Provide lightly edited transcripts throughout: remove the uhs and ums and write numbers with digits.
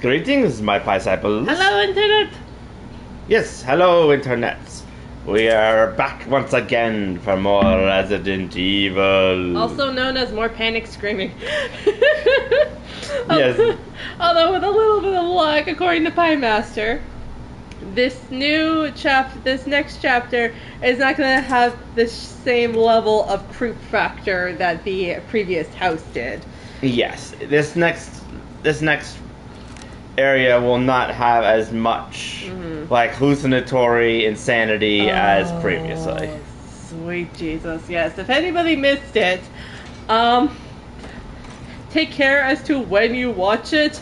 Greetings, my disciples. Hello, Internet! Yes, hello, Internet. We are back once again for more Resident Evil. Also known as more panic screaming. Yes. Although with a little bit of luck, according to Piemaster, this next chapter is not going to have the same level of creep factor that the previous house did. Yes, this next area will not have as much like hallucinatory insanity as previously. Sweet Jesus, yes. If anybody missed it, take care as to when you watch it,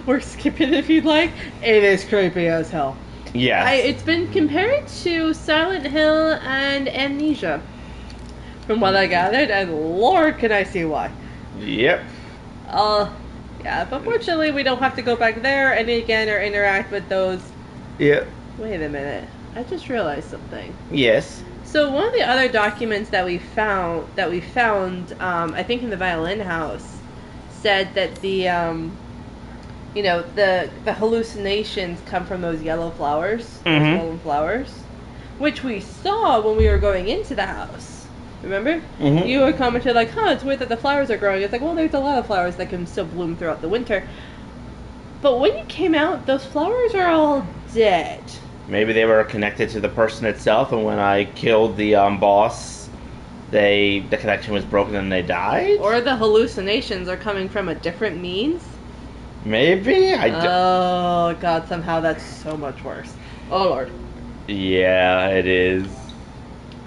or skip it if you'd like. It is creepy as hell. Yes. It's been compared to Silent Hill and Amnesia, from what I gathered, and Lord, can I see why. Yep. Yeah, but fortunately we don't have to go back there and again or interact with those. Yep. Wait a minute. I just realized something. Yes. So one of the other documents that we found, I think in the violin house, said that the hallucinations come from those yellow flowers, those golden flowers, which we saw when we were going into the house. Remember? Mm-hmm. You had commented like, it's weird that the flowers are growing. It's like, well, there's a lot of flowers that can still bloom throughout the winter. But when you came out, those flowers are all dead. Maybe they were connected to the person itself, and when I killed the boss, the connection was broken and they died? Or the hallucinations are coming from a different means. Maybe? Oh, God, somehow that's so much worse. Oh, Lord. Yeah, it is.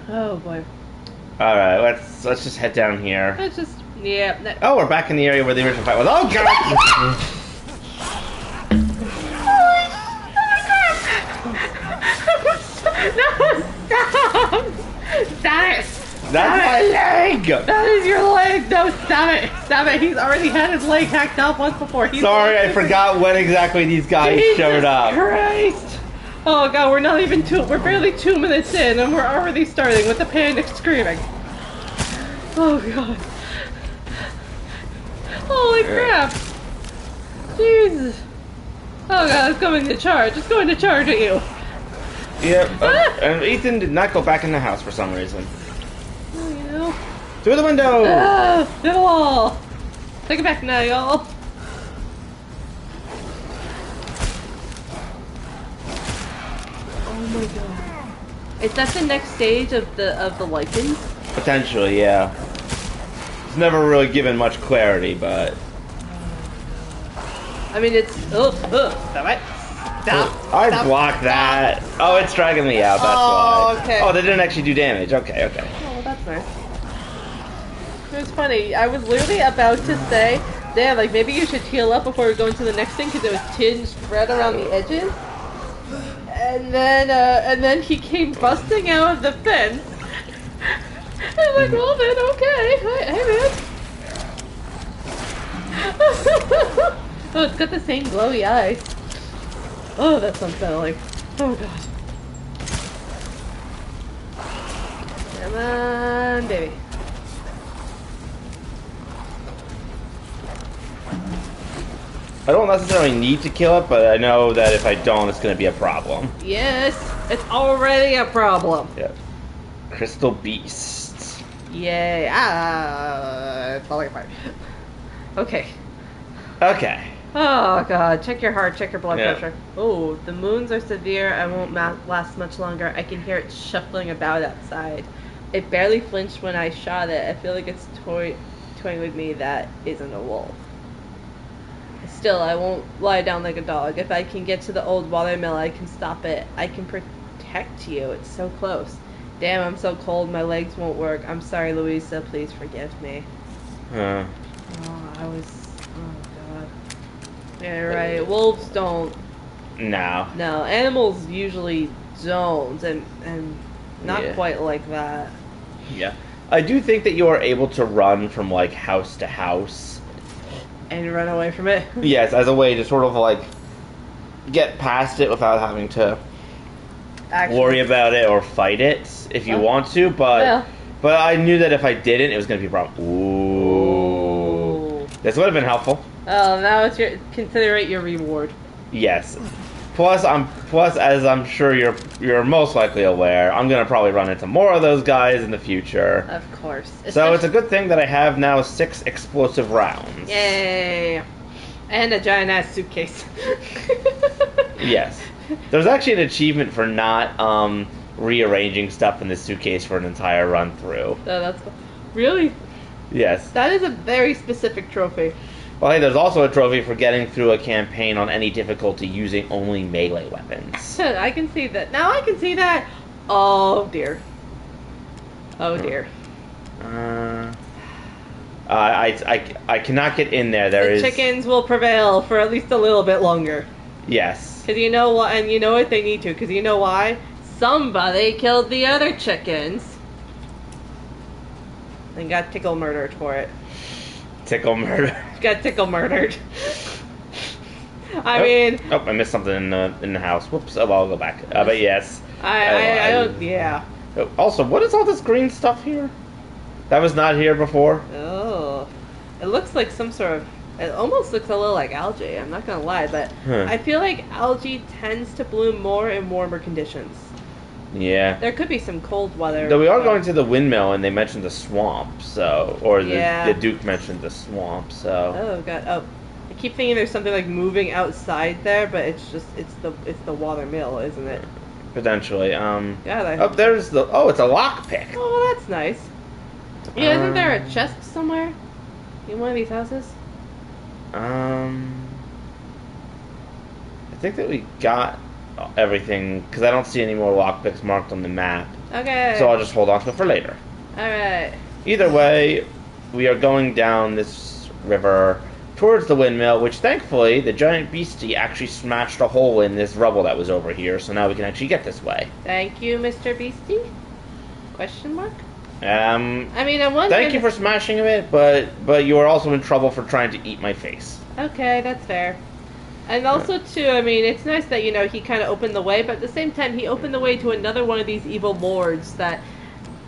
Oh, boy. Alright, let's just head down here. It's just, yeah. Oh, we're back in the area where the original fight was. Oh, God! No, stop! Stop it! That's my leg! That is your leg! No, stop it! Stop it! He's already had his leg hacked off once before. Sorry, I forgot when exactly these guys showed up. Christ! Oh God, we're barely 2 minutes in and we're already starting with the panic screaming. Oh God. Holy crap! Jesus. Oh God, it's going to charge. It's going to charge at you. Yep. And Ethan did not go back in the house for some reason. Oh, you know. Through the window! Through the wall! Take it back now, y'all. Oh my God. Is that the next stage of the lichens? Potentially, yeah. It's never really given much clarity, but... I mean, it's... Stop it. Stop. I blocked that. Oh, it's dragging me out, that's why. Okay. Oh, they didn't actually do damage. Okay. Oh, well, that's nice. It was funny. I was literally about to say, damn, like, maybe you should heal up before we go into the next thing, because it was tinged red around the edges. And then he came busting out of the fence. I'm like, well then, okay. Hey, man. Oh, it's got the same glowy eyes. Oh, that's unsettling. Oh, God. Come on, baby. I don't necessarily need to kill it, but I know that if I don't, it's going to be a problem. Yes, it's already a problem. Yep. Crystal Beasts. Yay. It's falling apart. Okay. Okay. Oh, God. Check your heart. Check your blood Yeah. pressure. Oh, the moons are severe. I won't last much longer. I can hear it shuffling about outside. It barely flinched when I shot it. I feel like it's toying with me. That isn't a wolf. Still, I won't lie down like a dog. If I can get to the old watermill, I can stop it. I can protect you. It's so close. Damn, I'm so cold. My legs won't work. I'm sorry, Louisa. Please forgive me. Oh, God. Yeah, right. Wolves don't. No. No, animals usually don't, and not quite like that. Yeah. I do think that you are able to run from, like, house to house. And run away from it. Yes, as a way to sort of, like, get past it without having to worry about it or fight it if you want to, but I knew that if I didn't, it was going to be a problem. Ooh. This would have been helpful. Oh, now it's consider it your reward. Yes. Plus, as I'm sure you're most likely aware, I'm gonna probably run into more of those guys in the future. Of course. So it's a good thing that I have now 6 explosive rounds. Yay! And a giant ass suitcase. Yes. There's actually an achievement for not rearranging stuff in the suitcase for an entire run through. Oh, that's cool. Really? Yes. That is a very specific trophy. Well, hey, there's also a trophy for getting through a campaign on any difficulty using only melee weapons. I can see that. Now I can see that. Oh dear. Oh dear. I cannot get in there. The chickens will prevail for at least a little bit longer. Yes. Because you know what, and you know what they need to. Because you know why? Somebody killed the other chickens. And got tickle murdered for it. Tickle murder. Got tickle murdered. I mean. Oh, I missed something in the house. Whoops. Oh, well, I'll go back. But yes. I don't. Yeah. Also, what is all this green stuff here? That was not here before. Oh, it looks like some sort of. It almost looks a little like algae. I'm not gonna lie, but I feel like algae tends to bloom more in warmer conditions. Yeah. There could be some cold weather. Though we are going to the windmill, and they mentioned the swamp, so Yeah. the Duke mentioned the swamp, so. Oh god. Oh, I keep thinking there's something like moving outside there, but it's the water mill, isn't it? Potentially. God, there's the. Oh, it's a lockpick. Oh, well, that's nice. Yeah, isn't there a chest somewhere in one of these houses? I think that we got everything, because I don't see any more lockpicks marked on the map. Okay. So I'll just hold on to it for later. Alright. Either way, we are going down this river towards the windmill, which thankfully the giant beastie actually smashed a hole in this rubble that was over here, so now we can actually get this way. Thank you, Mr. Beastie? Question mark? I mean, I'm wondering. Thank you for smashing it, but you are also in trouble for trying to eat my face. Okay, that's fair. And also, too, I mean, it's nice that, you know, he kind of opened the way, but at the same time, he opened the way to another one of these evil lords that,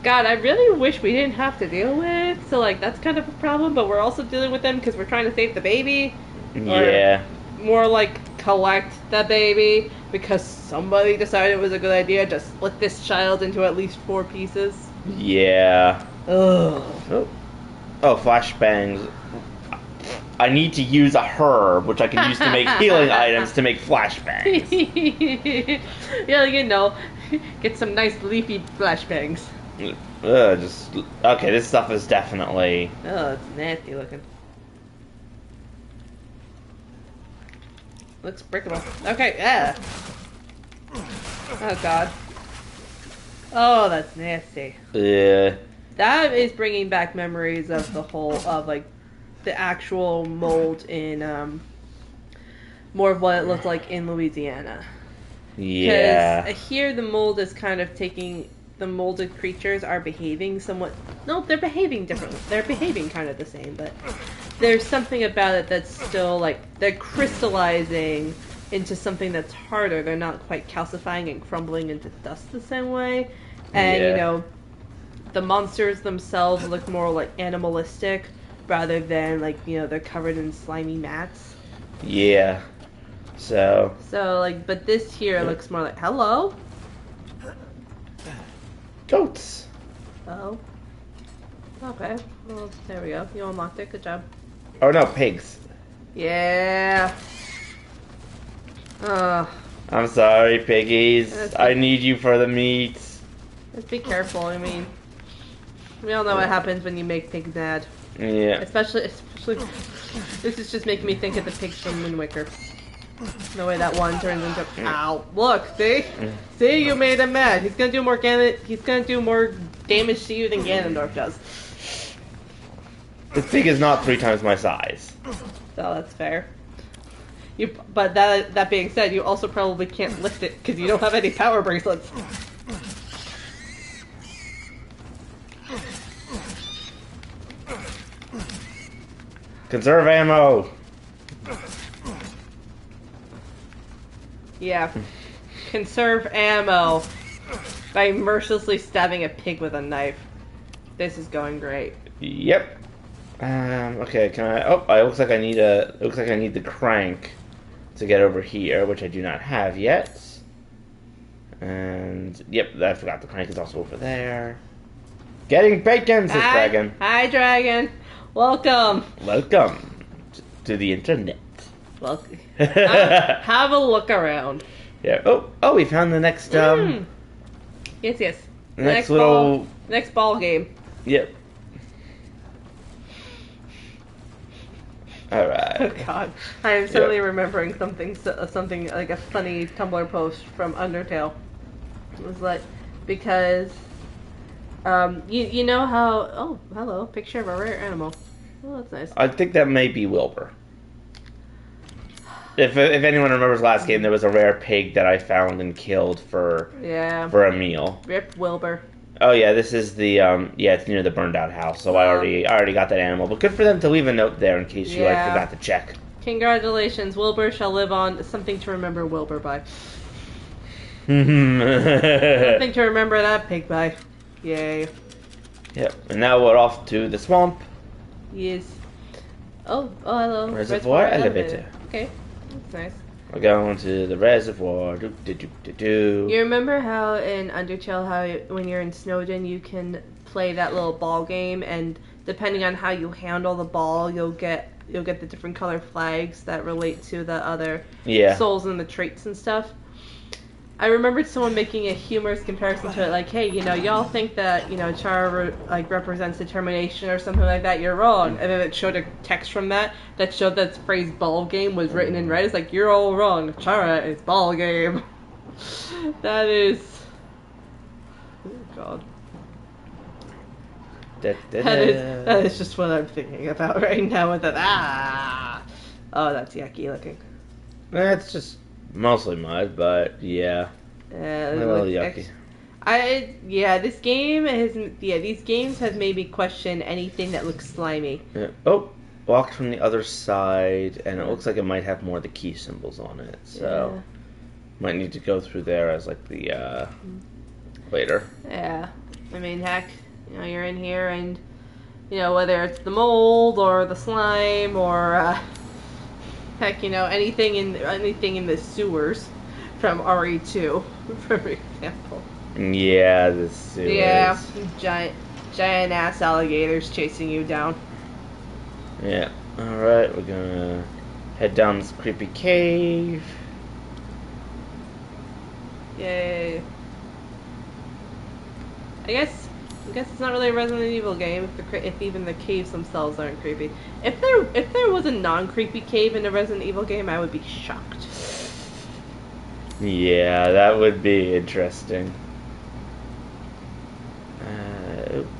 God, I really wish we didn't have to deal with. So, like, that's kind of a problem, but we're also dealing with them because we're trying to save the baby. Yeah. Or more like collect the baby because somebody decided it was a good idea to split this child into at least 4 pieces. Yeah. Ugh. Oh, flashbangs. I need to use a herb, which I can use to make healing items to make flashbangs. Yeah, you know, get some nice leafy flashbangs. Okay, this stuff is definitely... Oh, it's nasty looking. Looks breakable. Okay, yeah. Oh, God. Oh, that's nasty. Yeah. That is bringing back memories of the whole, of, like, the actual mold in, more of what it looked like in Louisiana. Yeah. Because here the mold is kind of taking, the molded creatures are behaving somewhat, no, they're behaving differently. They're behaving kind of the same, but there's something about it that's still, like, they're crystallizing into something that's harder. They're not quite calcifying and crumbling into dust the same way. And, you know, the monsters themselves look more like animalistic rather than, like, you know, they're covered in slimy mats. Yeah. So, like, but this here looks more like, hello? goats. Oh. Okay. Well, there we go. You unlocked it. Good job. Oh, no, pigs. Yeah. Ugh. I'm sorry, piggies. I need you for the meat. Just be careful. I mean, we all know what happens when you make pigs mad. Yeah. Especially, this is just making me think of the pigs from Wind Waker. The way that one turns into, ow, look, see? See, you made him mad. He's gonna do more damage to you than Ganondorf does. This pig is not 3 times my size. So that's fair. But that being said, you also probably can't lift it because you don't have any power bracelets. Conserve ammo. Yeah. Conserve ammo by mercilessly stabbing a pig with a knife. This is going great. Yep. Okay, can I? Oh, it looks like I need a. It looks like I need the crank to get over here, which I do not have yet. And yep, I forgot the crank is also over there. Getting bacon, says Dragon. Hi, Dragon. Welcome. Welcome to the internet. Welcome. Have a look around. Yeah. Oh, we found the next Yes. next little next ball game. Yep. All right. Oh God, I am suddenly remembering something like a funny Tumblr post from Undertale. It was like because you know how hello, picture of a rare animal. Oh, that's nice. I think that may be Wilbur. If anyone remembers last game, there was a rare pig that I found and killed for a meal. Rip Wilbur. Oh yeah, this is the it's near the burned out house, so I already got that animal. But good for them to leave a note there in case you forgot to check. Congratulations, Wilbur shall live on. Something to remember Wilbur by. Something to remember that pig by. Yay. Yep, and now we're off to the swamp. Yes. Oh, hello. Reservoir elevator. Okay, that's nice. We're going to the reservoir. Do. You remember how in Undertale, how when you're in Snowdin, you can play that little ball game, and depending on how you handle the ball, you'll get the different color flags that relate to the other souls and the traits and stuff. I remembered someone making a humorous comparison to it, like, hey, y'all think that, Chara, represents determination or something like that, you're wrong. And then it showed a text from that showed that the phrase ball game was written in red. It's like, you're all wrong. Chara is ball game. That is... Oh, God. That is just what I'm thinking about right now with that. Oh, that's yucky looking. That's just... mostly mud, but yeah. A little yucky. These games have made me question anything that looks slimy. Yeah. Oh, walked from the other side, and it looks like it might have more of the key symbols on it, so might need to go through there as like the later. Yeah, I mean, heck, you're in here, and whether it's the mold or the slime or heck, anything in the sewers from RE2, for example. Yeah, the sewers. Yeah, giant ass alligators chasing you down. Yeah. All right, we're gonna head down this creepy cave. Yay. I guess it's not really a Resident Evil game if even the caves themselves aren't creepy. If there was a non-creepy cave in a Resident Evil game, I would be shocked. Yeah, that would be interesting.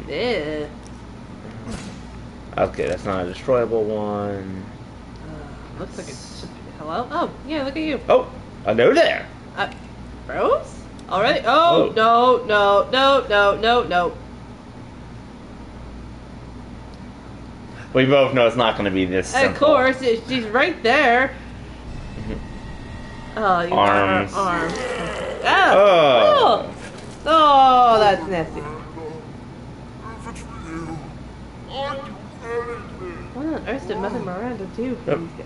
Yeah. Okay, that's not a destroyable one. Looks like it should be. Hello? Oh, yeah, look at you. Oh, hello there. Rose? Already? Oh, no. We both know it's not going to be this simple. Of course, she's right there. Oh, you arms. Got her arms. Oh, that's nasty. What on earth did Mother Miranda do?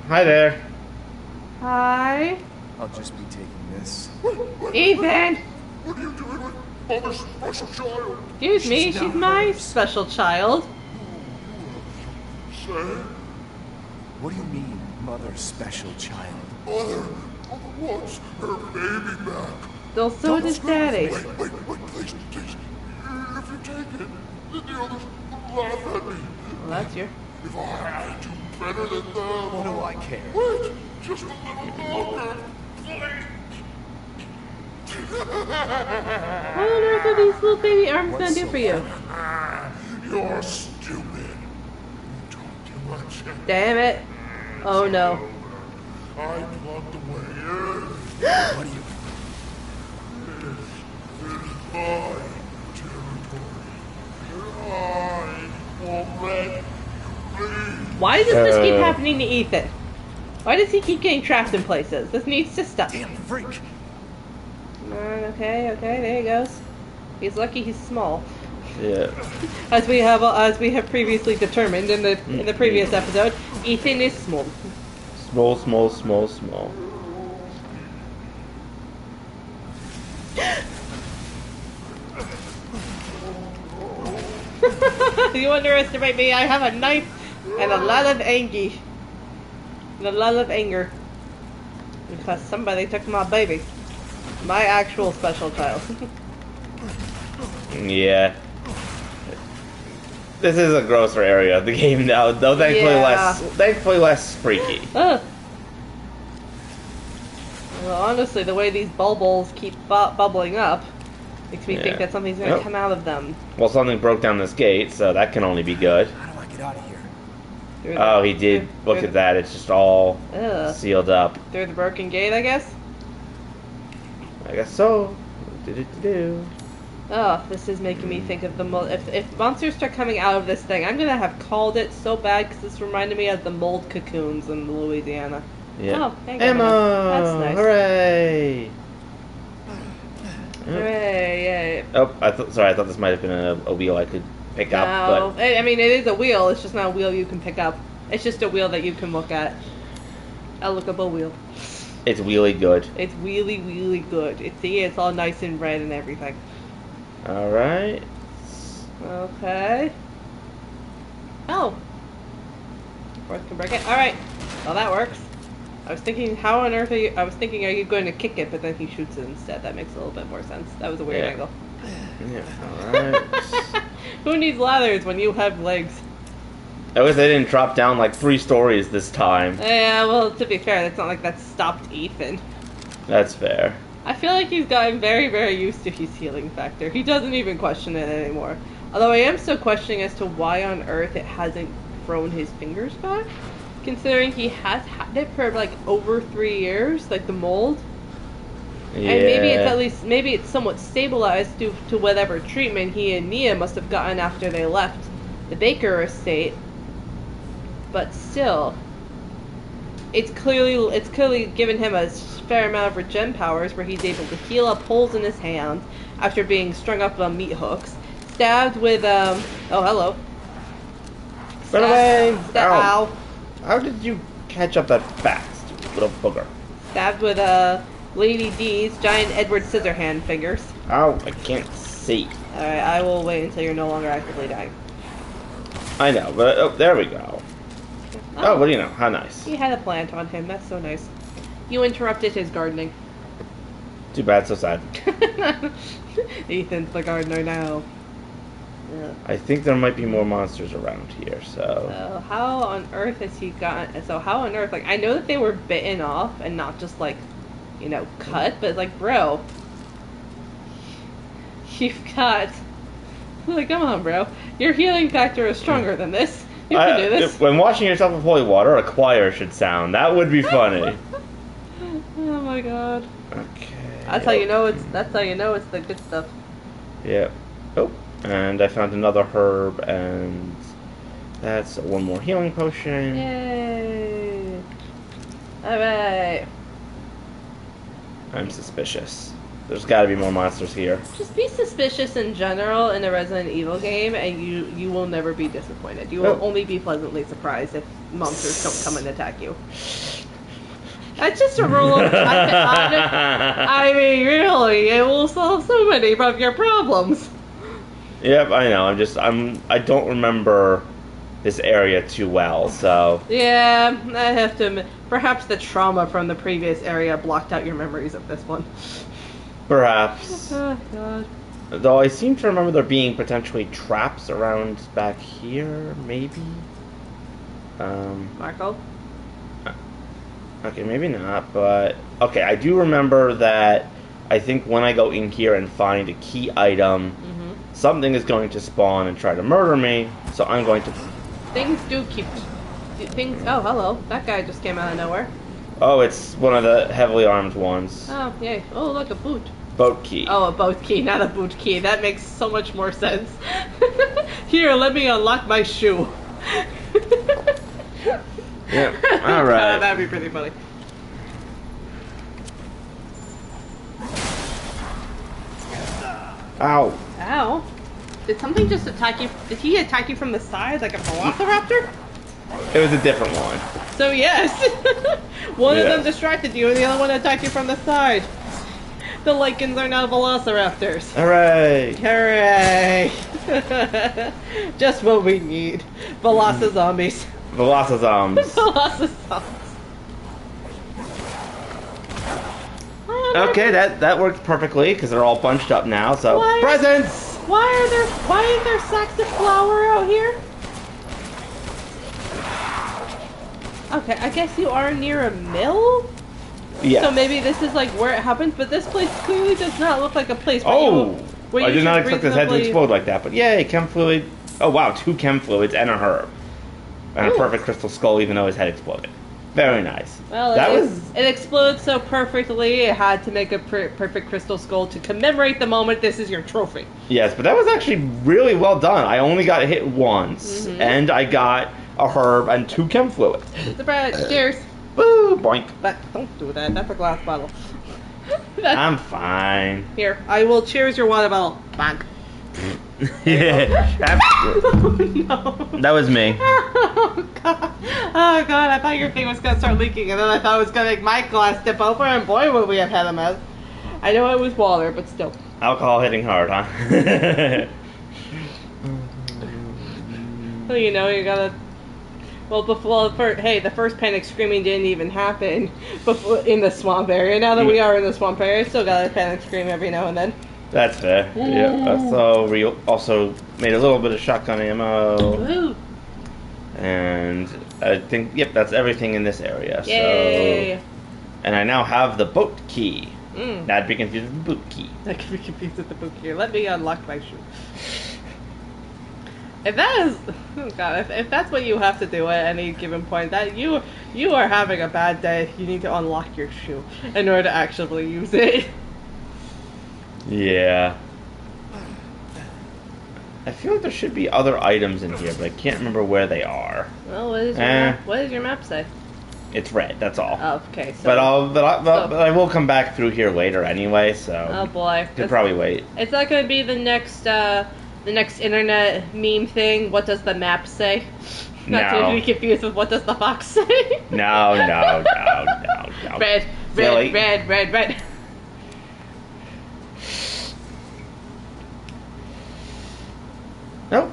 Hi there. Hi. I'll just be taking this. Ethan! What are you doing with Mother's special child? Excuse me, she's my special child. Say? What do you mean, mother's special child? Mother wants her baby back. Well, so does Daddy. Wait, please. If you take it, then the others will laugh at me. Well, that's your... If I do better than them... What do I care? Wait, just a little longer, please. What on earth are these little baby arms gonna do for you? You're stupid. You talk too much. Damn it. Oh no. I blocked the way. What do you... This is my territory. I won't let you leave. Why does this keep happening to Ethan? Why does he keep getting trapped in places? This needs to stop. Damn freak! Okay, there he goes. He's lucky he's small. Yeah. As we have previously determined in the previous episode, Ethan is small. Small, small, small, small. You underestimate me. I have a knife and a lot of anger. And a lot of anger. Because somebody took my baby. My actual special child. Yeah. This is a grosser area of the game now, though thankfully less freaky. Well, honestly, the way these bubbles keep bubbling up makes me think that something's gonna come out of them. Well, something broke down this gate, so that can only be good. How do I get out of here? Oh, he did. Look at that. It's just all sealed up. Through the broken gate, I guess? I guess so. Do. Oh, this is making me think of the if monsters start coming out of this thing, I'm gonna have called it so bad because this reminded me of the mold cocoons in Louisiana. Yeah. Oh, thank Emma! goodness. That's nice. Hooray! Hooray! Yay! Oh, I thought this might have been a wheel I could pick up, but I mean, it is a wheel. It's just not a wheel you can pick up. It's just a wheel that you can look at. A lookable wheel. it's really good. It's really, really good. It's all nice and red and everything. All right. Okay. Oh. Fourth can break it. All right. Well, that works. I was thinking, how on earth are you? I was thinking, are you going to kick it? But then he shoots it instead. That makes a little bit more sense. That was a weird angle. Yeah. All right. Who needs ladders when you have legs? I wish they didn't drop down like 3 stories this time. Yeah. Well, to be fair, it's not like that stopped Ethan. That's fair. I feel like he's gotten very, very used to his healing factor. He doesn't even question it anymore. Although I am still questioning as to why on earth it hasn't grown his fingers back. Considering he has had it for like over 3 years, like the mold. Yeah. And maybe it's somewhat stabilized due to whatever treatment he and Nia must have gotten after they left the Baker estate. But still, it's clearly given him a fair amount of regen powers where he's able to heal up holes in his hands after being strung up on meat hooks, stabbed with oh hello. Run away! Ow. How did you catch up that fast, you little booger? Stabbed with Lady D's giant Edward Scissorhand fingers. Ow, I can't see. Alright, I will wait until you're no longer actively dying. I know, but there we go. Oh, what do you know? How nice. He had a plant on him. That's so nice. You interrupted his gardening. Too bad, so sad. Ethan's the gardener now. Yeah. I think there might be more monsters around here, so... So how on earth has he gotten... So how on earth... Like, I know that they were bitten off and not just, like, you know, cut. But, like, bro... You've got... Like, come on, bro. Your healing factor is stronger than this. You can do this. When washing yourself with holy water, a choir should sound. That would be funny. Oh my god. Okay. That's how you know it's the good stuff. Yeah. Oh, and I found another herb, and that's one more healing potion. Yay! Alright. I'm suspicious. There's got to be more monsters here. Just be suspicious in general in a Resident Evil game, and you will never be disappointed. You will only be pleasantly surprised if monsters don't come and attack you. That's just a rule of I mean, really, it will solve so many of your problems. Yep, I know. I don't remember this area too well, so... Yeah, I have to admit, perhaps the trauma from the previous area blocked out your memories of this one. Perhaps. Oh, God. Though I seem to remember there being potentially traps around back here, maybe? Marco? Okay, maybe not, but... Okay, I do remember that I think when I go in here and find a key item, something is going to spawn and try to murder me, so I'm going to... Things do keep... Things... Oh, hello. That guy just came out of nowhere. Oh, it's one of the heavily armed ones. Oh, yay. Oh, look, a boot. Boat key. Oh, a boat key, not a boot key. That makes so much more sense. Here, let me unlock my shoe. Yeah, alright. That'd be pretty funny. Ow. Ow. Did something just attack you? Did he attack you from the side like a velociraptor? It was a different one. So yes, one of them Yes. distracted you, and the other one attacked you from the side. The Lycans are now velociraptors. Hooray! Hooray! Just what we need. Velocizombies. Velocizombs. Velocizombies. Okay, that worked perfectly because they're all bunched up now. So Why? presents. Why is there sacks of flour out here? Okay, I guess you are near a mill? Yes. So maybe this is like where it happens, but this place clearly does not look like a place where Oh, where I you did not should expect this head to reasonably- explode like that. But yay, chem fluid. Oh wow, 2 chem fluids and a herb, and a Ooh. perfect crystal skull, even though his head exploded. Very nice. Well, that it, was it explodes so perfectly, it had to make a perfect crystal skull to commemorate the moment. This is your trophy. yes, but that was actually really well done. I only got hit once, Mhm. and I got a herb and 2 chem fluids. Surprise! Cheers! Woo, boink. But don't do that. That's a glass bottle. I'm fine. Here, I will cheers your water bottle. Bonk. Yeah, Oh no. that was me. Oh god. Oh god, I thought your thing was gonna start leaking, and then I thought it was gonna make my glass tip over, and boy would we have had a mess. I know it was water, but still. Alcohol hitting hard, huh? So you know you gotta. Well, before the first panic screaming didn't even happen before in the swamp area. Now that we are in the swamp area, I still gotta panic scream every now and then. That's fair. Yeah. So we also made a little bit of shotgun ammo, Woo! and I think that's everything in this area. Yay! So, and I now have the boat key. Mm. Not to be confused with the boot key. I could be confused with the book here. Let me unlock my shoe. If that is, oh god, if that's what you have to do at any given point, that you are having a bad day. You need to unlock your shoe in order to actually use it. Yeah. I feel like there should be other items in here, but I can't remember where they are. Well, what does your map say? It's red. That's all. Oh, okay. So, But I will come back through here later anyway, so oh boy, could probably wait. it's not going to be the next internet meme thing. What does the map say? Not No. to be confused with what does the fox say. No. Red, Silly. red. Nope.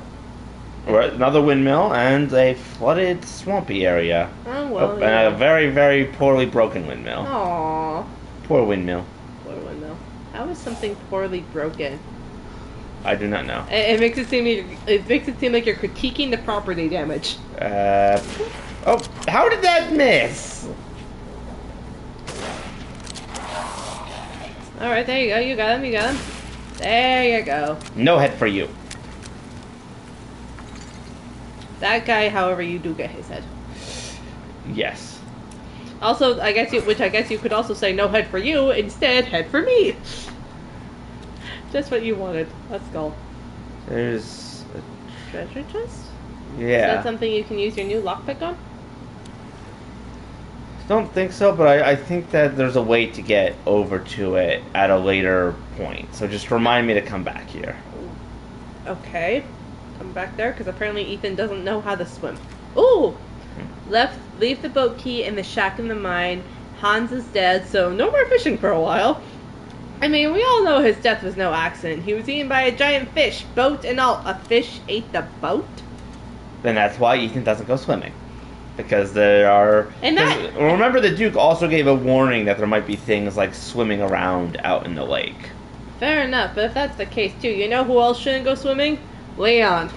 We're at another windmill and a flooded, swampy area. Oh well. And a very, very poorly broken windmill. Aww. Poor windmill. Poor windmill. How is something poorly broken? I do not know. It makes it seem like you're critiquing the property damage. Oh, how did that miss? All right, there you go. You got him. There you go. No head for you. That guy, however, you do get his head. Yes. Also, I guess you could also say no head for you, instead head for me. Just what you wanted. Let's go. There's Treasure chest? Is yeah. that something you can use your new lockpick on? Don't think so, but I think that there's a way to get over to it at a later point. So just remind me to come back here. Okay. Come back there, because apparently Ethan doesn't know how to swim. Ooh! Leave the boat key in the shack in the mine. Hans is dead, so no more fishing for a while. I mean, we all know his death was no accident. He was eaten by a giant fish, boat and all. A fish ate the boat? Then that's why Ethan doesn't go swimming. Because there are... And that- 'cause remember, the Duke also gave a warning that there might be things like swimming around out in the lake. Fair enough, but if that's the case too, you know who else shouldn't go swimming? Leon.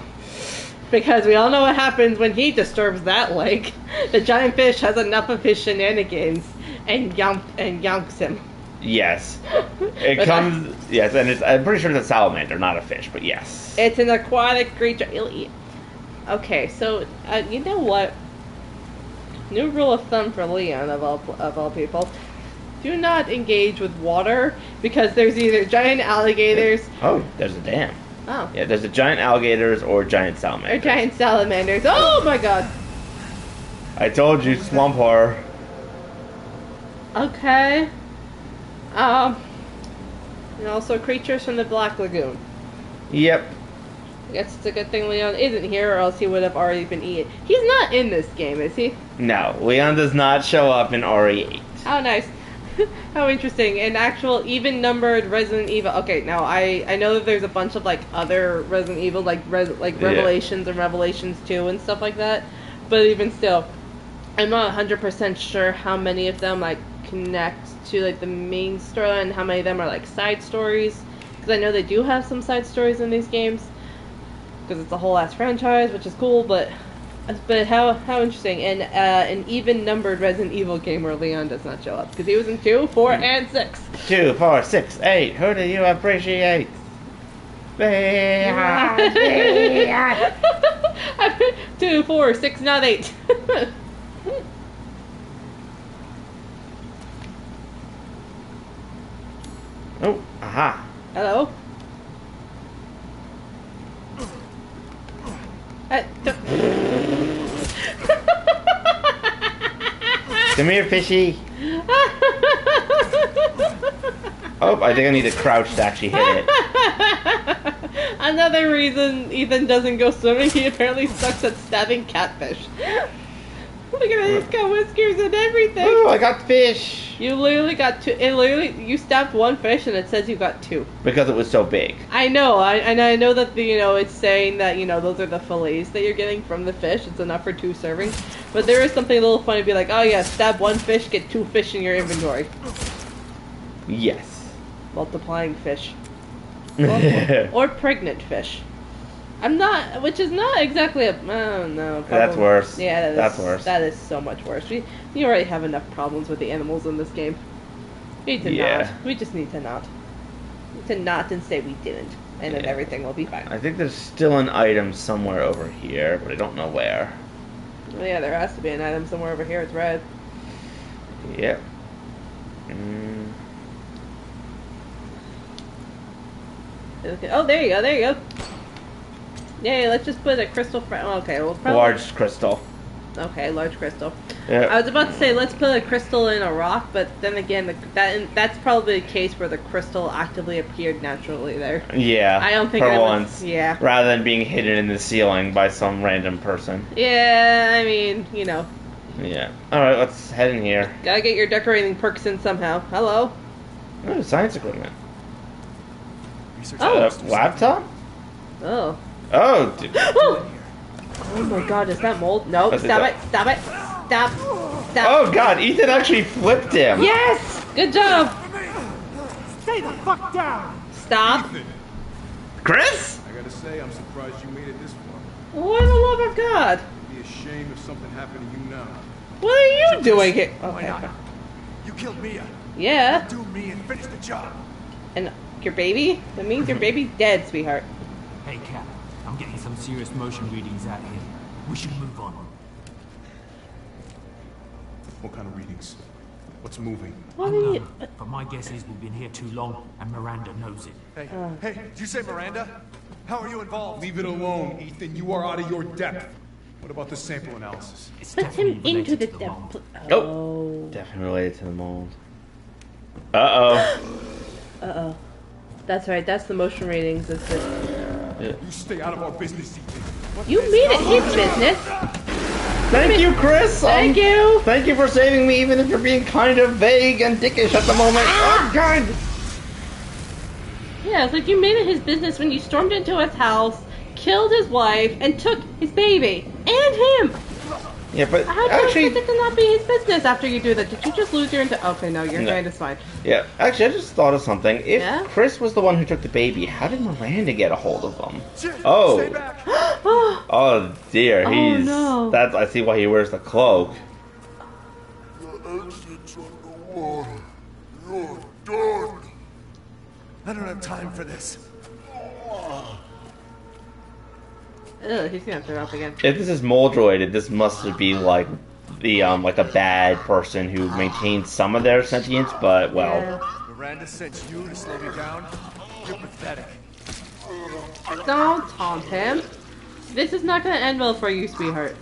Because we all know what happens when he disturbs that lake. The giant fish has enough of his shenanigans and yonks him. Yes. It But comes... Yes, and I'm pretty sure it's a salamander, not a fish, but yes. It's an aquatic creature. Okay, so you know what? New rule of thumb for Leon of all people: do not engage with water because there's either giant alligators. Oh, there's a dam. Oh. Yeah, there's a giant alligators or giant Or salamanders. giant salamanders. Oh my god. I told you, swamp horror. Okay. And also creatures from the Black Lagoon. Yep. I guess it's a good thing Leon isn't here, or else he would have already been eaten. He's not in this game, is he? No, Leon does not show up in RE8. How nice. How interesting. An actual even-numbered Resident Evil. Okay, now I know that there's a bunch of like other Resident Evil, like Revelations and Revelations 2 and stuff like that. But even still, I'm not 100% sure how many of them like connect to like the main story and how many of them are like side stories. Because I know they do have some side stories in these games. Because it's a whole ass franchise, which is cool, but how interesting. And an even-numbered Resident Evil game where Leon does not show up. Because he was in 2, 4, and 6. 2, 4, 6, 8. Who do you appreciate? 2, 4, 6, not 8. Oh, aha. Hello? Come here, fishy. Oh, I think I need to crouch to actually hit it. Another reason Ethan doesn't go swimming, he apparently sucks at stabbing catfish. Look at it, it's got whiskers and everything. Ooh, I got fish. You literally got 2. You stabbed 1 fish and it says you got 2. Because it was so big. I know, and I know that it's saying that those are the fillets that you're getting from the fish. It's enough for 2 servings, but there is something a little funny to be like, oh yeah, stab 1 fish, get 2 fish in your inventory. Yes. Multiplying fish, or pregnant fish. Which is not exactly a. Oh no. That's worse. Yeah, that's worse. That is so much worse. You already have enough problems with the animals in this game. We need to not. We just need to not. To not and say we didn't, and then everything will be fine. I think there's still an item somewhere over here, but I don't know where. Well, yeah, there has to be an item somewhere over here. It's red. Yep. Oh, there you go. There you go. Yeah, let's just put a crystal. Okay, well, probably. Large crystal. Okay, large crystal. Yep. I was about to say let's put a crystal in a rock, but then again, that's probably the case where the crystal actively appeared naturally there. Yeah. I don't think for once. Yeah. Rather than being hidden in the ceiling by some random person. Yeah, I mean, Yeah. All right, let's head in here. Gotta get your decorating perks in somehow. Hello. Oh, science equipment. Oh. Laptop? Oh. Oh. Oh my God! Is that mold? No. Stop it! Stop it! Stop! Stop! Oh God! Ethan actually flipped him. Yes! Good job. Stay the fuck down! Stop! Chris? I gotta say, I'm surprised you made it this far. What the love of God! It'd be a shame if something happened to you now. What are you doing here? Why Okay. not? You killed Mia. Yeah. Do me and finish the job. And your baby? That means your baby's dead, sweetheart. Hey, Cap. I'm getting some serious motion readings out here. We should move on. What kind of readings? What's moving? What are you? But my guess is we've been here too long, and Miranda knows it. Hey, hey, did you say Miranda? How are you involved? Leave it alone, Ethan. You are out of your depth. What about the sample analysis? It's Put him definitely into the related to mold. depth. Oh. Definitely related to the mold. Uh-oh. Uh-oh. That's right, that's the motion ratings. It's just... You stay out of our business, Ethan. You made it his business! Thank you, Chris. Thank you! Thank you for saving me, even if you're being kind of vague and dickish at the moment. Oh, God! Yeah, it's like you made it his business when you stormed into his house, killed his wife, and took his baby. And him! Yeah, but How do actually... you expect it to not be his business after you do that? Did you just lose your Okay, no, your hand is fine. Yeah, actually, I just thought of something. If Yeah? Chris was the one who took the baby, how did Miranda get a hold of him? Stay Oh. back. Oh, dear. Oh, He's... no. That's... I see why he wears the cloak. The exit's underwater. You're done. I don't have time for this. Ugh, he's gonna throw up again. If this is Moldroid, this must be like the like a bad person who maintains some of their sentience, but well, Yeah. Miranda sent you to slow me down? You're pathetic. Don't taunt him. This is not gonna end well for you, sweetheart.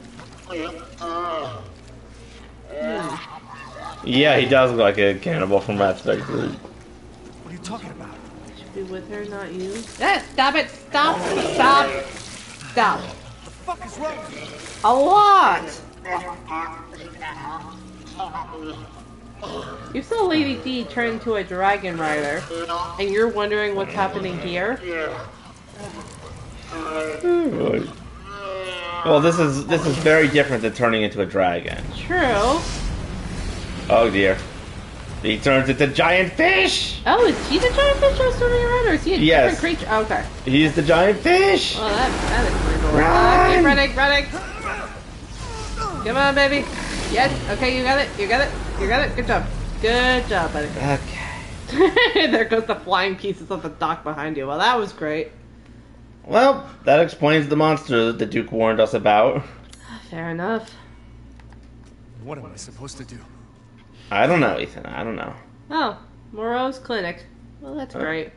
yeah, he does look like a cannibal from Aspect 3. What are you talking about? Be with her, not you. Stop it! Stop! Stop! Stop! The fuck is wrong with you? A lot! You saw Lady D turn into a dragon rider, and you're wondering what's happening here? Well, this is very different than turning into a dragon. True. Oh dear. He turns into giant fish! Oh, is he the giant fish I was swimming around, or is he a different creature? Oh, okay. He's the giant fish! Well, that is pretty cool. Run! Keep running! Come on, baby. Yes. Okay, you got it. You got it. You got it. Good job. Good job, buddy. Okay. There goes the flying pieces of the dock behind you. Well, that was great. Well, that explains the monster that the Duke warned us about. Fair enough. What am I supposed to do? I don't know, Ethan. I don't know. Oh, Moreau's clinic. Well, that's great.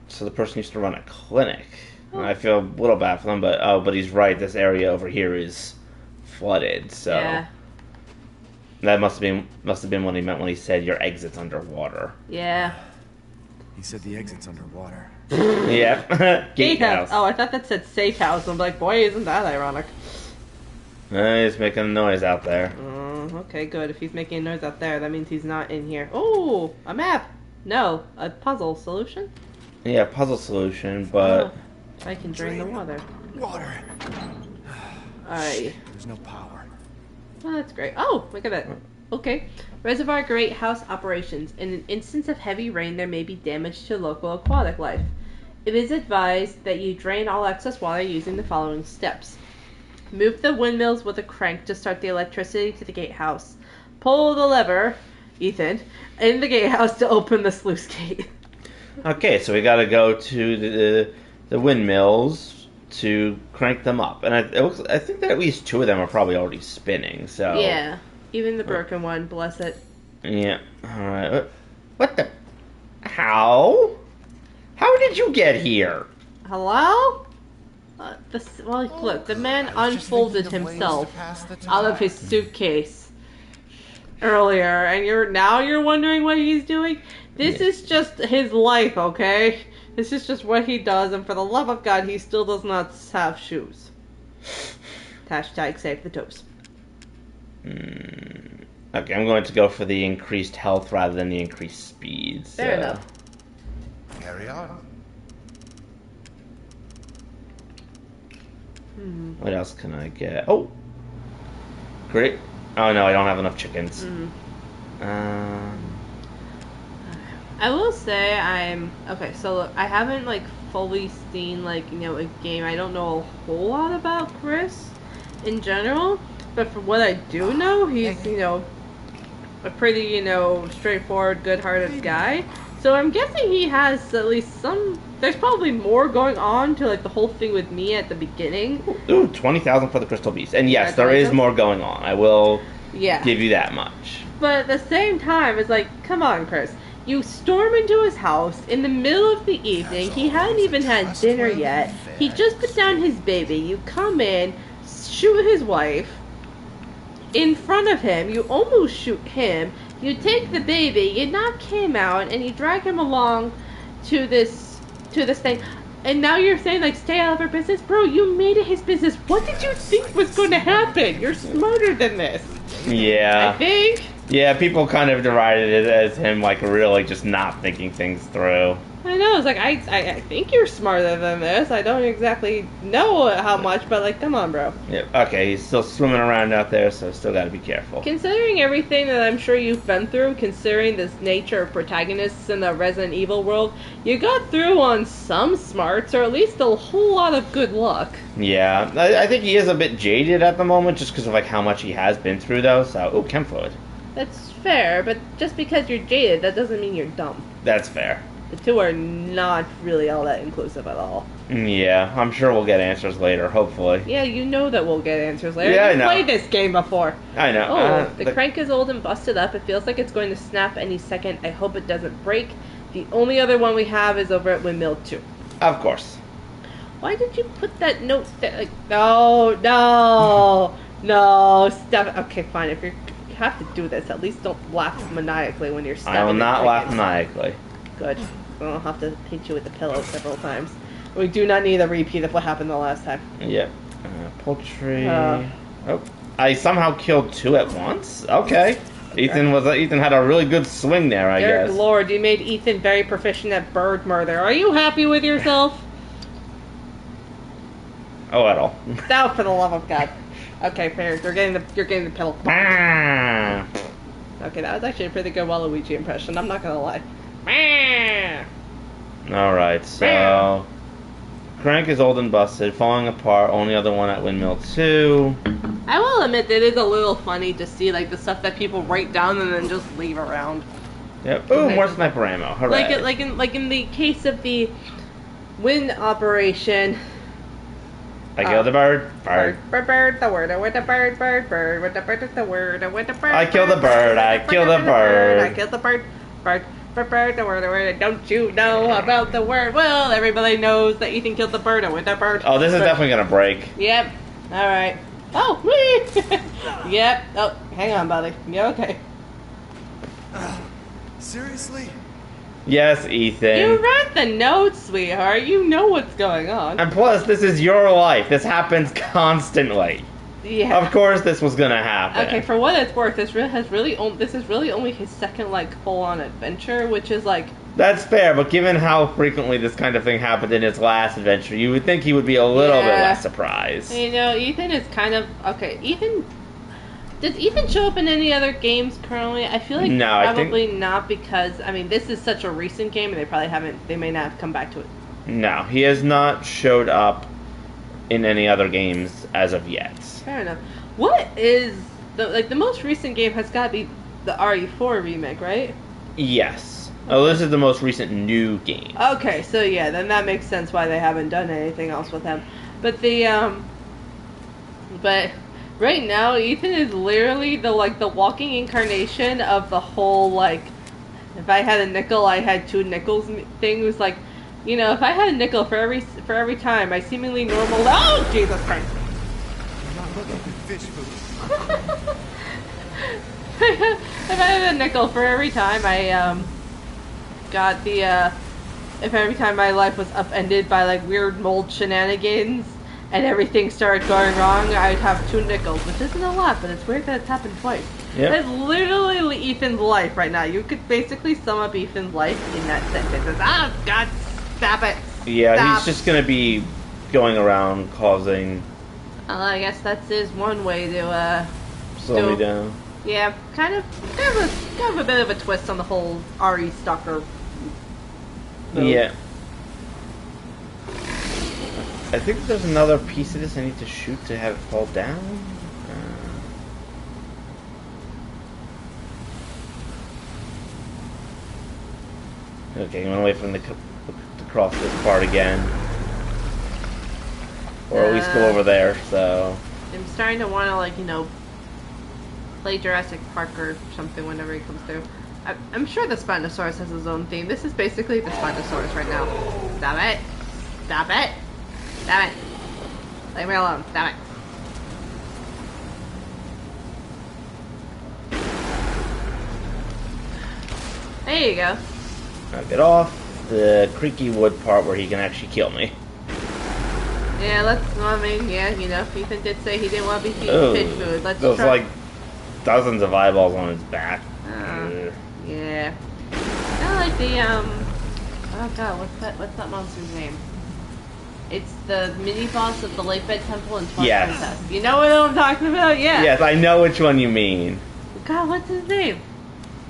So the person used to run a clinic. And I feel a little bad for them, but he's right. This area over here is flooded. So Yeah. that must have been what he meant when he said your exit's underwater. Yeah. He said the exit's underwater. Yep. Gatehouse. Oh, I thought that said safe house. I'm like, boy, isn't that ironic? He's making a noise out there. Okay, good. If he's making a noise out there, that means he's not in here. Oh, a map. No, a puzzle solution. Yeah, puzzle solution, but I can drain the water. Water. Alright. There's no power. Oh, that's great. Oh, look at that. Okay. Reservoir Great House operations. In an instance of heavy rain, there may be damage to local aquatic life. It is advised that you drain all excess water using the following steps. Move the windmills with a crank to start the electricity to the gatehouse. Pull the lever, Ethan, in the gatehouse to open the sluice gate. okay, so we got to go to the windmills to crank them up, and I think that at least two of them are probably already spinning. So Yeah, even the broken one, bless it. yeah. All right. What the? How? How did you get here? Hello? Well, look, the man unfolded himself out of his suitcase earlier, and you're wondering what he's doing? This is just his life, okay? This is just what he does, and for the love of God, he still does not have shoes. Hashtag save the toes. Okay, I'm going to go for the increased health rather than the increased speed. Fair enough. Carry on. What else can I get? Oh, great. Oh no, I don't have enough chickens. I will say okay. So look, I haven't like fully seen like a game. I don't know a whole lot about Chris in general, but from what I do know, he's a pretty straightforward, good-hearted guy. So I'm guessing he has at least some. There's probably more going on to like the whole thing with me at the beginning. Ooh, 20,000 for the crystal beast, and yes, there is more going on. I will give you that much. But at the same time, it's like, come on, Chris. You storm into his house in the middle of the evening. He hadn't even had dinner yet. He just put down his baby. You come in, shoot his wife in front of him. You almost shoot him. You take the baby, you knock him out, and you drag him along to this thing. And now you're saying, like, stay out of our business? Bro, you made it his business. What did you think was going to happen? You're smarter than this. Yeah. I think. Yeah, people kind of derided it as him, like, really just not thinking things through. I know, it's like, I think you're smarter than this. I don't exactly know how much, but, like, come on, bro. Yeah, okay, he's still swimming around out there, so still gotta be careful. Considering everything that I'm sure you've been through, considering this nature of protagonists in the Resident Evil world, you got through on some smarts, or at least a whole lot of good luck. Yeah, I think he is a bit jaded at the moment, just because of, like, how much he has been through, though, so... Oh, chem fluid. That's fair, but just because you're jaded, that doesn't mean you're dumb. That's fair. The two are not really all that inclusive at all. Yeah, I'm sure we'll get answers later, hopefully. Yeah, you know that we'll get answers later. Yeah, I You've know. played this game before. I know. Oh, the crank is old and busted up. It feels like it's going to snap any second. I hope it doesn't break. The only other one we have is over at Windmill 2. Of course. Why did you put that note there? Like, no, stop. Okay, fine. If you have to do this, at least don't laugh maniacally when you're stabbing. I will not the laugh chickens. maniacally. Good. I don't have to hit you with the pillow several times. We do not need a repeat of what happened the last time. Yep. Poultry. Oh, I somehow killed 2 at once. Okay. Ethan had a really good swing there, I Dear guess. Lord, you made Ethan very proficient at bird murder. Are you happy with yourself? Oh, at all. No, for the love of God. Okay, fair. You're getting the pillow. Ah. Okay, that was actually a pretty good Waluigi impression. I'm not gonna lie. All right, so Crank is old and busted, falling apart. Only other one at Windmill 2. I will admit it is a little funny to see like the stuff that people write down and then just leave around. Yep. Ooh, more sniper ammo. Hooray. Like in the case of the wind operation. I killed the bird. Bird, the word, with the bird, with the bird, the word, with the bird. I killed the bird. I killed the bird. I killed the bird. Bird, the word. Don't you know about the word? Well, everybody knows that Ethan killed the bird with the bird. Oh, this is definitely gonna break. Yep. All right. Oh, whee! Yep. Oh, hang on, buddy. You okay? Seriously? Yes, Ethan. You read the notes, sweetheart. You know what's going on. And plus, this is your life. This happens constantly. Yeah. Of course, this was gonna happen. Okay, for what it's worth, this is really only his second like full-on adventure, which is like. That's fair, but given how frequently this kind of thing happened in his last adventure, you would think he would be a little bit less surprised. You know, Ethan is kind of okay. Does Ethan show up in any other games currently? I feel like no, probably not, because I mean this is such a recent game and they may not have come back to it. No, he has not showed up in any other games as of yet. Fair enough. What is the most recent game has got to be the RE4 remake, right? Yes. Oh, this is the most recent new game. Okay, so yeah, then that makes sense why they haven't done anything else with him. But but right now Ethan is literally the walking incarnation of the whole like, if I had a nickel, I had 2 nickels thing. It was like, you know, if I had a nickel for every time I seemingly normal. Oh, Jesus Christ! I'm not looking for fish food. If I had a nickel for every time I got the if every time my life was upended by like weird mold shenanigans and everything started going wrong, I'd have 2 nickels, which isn't a lot, but it's weird that it's happened twice. Yep. That's literally Ethan's life right now. You could basically sum up Ethan's life in that sentence. Ah, God, stop it. Yeah, Stop. he's just gonna be going around causing. I guess that's his one way to Slow me down. Yeah, kind of a bit of a twist on the whole RE stalker. Yeah. I think there's another piece of this I need to shoot to have it fall down. Okay, I'm gonna wait for him to cross this part again. Or at least go over there, so. I'm starting to want to, like, you know, play Jurassic Park or something whenever he comes through. I'm sure the Spinosaurus has his own theme. This is basically the Spinosaurus right now. Stop it. Stop it. Stop it. Leave me alone. Stop it. There you go. I'll get off the creaky wood part where he can actually kill me. Yeah, yeah, you know, Ethan did say he didn't want to be feeding Ooh, fish food. Let's there's try. like dozens of eyeballs on his back. Yeah. I like the, oh god, what's that monster's name? It's the mini-boss of the Lake Bed Temple in Twilight Yes. Princess. You know what I'm talking about? Yeah. Yes, I know which one you mean. God, what's his name?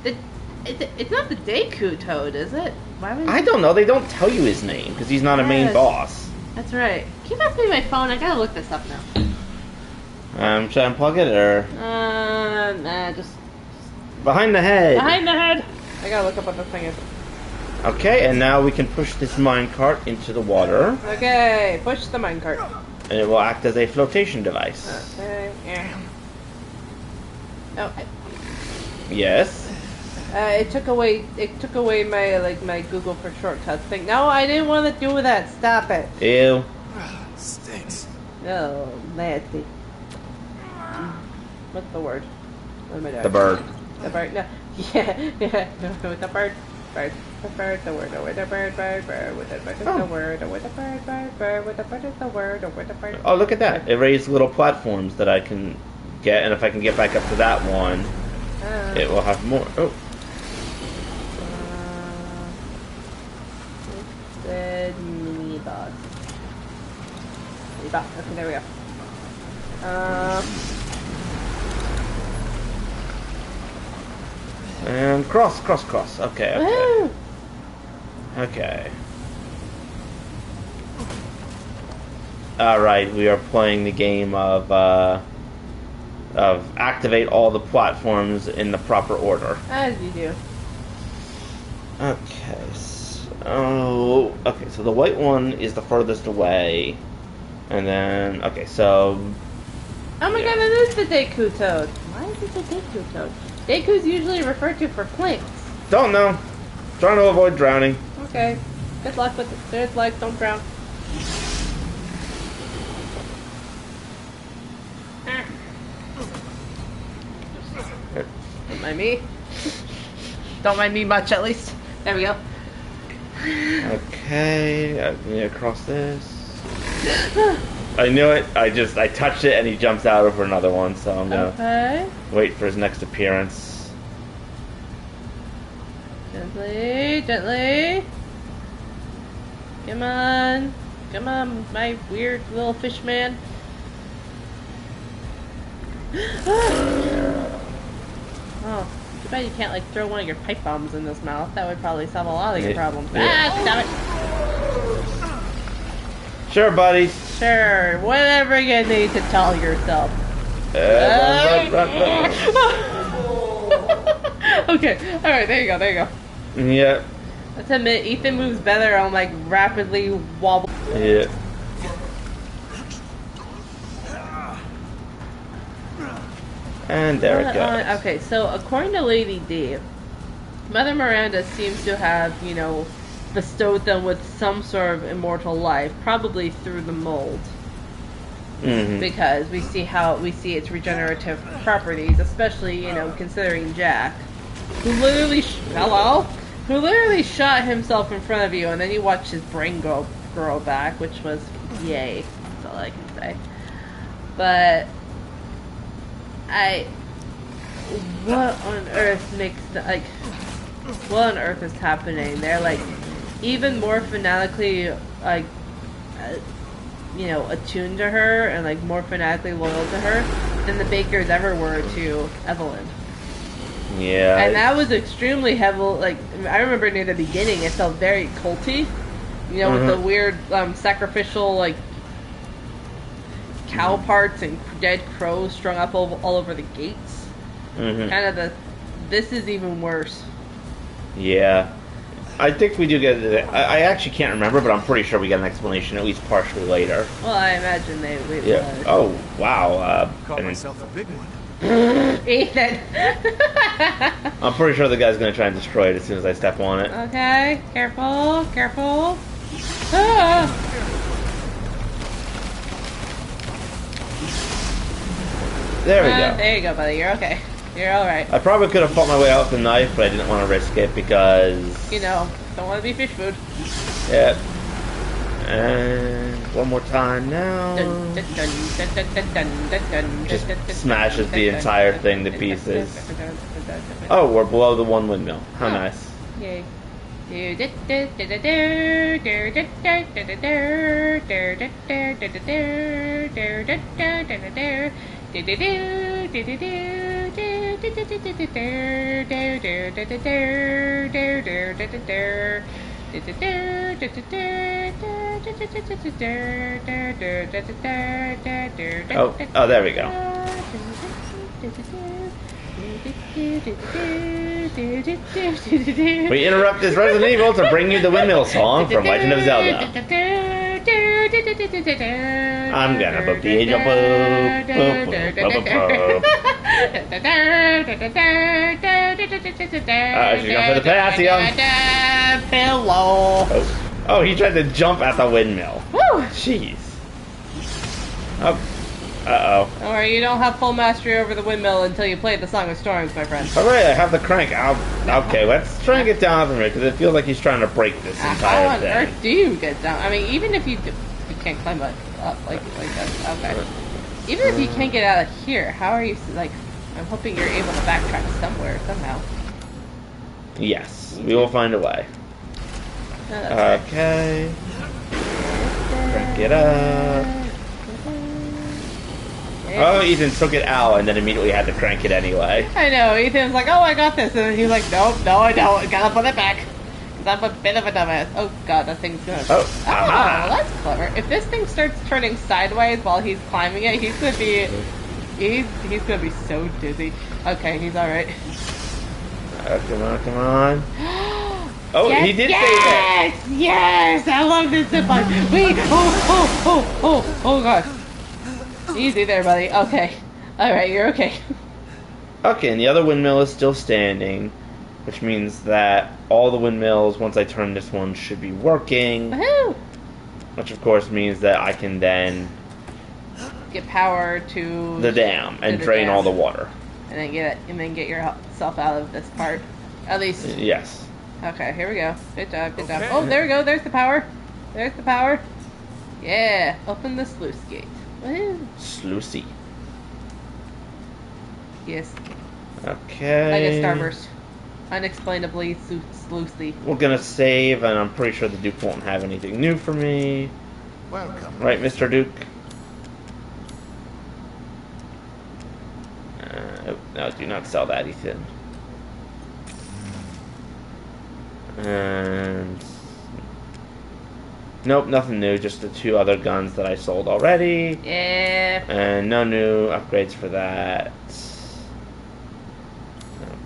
It's not the Deku Toad, is it? Why would I don't know. They don't tell you his name because he's not a main Yes. boss. That's right. Keep asking me my phone. I gotta look this up now. Should I unplug it or Nah, just behind the head? behind the head. I gotta look up what this thing is. Okay, and now we can push this minecart into the water, Okay, push the minecart. and it will act as a flotation device. Okay, yeah. Oh, Yes. it took away my Google for shortcuts thing. No, I didn't want to do that. Stop it. Ew. Stinks. Oh, nasty. What's the word? What am I doing? The bird. The bird. No. Yeah. With the bird. bird. The bird, the word, the word, the bird, with the bird is the word, with the bird, with the bird is the word, with the bird. Oh, look at that. It raised little platforms that I can get, and if I can get back up to that one, it will have more. Oh. Good mini boss. Mini boss. Okay, there we go. And cross. Okay. Woo! Okay. Alright, we are playing the game of activate all the platforms in the proper order. As you do. Okay, so the white one is the furthest away. And then, okay, so... Oh my god, it is the Deku Toad. Why is it the Deku Toad? Deku's usually referred to for planks. Don't know. Trying to avoid drowning. Okay. Good luck with it. There's life, don't drown. Don't mind me. Don't mind me much, at least. There we go. Okay, I need to cross this. I knew it. I touched it and he jumps out over another one, so I'm gonna wait for his next appearance. Gently, gently. Come on. Come on, my weird little fish man. Oh, too bad you can't like throw one of your pipe bombs in his mouth. That would probably solve a lot of your problems. Yeah. Ah, stop it. Sure, buddy. Sure, whatever you need to tell yourself. Okay, alright, there you go. Yeah. Let's admit, Ethan moves better on like rapidly wobble. Yeah. And there it goes. Okay, so according to Lady D, Mother Miranda seems to have, bestowed them with some sort of immortal life, probably through the mold. Mm-hmm. Because we see its regenerative properties, especially, considering Jack, who literally shot himself in front of you, and then you watch his brain grow back, which was yay. That's all I can say. But what on earth what on earth is happening? They're like even more fanatically attuned to her and like more fanatically loyal to her than the Bakers ever were to Evelyn. Yeah. And that was extremely heavy. Like, I remember near the beginning, it felt very culty. With the weird sacrificial cow parts and dead crows strung up all over the gates. Mm-hmm. This is even worse. Yeah. I think we do get it. I actually can't remember, but I'm pretty sure we get an explanation at least partially later. Well, I imagine they would. Yeah. Oh, wow. Caught myself a big one. Ethan. I'm pretty sure the guy's going to try and destroy it as soon as I step on it. Okay. Careful. Ah. There we go. There you go, buddy. You're okay. You're alright. I probably could have fought my way out with the knife, but I didn't want to risk it because... don't want to be fish food. Yeah. And one more time now. Just smashes the entire thing to pieces. Oh, we're below the one windmill. How nice. Yay. Oh, there we go. We interrupt this Resident Evil to bring you the windmill song from Legend of Zelda. I'm gonna boop the angel boop, boop, boop, boop, boop, boop. She's going for the Palladium. Pillow. Oh, he tried to jump at the windmill. Woo! Jeez. Oh, Uh-oh. Don't worry, you don't have full mastery over the windmill until you play the Song of Storms, my friend. Alright, I have the crank. Okay, let's try and get down from here, because it feels like he's trying to break this How entire on thing. earth do you get down? I mean, even if you can't climb up like that. Okay. Even if you can't get out of here, how are you, like, I'm hoping you're able to backtrack somewhere, somehow. Yes, we will find a way. No, that's right. Okay. Crank it up. Oh, Ethan took it out and then immediately had to crank it anyway. I know, Ethan's like, oh, I got this. And then he's like, no, I don't. Gotta put it back. Because I'm a bit of a dumbass. Oh, God, that thing's gonna... Oh, aha. Well, that's clever. If this thing starts turning sideways while he's climbing it, he's gonna be... He's gonna be so dizzy. Okay, he's alright. Come on. Oh, yes, he did save it! Yes! I love this zip line. Wait! Oh, God. Easy there, buddy. Okay. Alright, you're okay. Okay, and the other windmill is still standing, which means that all the windmills, once I turn this one, should be working. Woohoo! Which, of course, means that I can then Get power to the dam and drain all the water. and then get yourself out of this part. At least. Yes. Okay, here we go. Good job. Oh, there we go. There's the power. There's the power. Yeah. Open the sluice gate. Woohoo. Sluicy. Yes. Okay. Like a starburst. Unexplainably sluicy. We're gonna save, and I'm pretty sure the Duke won't have anything new for me. Welcome. Right, Mr. Duke? No, do not sell that, Ethan. And... Nope, nothing new, just the 2 other guns that I sold already. Yeah. And no new upgrades for that.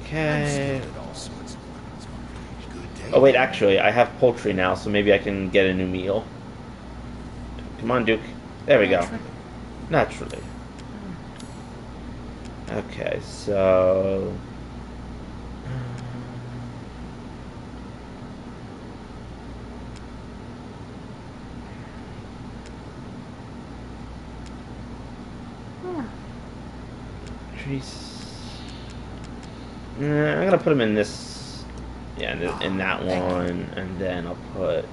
Okay. Oh wait, actually, I have poultry now, so maybe I can get a new meal. Come on, Duke. There we go. Naturally. Okay, so... Trees... I'm gonna put them in this... Yeah, in that one, and then I'll put...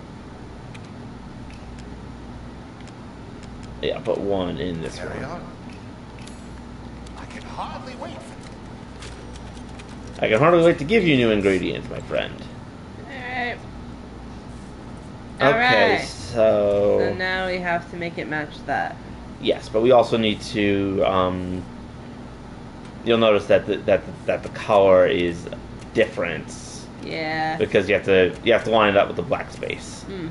Yeah, I'll put one in this Carry one. on. I can hardly wait. I can hardly wait to give you new ingredients, my friend. Alright. Okay, Alright. so... So now we have to make it match that. Yes, but we also need to, you'll notice that the color is different. Yeah. Because you have to line it up with the black space. Hmm.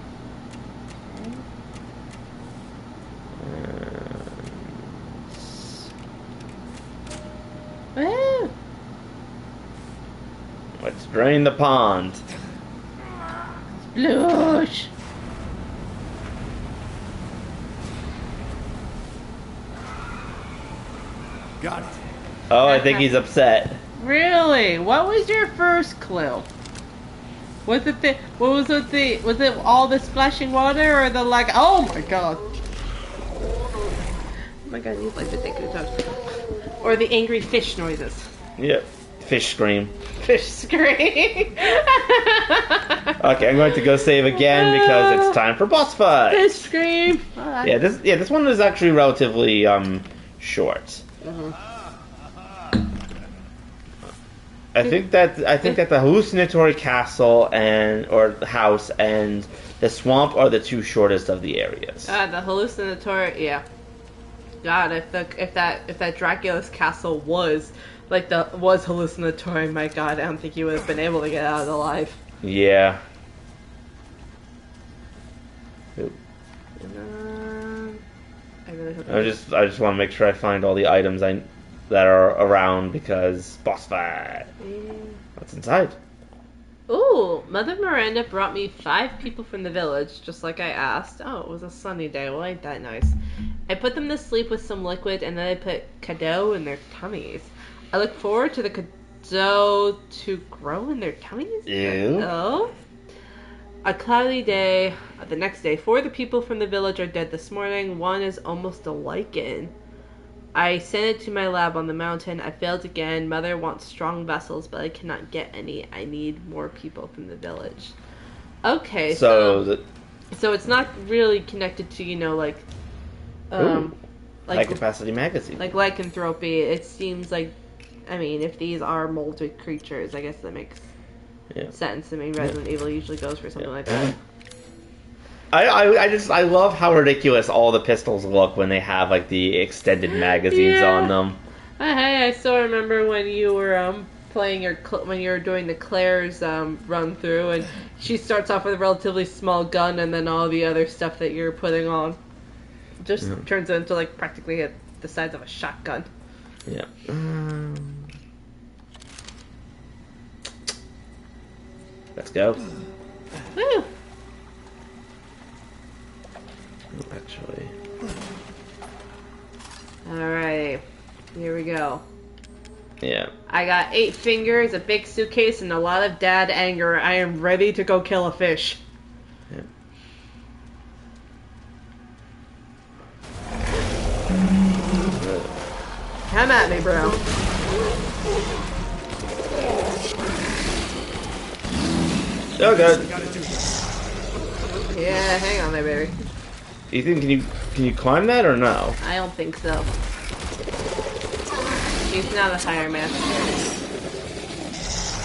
Woo! Let's drain the pond. Sploosh! Got it. Oh, I think he's upset. Really? What was your first clue? Was it was it all the splashing water or the like, oh my god. Oh my god, you'd like to take it out. Or the angry fish noises. Yep. Fish scream. Fish scream. Okay, I'm going to go save again because it's time for boss fight. Fish scream. Alright. Yeah, this one is actually relatively short. I think that the hallucinatory castle or the house and the swamp are the 2 shortest of the areas. The hallucinatory, yeah. God, if that Dracula's castle was hallucinatory, my god, I don't think he would have been able to get out of it alive. Yeah. Oop. I really hope I just want to make sure I find all the items that are around because boss fight. What's inside? Ooh, Mother Miranda brought me 5 people from the village, just like I asked. Oh, it was a sunny day. Well, ain't that nice? I put them to sleep with some liquid, and then I put cadeau in their tummies. I look forward to the cadeau to grow in their tummies? Ew. Oh. A cloudy day. The next day, 4 of the people from the village are dead this morning. 1 is almost a lichen. I sent it to my lab on the mountain. I failed again. Mother wants strong vessels, but I cannot get any. I need more people from the village. Okay, so it's not really connected to, like, high capacity magazine. like lycanthropy. It seems like, if these are molded creatures, I guess that makes sense. Resident Evil usually goes for something like that. I love how ridiculous all the pistols look when they have like the extended magazines on them. Hey, I still remember when you were playing when you were doing the Claire's run through, and she starts off with a relatively small gun, and then all the other stuff that you're putting on just turns into like practically the size of a shotgun. Yeah. Let's go. Woo! Actually. Alright, here we go. Yeah. I got 8 fingers, a big suitcase, and a lot of dad anger. I am ready to go kill a fish. Yeah. Come at me, bro. Oh, good. Yeah, hang on there, baby. Ethan, can you climb that or no? I don't think so. He's not a higher man.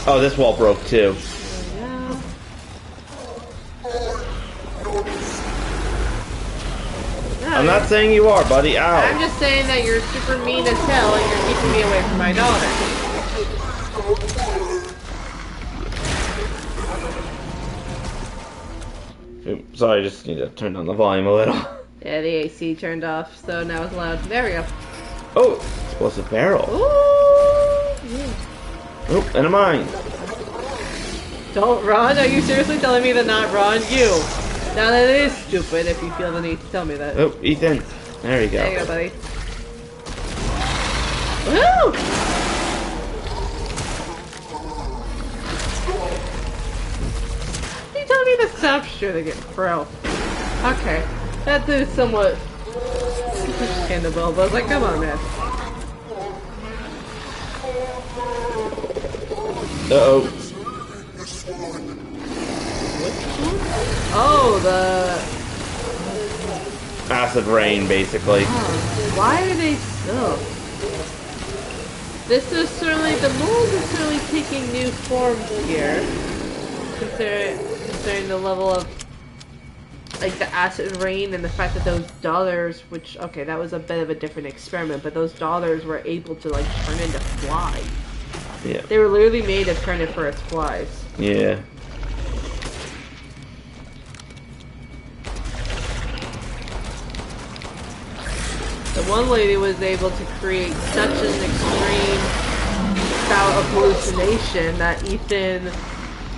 Oh, this wall broke too. Yeah. I'm not saying you are, buddy. Ow. I'm just saying that you're super mean as hell and you're keeping me away from my daughter. Sorry, I just need to turn down the volume a little. Yeah, the AC turned off, so now it's loud. There we go. Oh, explosive barrel. Ooh! Yeah. Oh, and a mine. Don't run? Are you seriously telling me to not run? You! Now that is stupid if you feel the need to tell me that. Oh, Ethan. There you go. There you go, buddy. Woo! You telling me to stop shooting it, bro? Okay. That is somewhat understandable, but I was like, come on, man. Uh-oh. Oh, the... Acid rain, basically. Oh, why are they... Oh. This is certainly... The mold is certainly taking new forms here. Considering the level of... Like, the acid rain and the fact that those dollars, which... Okay, that was a bit of a different experiment, but those dollars were able to, like, turn into flies. Yeah. They were literally made of carnivorous flies. Yeah. The one lady was able to create such an extreme bout of hallucination that Ethan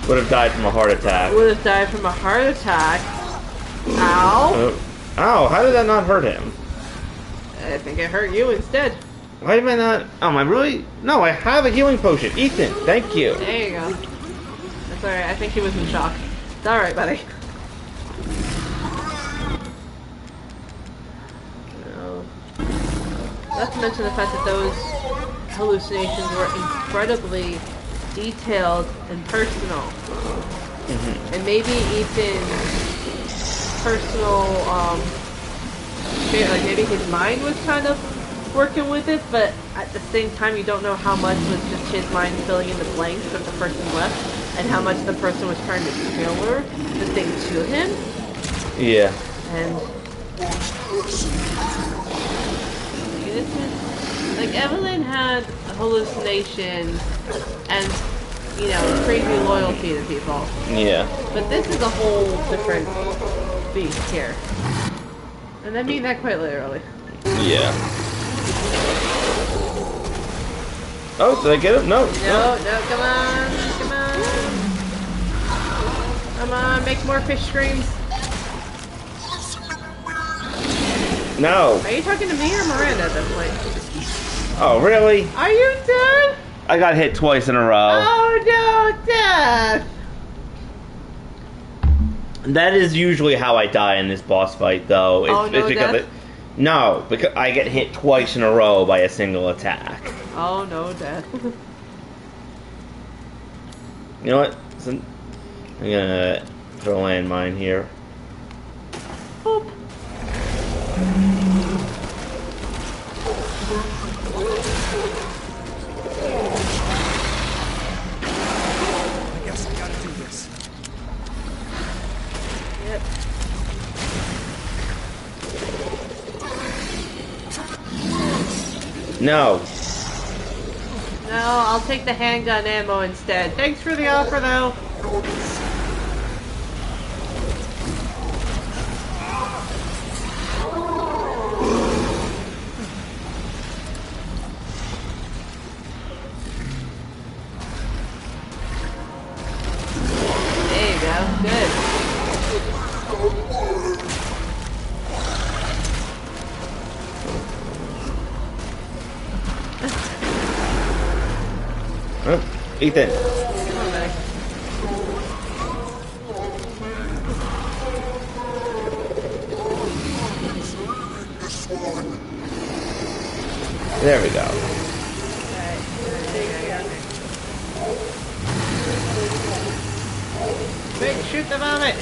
Would have died from a heart attack. would have died from a heart attack. Ow! Oh. Ow, how did that not hurt him? I think it hurt you instead. Why am I not... Oh, am I really... No, I have a healing potion. Ethan, thank you. There you go. That's alright, I think he was in shock. It's alright, buddy. No. Not to mention the fact that those hallucinations were incredibly detailed and personal. Mm-hmm. And maybe Ethan's personal, like maybe his mind was kind of working with it, but at the same time you don't know how much was just his mind filling in the blanks that the person left, and how much the person was trying to tailor the thing to him. Yeah. And like Evelyn had hallucinations and, you know, crazy loyalty to people. Yeah. But this is a whole different beast here. And I mean that quite literally. Yeah. Oh, did I get him? No. No, come on, come on. Come on, make more fish screams. No. Are you talking to me or Miranda at this point? Oh, really? Are you dead? I got hit twice in a row. Oh no, death! That is usually how I die in this boss fight, though. Oh, no because death? No, because I get hit twice in a row by a single attack. Oh no, death. You know what? I'm gonna throw a landmine here. Boop. I guess I gotta do this. Yep. No. No, I'll take the handgun ammo instead. Thanks for the offer, though. There you go. Good. Oh, Ethan. Come on, back. There we go. Alright. There you go. Quick, shoot the vomit!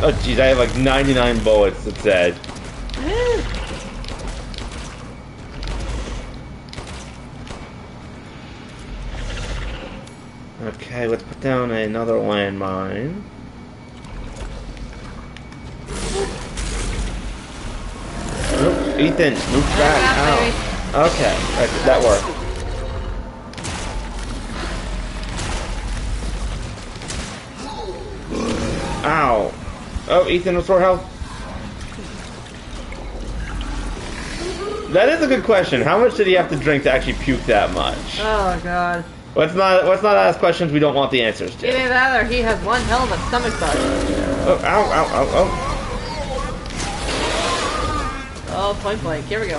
Oh jeez, I have like 99 bullets, it said. Okay, let's put down another landmine. Nope, Ethan, move back. Ow. Okay, that worked. Ow. Oh, Ethan, restore health. That is a good question. How much did he have to drink to actually puke that much? Oh god. Let's not ask questions we don't want the answers to. Either that or he has one hell of a stomach bug. Oh, ow, ow, ow, oh. Oh, point blank. Here we go.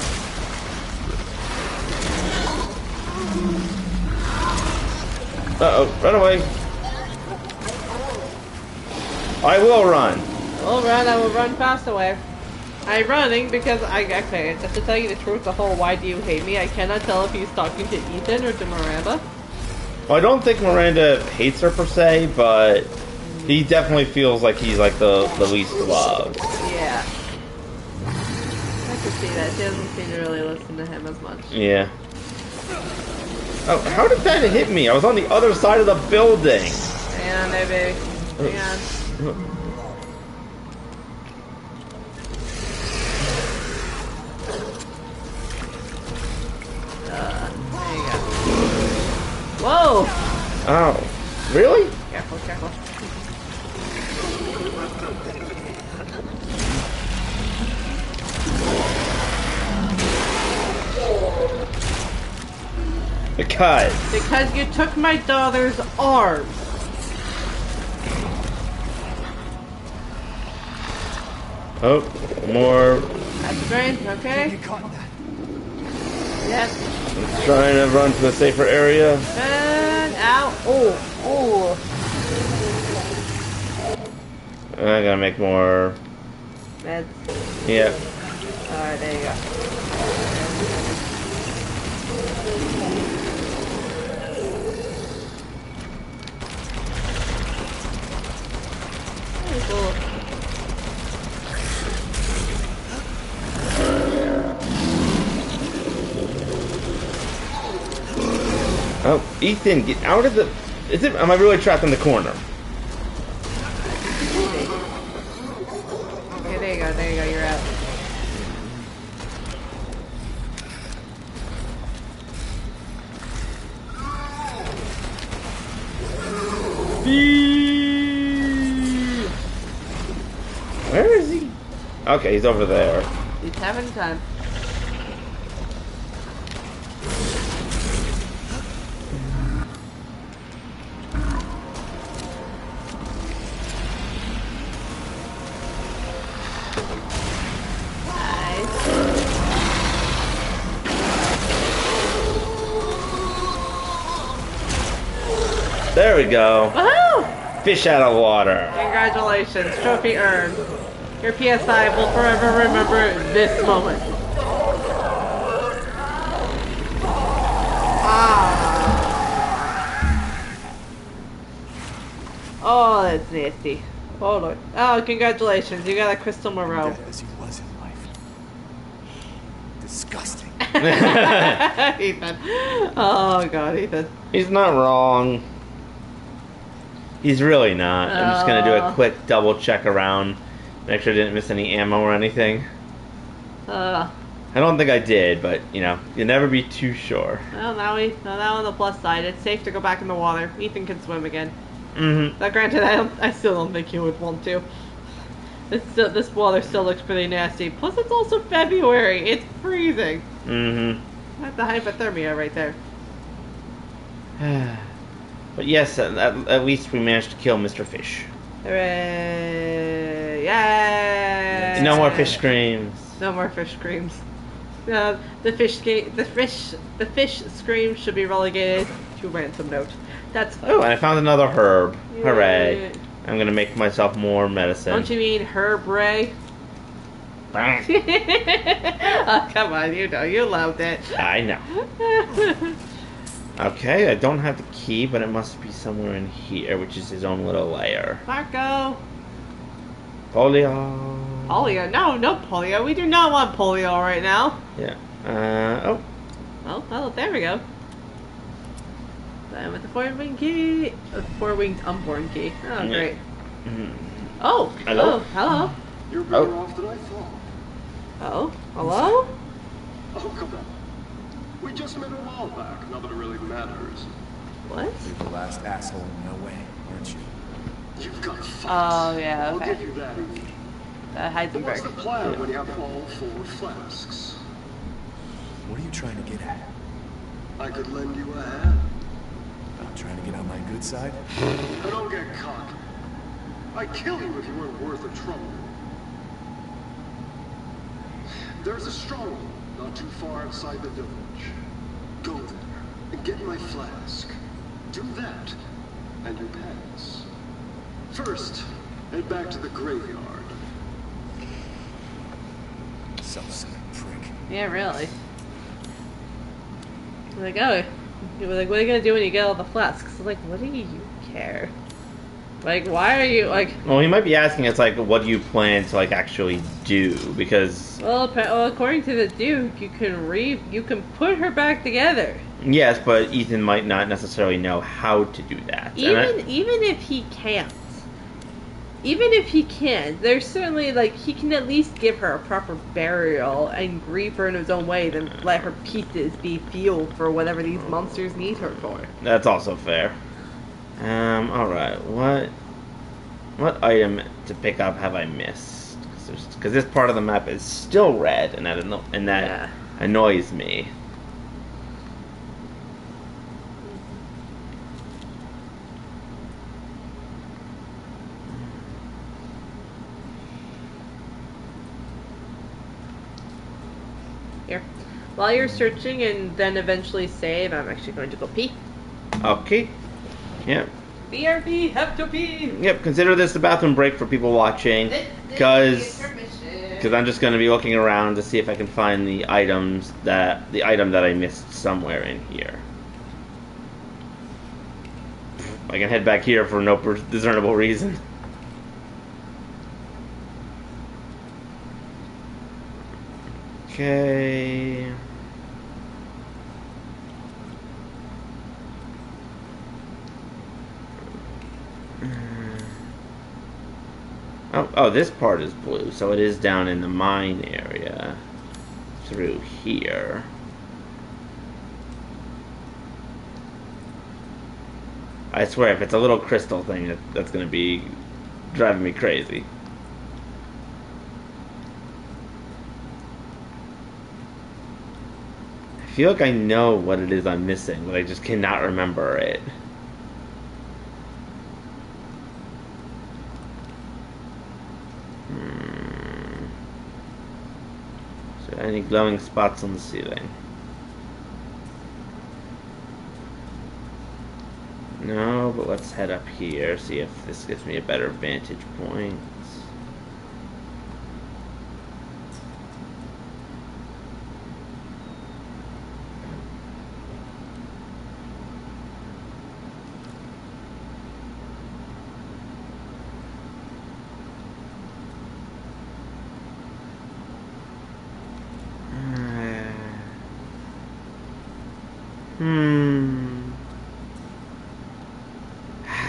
Uh-oh, run away. I will run. I'll run, I will run fast away. I'm running because okay, just to tell you the truth, the whole why do you hate me, I cannot tell if he's talking to Ethan or to Miranda. Well, I don't think Miranda hates her per se, but he definitely feels like he's like the least loved. Yeah. I can see that. She doesn't seem to really listen to him as much. Yeah. Oh, how did that hit me? I was on the other side of the building. Hang on there, baby. Hang on. There you go. Whoa! Oh, really? Careful, careful. Because you took my daughter's arm. Oh, more. That's the brain, okay? Get caught in that. Yep. I'm trying to run to a safer area. And out. Oh, oh. I gotta make more. Meds. Yeah. Alright, there you go. Cool. Oh, Ethan, get out of the. Is it? Am I really trapped in the corner? Okay, there you go, you're out. Where is he? Okay, he's over there. He's having time. There we go. Woohoo! Fish out of water. Congratulations, trophy earned. Your PSI will forever remember this moment. Oh, that's nasty. Oh Lord. Oh, congratulations. You got a crystal Moreau. Dead as he was in life. Disgusting. Ethan. Oh God, Ethan. He's not wrong. He's really not. I'm just gonna do a quick double check around. Make sure I didn't miss any ammo or anything. I don't think I did, but you know, you'll never be too sure. Well, now on the plus side, it's safe to go back in the water. Ethan can swim again. Mm-hmm. Now, granted, I still don't think he would want to. This water still looks pretty nasty. Plus, it's also February. It's freezing. Mm-hmm. That's the hypothermia right there. But yes, at least we managed to kill Mr. Fish. Hooray! Yay! No more fish screams. No more fish screams. The fish scream should be relegated to ransom note. That's fine. Oh, and I found another herb. Yay. Hooray. I'm gonna make myself more medicine. Don't you mean herb ray? Oh, come on, you know, you loved it. I know. Okay, I don't have the key, but it must be somewhere in here, which is his own little lair. Marco! Polio. Polio? No polio. We do not want polio right now. Yeah. Oh. Oh, there we go. With the four-winged key. Four-winged unborn key. Oh, great. Oh. Hello? Oh, hello. You're better off than I thought. Oh, hello? Oh, come on. We just met a while back, not that it really matters. What? You're the last asshole in no way, aren't you? You've got fights. Oh, yeah, I'll okay. give you that easy. But Heisenberg. what's the plan when you have all 4 flasks? What are you trying to get at? I could lend you a hand. Not trying to get on my good side? I don't get cocky. I'd kill you if you weren't worth the trouble. There's a stronghold not too far outside the village. Go there and get my flask. Do that, and you pass. First, head back to the graveyard. Self-centered prick. Yeah, really. Like, oh, you were like, what are you gonna do when you get all the flasks? Like, what do you care? Like, why are you like? Well, he might be asking us like, what do you plan to like actually do? Because Well, according to the Duke, you can put her back together. yes, but Ethan might not necessarily know how to do that. Even if he can't. Even if he can, there's certainly, like, he can at least give her a proper burial and grieve her in his own way, then let her pieces be fuel for whatever these monsters need her for. That's also fair. Alright, what item to pick up have I missed? Because this part of the map is still red, and that annoys me. Here. While you're searching and then eventually save, I'm actually going to go pee. Okay. Yep. BRB, have to pee! Yep, consider this a bathroom break for people watching. Because I'm just going to be looking around to see if I can find the item that I missed somewhere in here. I can head back here for no discernible reason. Okay. Oh, this part is blue, so it is down in the mine area. Through here. I swear, if it's a little crystal thing, that's gonna be driving me crazy. I feel like I know what it is I'm missing, but I just cannot remember it. Is there any glowing spots on the ceiling? No, but let's head up here, see if this gives me a better vantage point.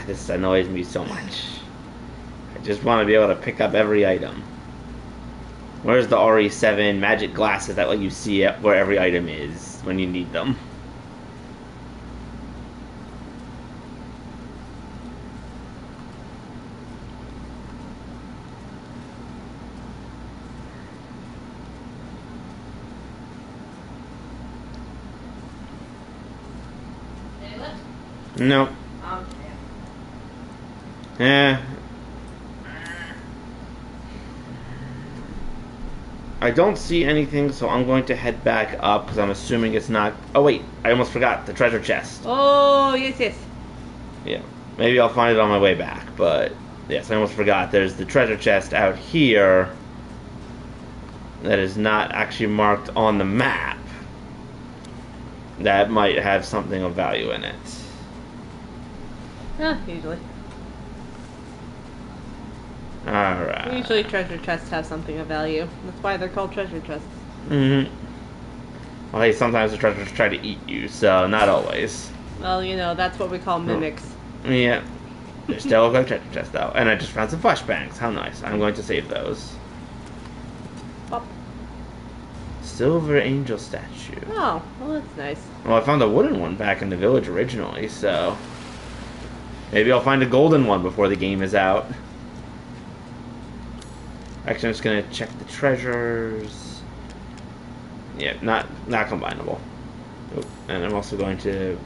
This annoys me so much. I just want to be able to pick up every item. Where's the RE7 magic glasses that let you see where every item is when you need them? No. Yeah. I don't see anything, so I'm going to head back up because I'm assuming it's not. Oh wait, I almost forgot the treasure chest. Oh, yes. Yeah, maybe I'll find it on my way back, but yes, I almost forgot. There's the treasure chest out here that is not actually marked on the map. That might have something of value in it. Usually. Alright. Usually treasure chests have something of value. That's why they're called treasure chests. Mm-hmm. Well, hey, sometimes the treasures try to eat you, so not always. Well, that's what we call mimics. Yeah. There's still a good treasure chest, though. And I just found some flashbangs. How nice. I'm going to save those. Pop. Silver angel statue. Oh, well, that's nice. Well, I found a wooden one back in the village originally, so... maybe I'll find a golden one before the game is out. Actually, I'm just gonna check the treasures. Yeah, not combinable. Oop. And I'm also going to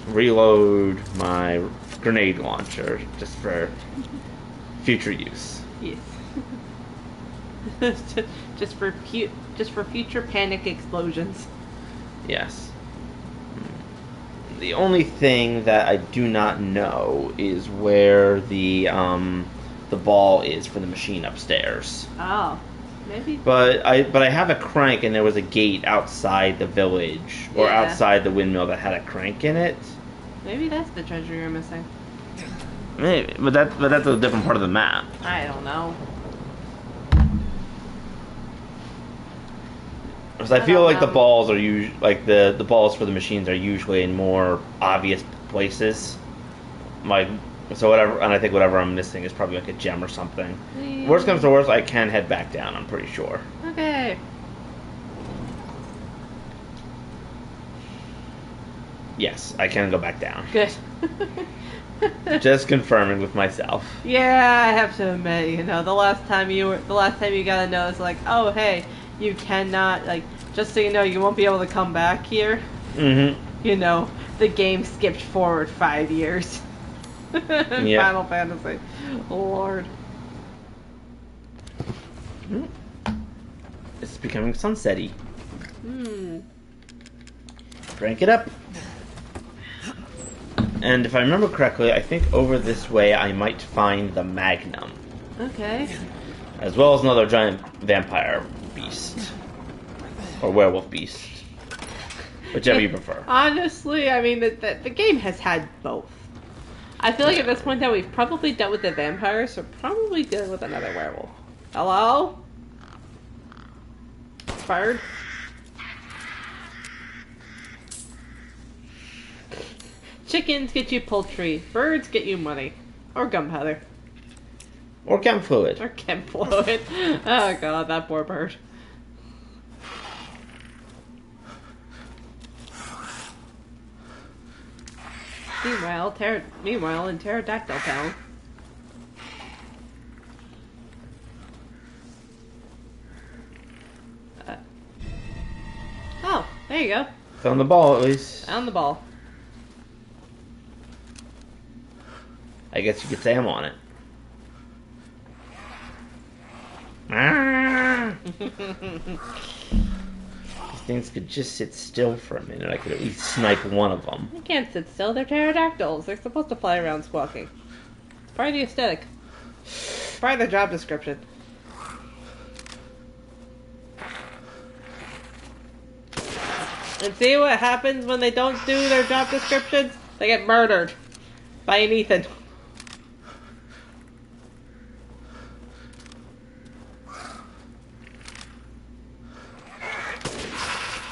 reload my grenade launcher just for future use. Yes. just for future panic explosions. Yes. The only thing that I do not know is where the ball is for the machine upstairs. Oh, maybe. But I have a crank, and there was a gate outside the village or outside the windmill that had a crank in it. Maybe that's the treasure you're missing. Maybe, but that's a different part of the map. I don't know. Because I feel like the balls are like the balls for the machines are usually in more obvious places. So whatever, and I think whatever I'm missing is probably like a gem or something. Yeah. Worst comes to worst, I can head back down. I'm pretty sure. Okay. Yes, I can go back down. Good. Just confirming with myself. Yeah, I have to admit, the last time you got a notice, like, oh hey, you cannot, like, just so you know, you won't be able to come back here. Mm-hmm. The game skipped forward 5 years. Yep. Final Fantasy. Lord. It's becoming sunsetty. Crank it up. And if I remember correctly, I think over this way I might find the Magnum. Okay. As well as another giant vampire beast. Or werewolf beast. Whichever you prefer. Honestly, I mean, the game has had both. I feel like at this point that we've probably dealt with the vampires, so probably dealing with another werewolf. Hello? Fired? Chickens get you poultry. Birds get you money. Or gunpowder. Or chem fluid. Or chem fluid. Oh god, that poor bird. Meanwhile, in Pterodactyl Town. Oh, there you go. Found the ball, at least. Found the ball. I guess you could say I'm on it. Ah! things could just sit still for a minute, I could at least snipe one of them. They can't sit still. They're pterodactyls. They're supposed to fly around squawking. It's part of the aesthetic. It's part of the job description. And see what happens when they don't do their job descriptions? They get murdered by an Ethan.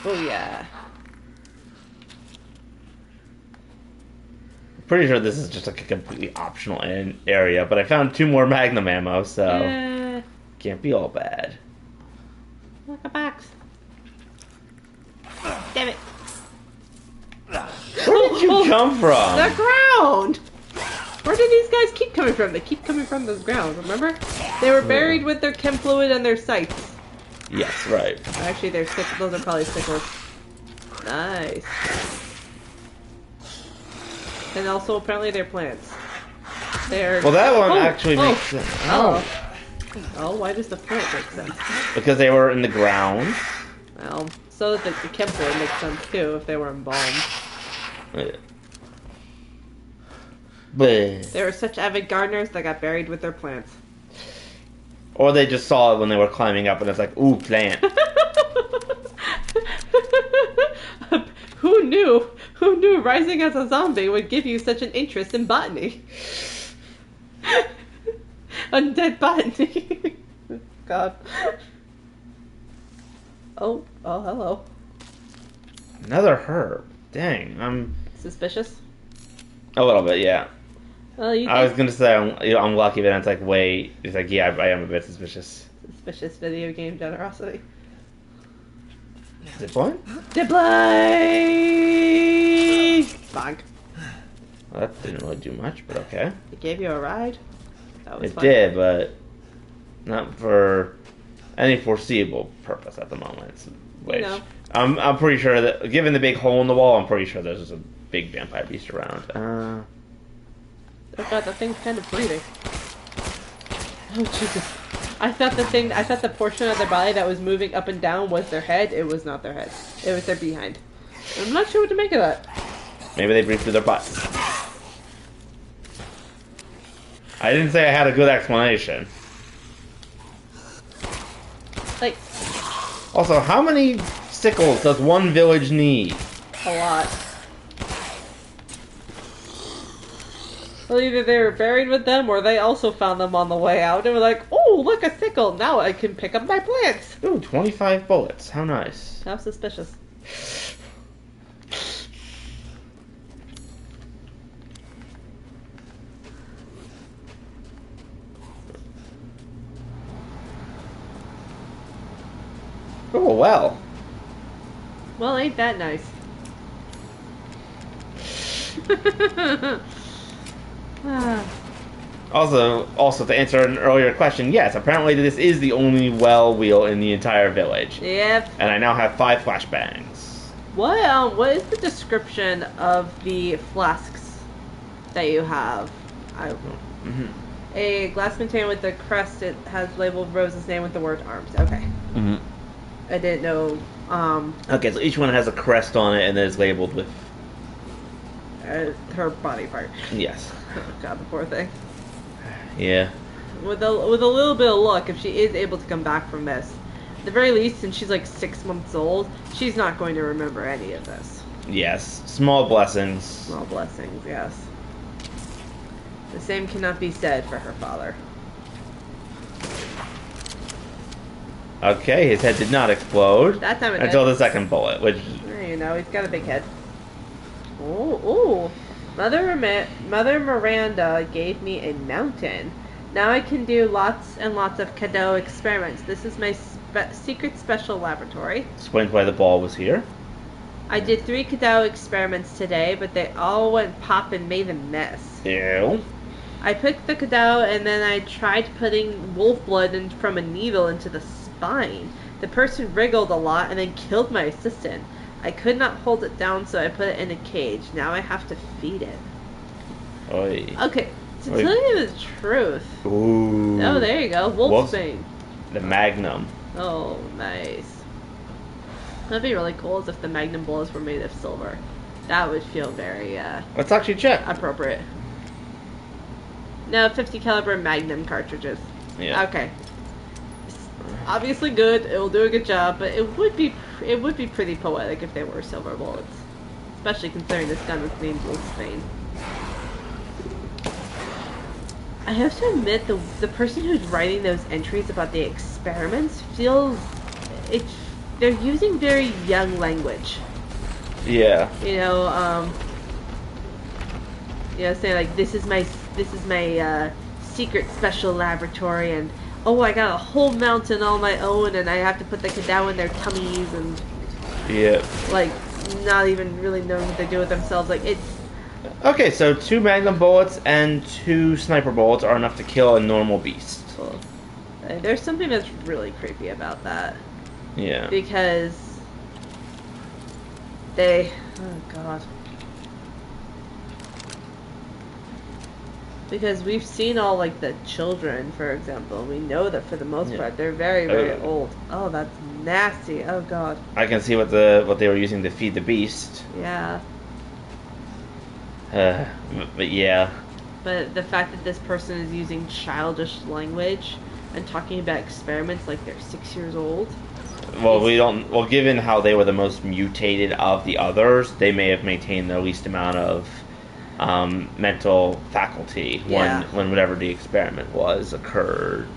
Oh yeah. Pretty sure this is just like a completely optional area, but I found 2 more Magnum ammo, so can't be all bad. Look, a box. Damn it. Where did you come from? The ground! Where did these guys keep coming from? They keep coming from the ground, remember? They were buried with their chem fluid and their sights. Yes, right. Actually, those are probably sickles. Nice. And also, apparently, they're plants. They're... Well, that one actually makes sense. Oh, why does the plant make sense? Because they were in the ground. Well, so that the chem fluid makes sense, too, if they were embalmed. But They were such avid gardeners that got buried with their plants. or they just saw it when they were climbing up, and it's like, ooh, plant. Who knew? Who knew rising as a zombie would give you such an interest in botany? Undead botany. God. Oh, hello. Another herb. Dang, I'm Suspicious? a little bit, yeah. Well, you I was think gonna say I'm lucky, but it's like, wait. It's like, yeah, I am a bit suspicious. suspicious video game generosity. Zip line? Zipline! Bonk. Well, that didn't really do much, but okay. It gave you a ride? That was It fun. did, but not for any foreseeable purpose at the moment. Which know. I'm pretty sure that, given the big hole in the wall, I'm pretty sure there's a big vampire beast around. Oh god, that thing's kind of breathing. Oh Jesus. I thought the portion of their body that was moving up and down was their head. It was not their head. It was their behind. I'm not sure what to make of that. Maybe they breathe through their butts. I didn't say I had a good explanation. Like, Also, how many sickles does one village need? a lot. Well, either they were buried with them or they also found them on the way out and were like, oh, look, a sickle. Now I can pick up my plants. Ooh, 25 bullets. How nice. How suspicious. Oh, well. Well, ain't that nice. Also, to answer an earlier question, yes, apparently this is the only well wheel in the entire village. Yep. And I now have 5 flashbangs. What is the description of the flasks that you have? Mm-hmm. A glass container with the crest. It has labeled Rose's name with the word arms. Okay. Mm-hmm. I didn't know. Okay, so each one has a crest on it and then is labeled with... Her body part. Yes. Oh God, the poor thing. Yeah. With a little bit of luck, if she is able to come back from this, at the very least, since she's like 6 months old, she's not going to remember any of this. Yes. Small blessings. Small blessings, yes. The same cannot be said for her father. Okay, his head did not explode. That time it until did. the second bullet, which... You know, he's got a big head. Ooh. Mother Miranda gave me a mountain. Now I can do lots and lots of Cadeau experiments. This is my secret special laboratory. Explains why the ball was here. I did 3 Cadeau experiments today, but they all went pop and made a mess. Ew. I picked the Cadeau and then I tried putting wolf blood from a needle into the spine. The person wriggled a lot and then killed my assistant. I could not hold it down, so I put it in a cage. Now I have to feed it. Oy. Okay, to Oy. tell you the truth. Ooh. Oh, there you go. Wolfsbane. The Magnum. Oh, nice. That'd be really cool is if the magnum bullets were made of silver. That would feel very Let's actually check. appropriate. No, 50 caliber magnum cartridges. Yeah. Okay. Obviously good. It will do a good job, but it would be pretty poetic if they were silver bullets, especially considering this gun was named Wolfsbane. I have to admit, the person who's writing those entries about the experiments feels they're using very young language. Yeah. Saying like this is my secret special laboratory, and oh, I got a whole mountain on my own, and I have to put the Cadou in their tummies, and Yeah. like not even really knowing what they do with themselves. Like it's Okay, so 2 magnum bullets and 2 sniper bullets are enough to kill a normal beast. cool. There's something that's really creepy about that Yeah. because oh god. Because we've seen all like the children, for example. We know that for the most part they're very, very old. Oh, that's nasty. Oh god. I can see what they were using to feed the beast. Yeah. But yeah. But the fact that this person is using childish language and talking about experiments like they're 6 years old. Well, we don't. Well, given how they were the most mutated of the others, they may have maintained the least amount of mental faculty Yeah. when whatever the experiment was occurred.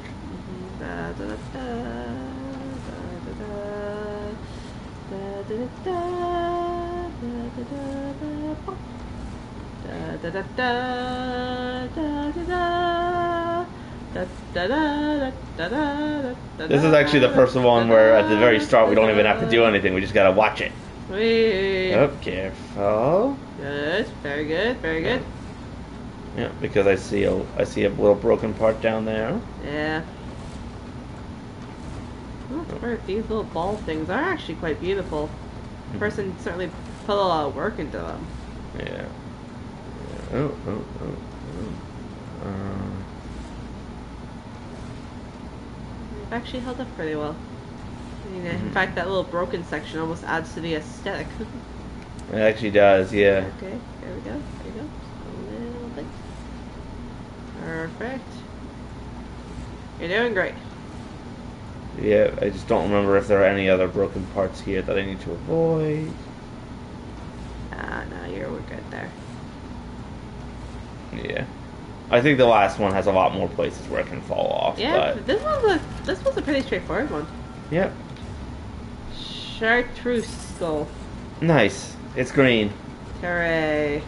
This is actually the first one where at the very start we don't even have to do anything. We just gotta watch it. Wait. Oh, careful. Good. Very good. Very good. Yeah, because I see a little broken part down there. Yeah. Oh, these little ball things are actually quite beautiful. The person certainly put a lot of work into them. Yeah. Oh. They've actually held up pretty well. In fact, that little broken section almost adds to the aesthetic. It actually does, yeah. Okay, there we go. There we go. Just a little bit. Perfect. You're doing great. Yeah, I just don't remember if there are any other broken parts here that I need to avoid. No, we're good there. Yeah. I think the last one has a lot more places where it can fall off. Yeah, But this was a pretty straightforward one. yep. Chartreuse skull. Nice. It's green. Hooray.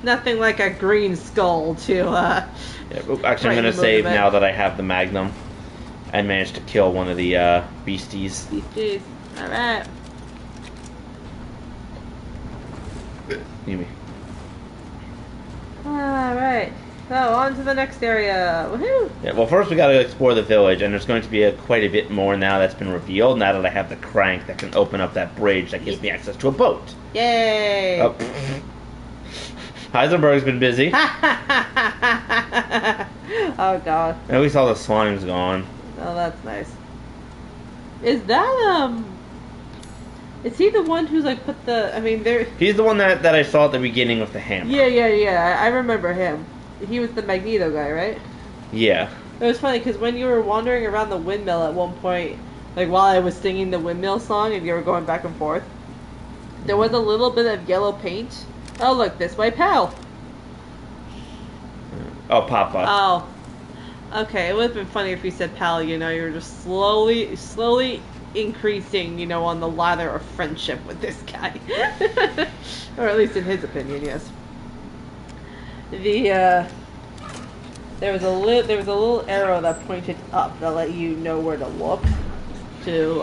Nothing like a green skull to, Yeah, actually, I'm Right, going to the save movement. now that I have the Magnum and managed to kill one of the beasties. Jeez. Alright. Yumi. Alright. So, on to the next area. Woohoo! Yeah, well, first we got to explore the village, and there's going to be quite a bit more now that's been revealed. Now that I have the crank that can open up that bridge that gives me access to a boat. Yay! Oh. Heisenberg's been busy. Oh god. At least all the slime's gone. Oh, that's nice. Is that, is he the one who's like put the, I mean, there... He's the one that I saw at the beginning with the hammer. Yeah, I remember him. He was the Magneto guy, right? Yeah. It was funny because when you were wandering around the windmill at one point, like while I was singing the windmill song and you were going back and forth, there was a little bit of yellow paint. Oh, look, this way, pal. Oh, Papa. Oh. Okay, it would have been funny if you said pal, you know, you were just slowly increasing, you know, on the ladder of friendship with this guy. Or at least in his opinion, yes. There was a little arrow that pointed up that let you know where to look to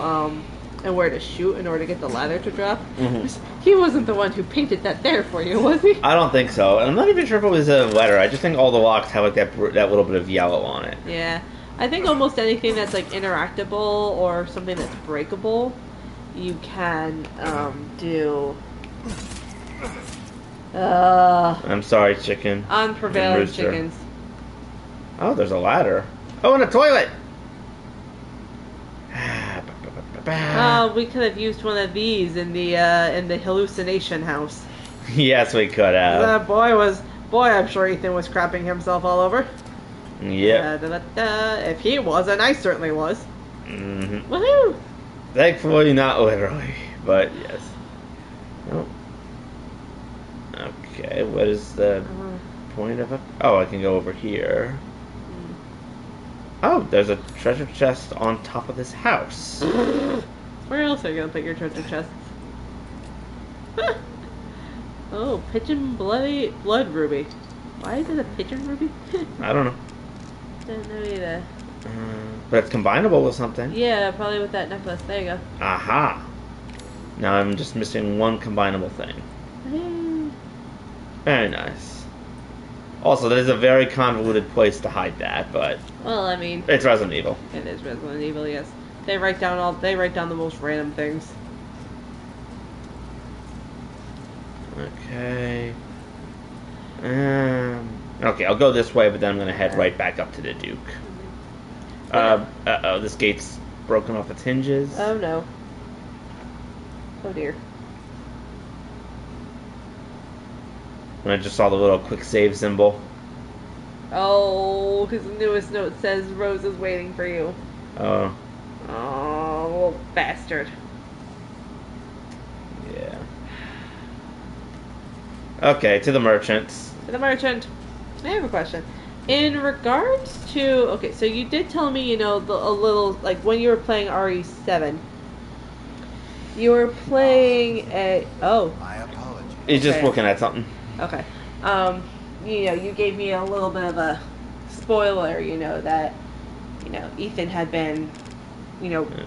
and where to shoot in order to get the ladder to drop. Mhm. He wasn't the one who painted that there for you, was he? I don't think so. And I'm not even sure if it was a letter. I just think all the locks have like that little bit of yellow on it. Yeah. I think almost anything that's like interactable or something that's breakable, you can do. I'm sorry, chicken. Unprevailing Rooster. chickens. Oh, there's a ladder. Oh, and a toilet. We could have used one of these in the hallucination house. Yes, we could have. That boy, I'm sure Ethan was crapping himself all over. Yep. If he wasn't, I certainly was. Mm-hmm. Woohoo! Thankfully, not literally, but yes. Oh. Okay, what is the point of it? Oh, I can go over here. Oh, there's a treasure chest on top of this house. Where else are you gonna put your treasure chests? Oh, pigeon blood ruby. Why is it a pigeon ruby? I don't know. Don't know either. But it's combinable with something. Yeah, probably with that necklace. There you go. Aha! Now I'm just missing one combinable thing. Very nice. Also, there's a very convoluted place to hide that, but Well, I mean, it's Resident Evil. it is Resident Evil. Yes, they write down the most random things. Okay. Okay, I'll go this way, but then I'm gonna head right back up to the Duke. Uh-oh, this gate's broken off its hinges. Oh no. Oh dear. And I just saw the little quick save symbol. Oh, his newest note says Rose is waiting for you. Oh. Oh, little bastard. Yeah. Okay, to the merchants. To the merchant. I have a question. In regards to, okay, so you did tell me, a little, like, when you were playing RE7, you were playing My apologies. He's just Okay. looking at something. okay. You gave me a little bit of a spoiler, that, Ethan had been,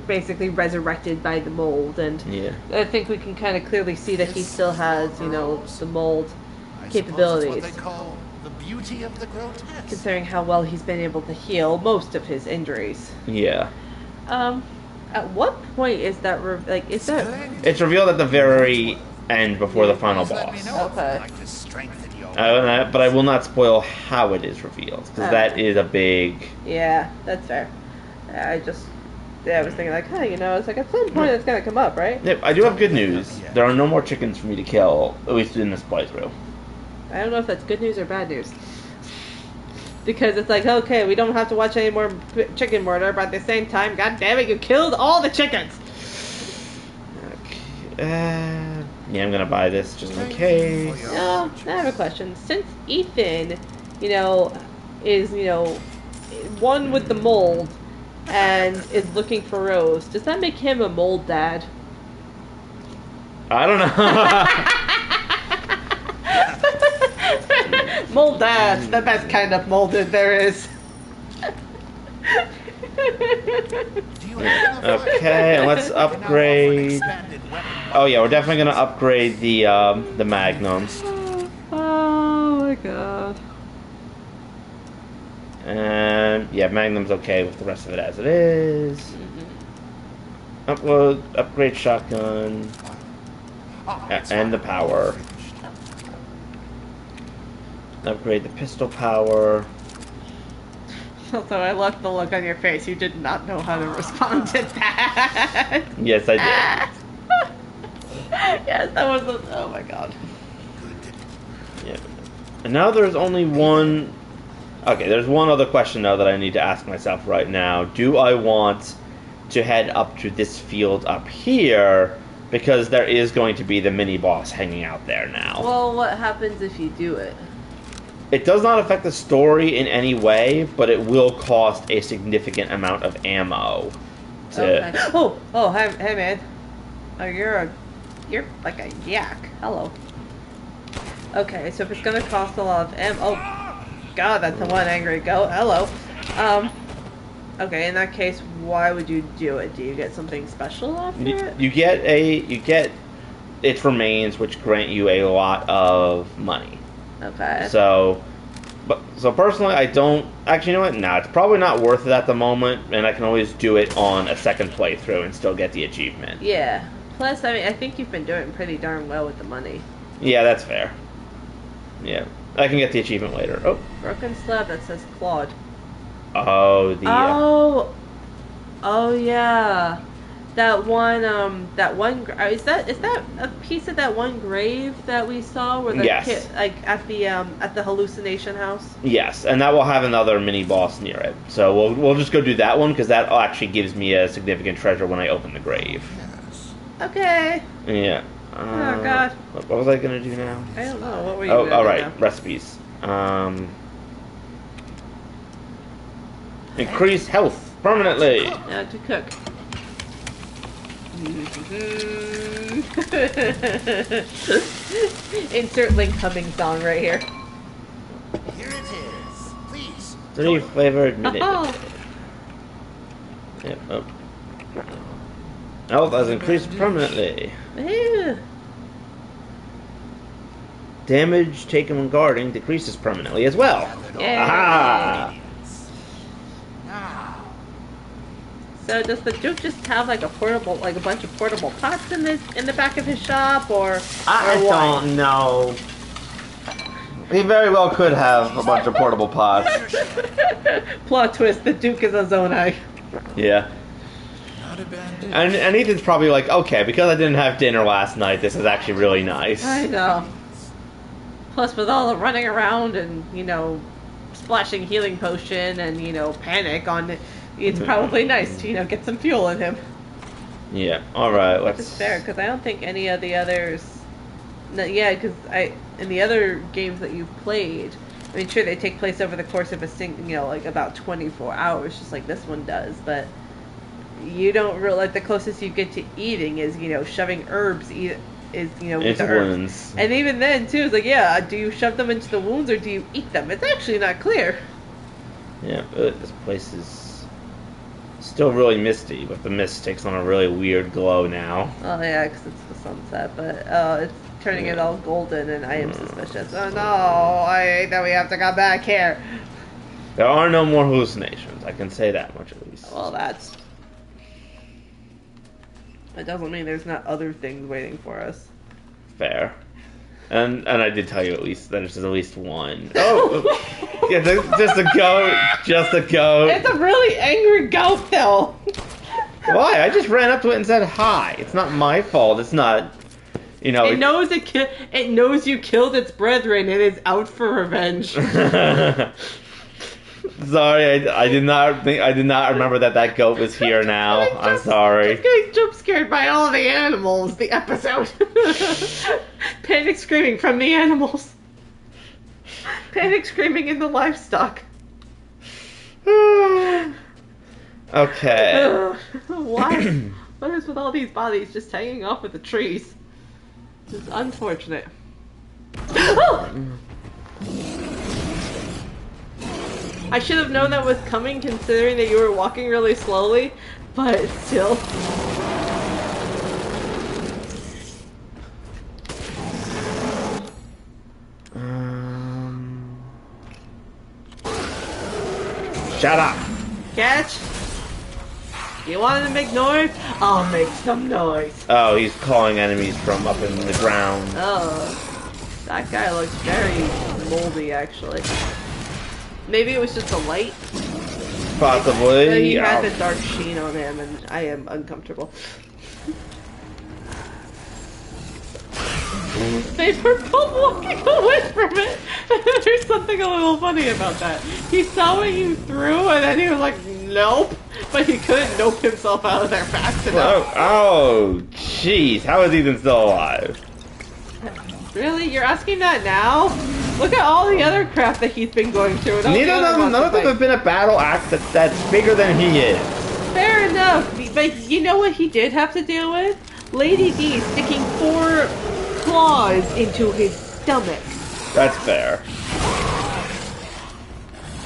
basically resurrected by the mold, and Yeah. I think we can kind of clearly see that he still has, the mold I suppose capabilities. it's what they call the beauty of the grotesque. Considering how well he's been able to heal most of his injuries. Yeah. At what point is that, is that... It's revealed at the very end before the final Let me boss. know if you'd Okay. like to strengthen your But I will not spoil how it is revealed, because that is a big... Yeah, that's fair. I was thinking like, it's like at some point it's gonna come up, right? Yep, I do have good news. There are no more chickens for me to kill, at least in this playthrough. I don't know if that's good news or bad news. Because it's like, okay, we don't have to watch any more chicken murder, but at the same time, god damn it, you killed all the chickens! Okay. Yeah, I'm gonna buy this just in case. No, I have a question. Since Ethan, is, one with the mold and is looking for Rose, does that make him a mold dad? I don't know. Mold dad, the best kind of molded there is. Okay, and let's upgrade. Oh yeah, we're definitely gonna upgrade the Magnum. Oh my god. And yeah, Magnum's okay with the rest of it as it is. Upgrade shotgun and the power. Upgrade the pistol power. Although I love the look on your face, you did not know how to respond to that. Yes, I did. Yes, that was oh my god. Yeah. And now there's only one. Okay, there's one other question though that I need to ask myself right now. Do I want to head up to this field up here? Because there is going to be the mini boss hanging out there now. Well, what happens if you do it? It does not affect the story in any way, but it will cost a significant amount of ammo. Okay. Oh, hey man. Oh, you're like a yak. Hello. Okay, so if it's gonna cost a lot of ammo, oh, god, that's the one angry goat. Hello. Okay, in that case, why would you do it? Do you get something special after it? You get its remains, which grant you a lot of money. Okay. So personally, I don't actually. You know what? Nah, it's probably not worth it at the moment, and I can always do it on a second playthrough and still get the achievement. Yeah. Plus, I think you've been doing pretty darn well with the money. Yeah, that's fair. Yeah, I can get the achievement later. Oh. Broken slab that says Claude. Oh, the. Oh yeah. That one, is that a piece of that one grave that we saw where the Yes. kid, like at the hallucination house? Yes, and that will have another mini boss near it. So we'll just go do that one because that actually gives me a significant treasure when I open the grave. Okay. Yeah. Oh God. What was I gonna do now? I don't know. What were you? Oh, gonna all do right. now? Recipes. Increase health permanently. Now to cook. Insert Link humming song right here. Here it is. Please. 3 flavored minute. Oh. Yep. Oh. Health has increased permanently. Ew. Damage taken when guarding decreases permanently as well. Yay. Aha! Now. So does the Duke just have like a bunch of portable pots in the back of his shop, or I or what? don't know. He very well could have a bunch of portable pots. Plot twist: the Duke is a Zonai. Yeah. Not a bad day. And Ethan's probably like, okay, because I didn't have dinner last night, this is actually really nice. I know. Plus, with all the running around and splashing healing potion and panic on it, it's probably nice to get some fuel in him. Yeah. All right. Which is fair, because I don't think any of the others. No, yeah, because in the other games that you've played, I mean, sure they take place over the course of like about 24 hours, just like this one does. But you don't really like the closest you get to eating is shoving herbs. With Into the herbs. wounds. And even then, too, it's like, yeah, do you shove them into the wounds or do you eat them? It's actually not clear. Yeah. This place is still really misty, but the mist takes on a really weird glow now. Oh yeah, because it's the sunset, but it's turning it all golden, and I am suspicious. Oh no, I hate that we have to come back here. There are no more hallucinations. I can say that much at least. Well, that doesn't mean there's not other things waiting for us. Fair. And I did tell you at least that there's at least one. Oh, yeah, just a goat. Just a goat. It's a really angry goat, though. Why? I just ran up to it and said hi. It's not my fault. It's not. It knows it knows you killed its brethren and is out for revenge. Sorry, I did not remember that goat was here now. I'm sorry. Just getting jump scared by all the animals. The episode. Panic screaming from the animals. Panic screaming in the livestock. Okay. Why? What is with all these bodies just hanging off of the trees? It's unfortunate. I should have known that was coming, considering that you were walking really slowly, but still. Shut up. Catch? You wanted to make noise? I'll make some noise. Oh, he's calling enemies from up in the ground. Oh, that guy looks very moldy, actually. Maybe it was just the light. Possibly. He has a dark sheen on him, and I am uncomfortable. They were both walking away from it. There's something a little funny about that. He saw what you threw, and then he was like, nope. But he couldn't nope himself out of there fast enough. Oh, jeez. How is Ethan still alive? Really? You're asking that now? Look at all the other crap that he's been going through. None of them have been a battle axe that's bigger than he is. Fair enough. But you know what he did have to deal with? Lady D sticking 4 claws into his stomach. That's fair.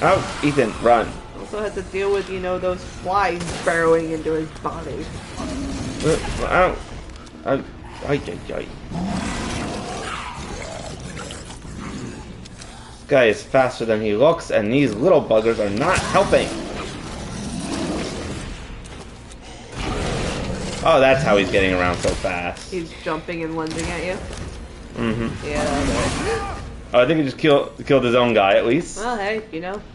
Oh, Ethan, run. Also had to deal with, those flies burrowing into his body. This guy is faster than he looks, and these little buggers are not helping. Oh, that's how he's getting around so fast. He's jumping and lunging at you. Mm-hmm. Yeah. Oh, I think he just killed his own guy, at least. Well, hey,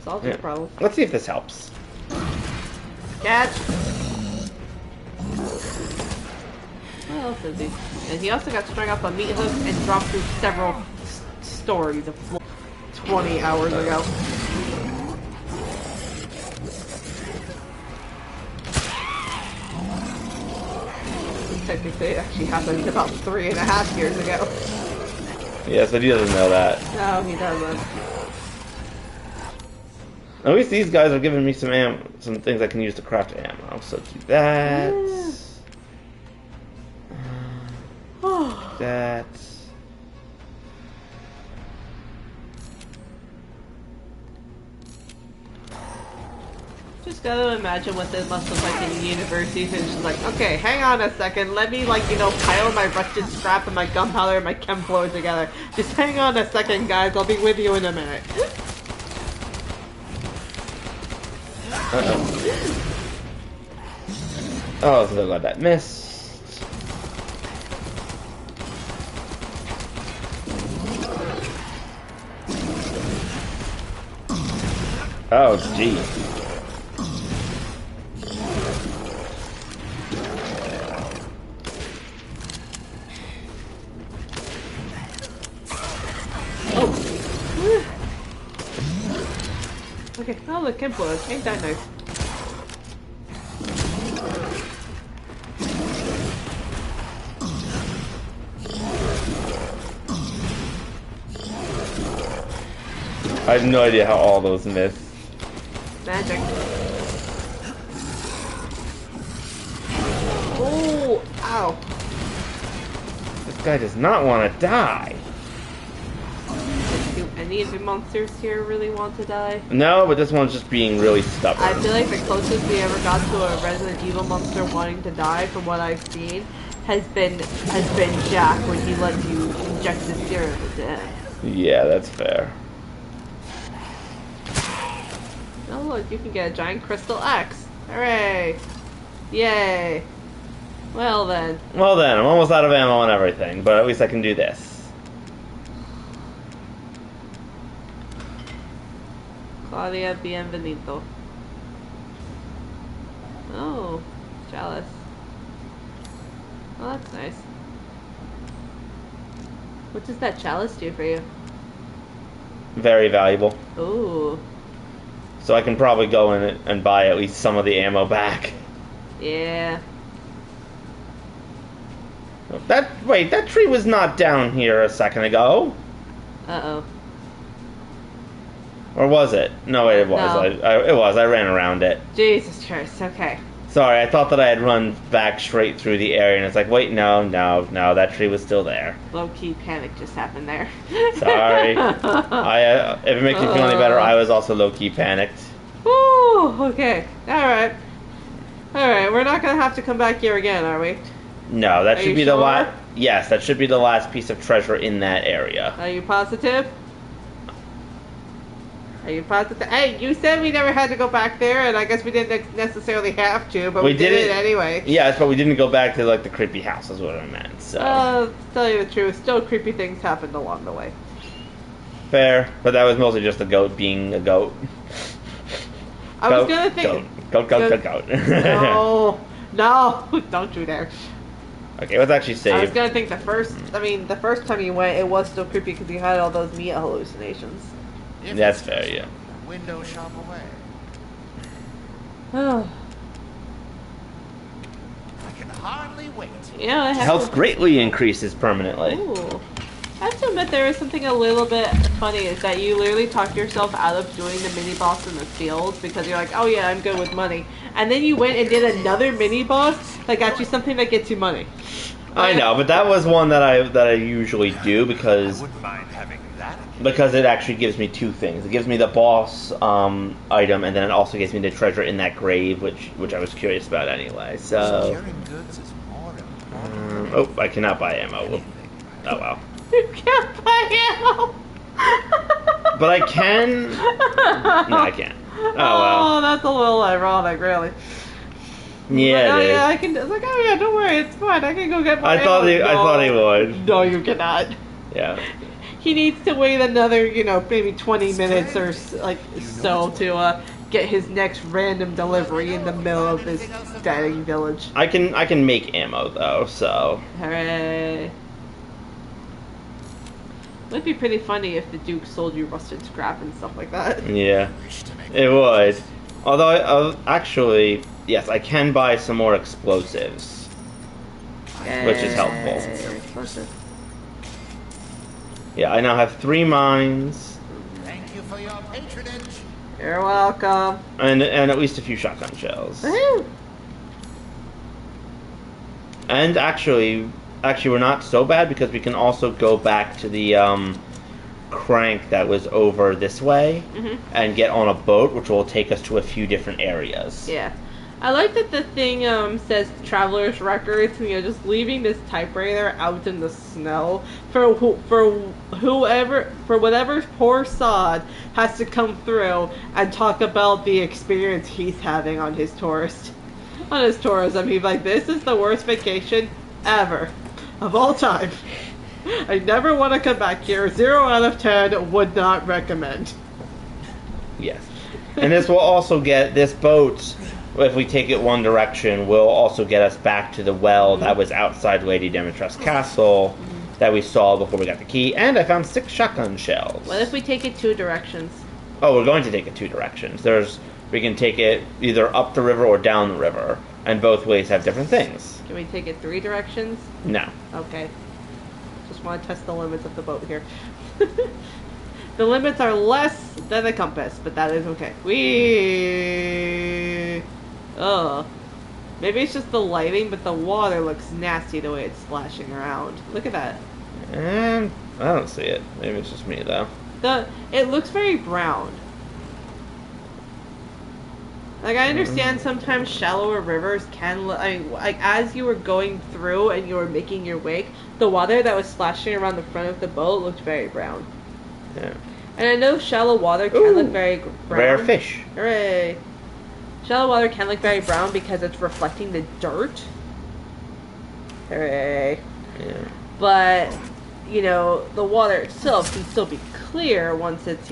solves his problem. Let's see if this helps. Catch. else is he? And he also got strung up on meat hooks and dropped through several stories of 20 hours ago. Technically, it actually happened about 3.5 years ago. Yes, but he doesn't know that. No, he doesn't. At least these guys are giving me some things I can use to craft ammo. So do that. That. Just gotta imagine what this must look like in universities, and she's like, okay, hang on a second, let me, like, you know, pile my rusted scrap and my gunpowder and my chem floor together. Just hang on a second, guys, I'll be with you in a minute. Oh, so glad that missed. Oh, gee. Okay, oh look, chem floor, ain't that nice. I have no idea how all those missed. Magic. Oh, ow. This guy does not want to die. Do any of the monsters here really want to die? No, but this one's just being really stubborn. I feel like the closest we ever got to a Resident Evil monster wanting to die, from what I've seen, has been Jack when he lets you inject the serum into him. Yeah, that's fair. Oh look, you can get a giant crystal axe. Hooray! Yay! Well then. Well then, I'm almost out of ammo and everything, but at least I can do this. Claudia Bienvenido. Oh, chalice. Oh, that's nice. What does that chalice do for you? Very valuable. Ooh. So I can probably go in and buy at least some of the ammo back. Yeah. Wait, that tree was not down here a second ago. Uh-oh. Or was it? No, wait, it was. No. It was. I ran around it. Jesus Christ, okay. Sorry, I thought that I had run back straight through the area, and it's like, wait, no, that tree was still there. Low-key panic just happened there. Sorry. If it makes you feel any better, I was also low-key panicked. Woo! Okay. Alright. Alright, we're not gonna have to come back here again, are we? No, that Are should you be the sure? last. Yes, that should be the last piece of treasure in that area. Are you positive? Are you positive? Hey, you said we never had to go back there, and I guess we didn't necessarily have to, but we did it anyway. Yes, but we didn't go back to like the creepy house, is what I meant. So To tell you the truth, still creepy things happened along the way. fair, but that was mostly just a goat being a goat. I was gonna think. Goat. No, don't do that. Okay, let's actually save. I was gonna think the first time you went, it was still creepy because you had all those Mia hallucinations. That's fair, yeah. Window shop away. Oh. I can hardly wait. Yeah, I have Health to. greatly increases permanently. Ooh. I have to admit there is something a little bit funny is that you literally talked yourself out of doing the mini boss in the field because you're like, oh yeah, I'm good with money, and then you went and did another mini boss that got you something that gets you money. I know, but that was one that I usually do I because wouldn't mind having that. it actually gives me two things. It gives me the boss item, and then it also gives me the treasure in that grave, which I was curious about anyway. So, Securing goods is more important. oh, I cannot buy ammo. Oh well. You can't buy ammo. But I can. No, I can't. Oh well. Oh, that's a little ironic, really. Yeah, oh it is. yeah, I can. It's like, oh yeah, don't worry, it's fine. I can go get my. I thought ammo. I thought he would. No, you cannot. Yeah. He needs to wait another, maybe 20 minutes or to get his next random delivery in the middle of this dying village. I can make ammo though, so Hooray. Would be pretty funny if the Duke sold you rusted scrap and stuff like that. yeah, it would. Although, actually, yes, I can buy some more explosives, which is helpful. Explosive. Yeah, I now have 3 mines. Thank you for your patronage. You're welcome. And at least a few shotgun shells. Woohoo! And actually, we're not so bad because we can also go back to the crank that was over this way and get on a boat, which will take us to a few different areas. Yeah. I like that the thing says Traveler's Records, just leaving this typewriter out in the snow for whatever poor sod has to come through and talk about the experience he's having on his tourism. He's like, this is the worst vacation ever of all time. I never want to come back here. 0 out of 10 would not recommend. Yes. And this will also get this boat. If we take it one direction, will also get us back to the well that was outside Lady Demetress' castle that we saw before we got the key. And I found 6 shotgun shells. What if we take it 2 directions? Oh, we're going to take it 2 directions. We can take it either up the river or down the river, and both ways have different things. Can we take it 3 directions? No. Okay. Just want to test the limits of the boat here. The limits are less than the compass, but that is okay. Maybe it's just the lighting, but the water looks nasty the way it's splashing around. Look at that. And I don't see it. Maybe it's just me though. It looks very brown. Like, I understand sometimes shallower rivers can like as you were going through and you were making your wake, the water that was splashing around the front of the boat looked very brown. Yeah. And I know shallow water can look very brown. Rare fish. Hooray. Shallow water can look very brown because it's reflecting the dirt. Hooray. Yeah. But, the water itself can still be clear once it's,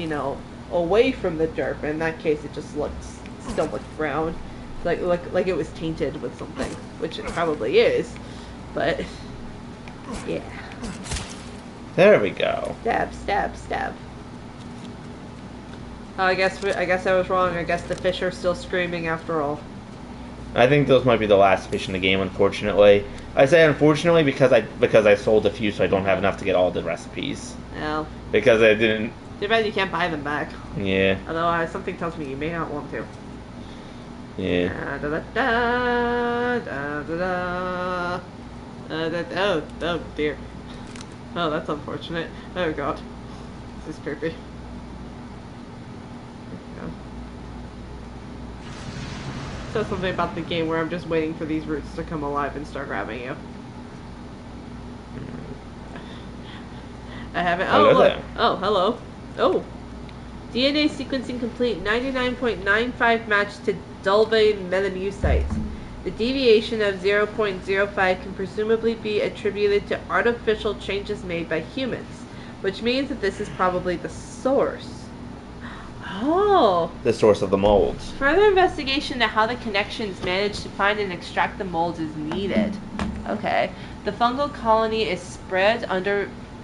away from the dirt. But in that case, it just still looks brown. Like it was tainted with something, which it probably is. But, yeah. There we go. Stab, stab, stab. Oh, I guess I was wrong. I guess the fish are still screaming after all. I think those might be the last fish in the game, unfortunately. I say unfortunately because I sold a few, so I don't have enough to get all the recipes. No. Because I didn't. Too bad you can't buy them back. Yeah. Although something tells me you may not want to. Yeah. Oh dear. Oh, that's unfortunate. Oh god. This is creepy. Says something about the game where I'm just waiting for these roots to come alive and start grabbing you. I haven't. Oh, look. Oh, hello. Oh. DNA sequencing complete. 99.95 match to Dulve metamucite. The deviation of 0.05 can presumably be attributed to artificial changes made by humans, which means that this is probably the source. Oh. The source of the molds. Further investigation into how the connections managed to find and extract the molds is needed. Okay. The fungal colony is spread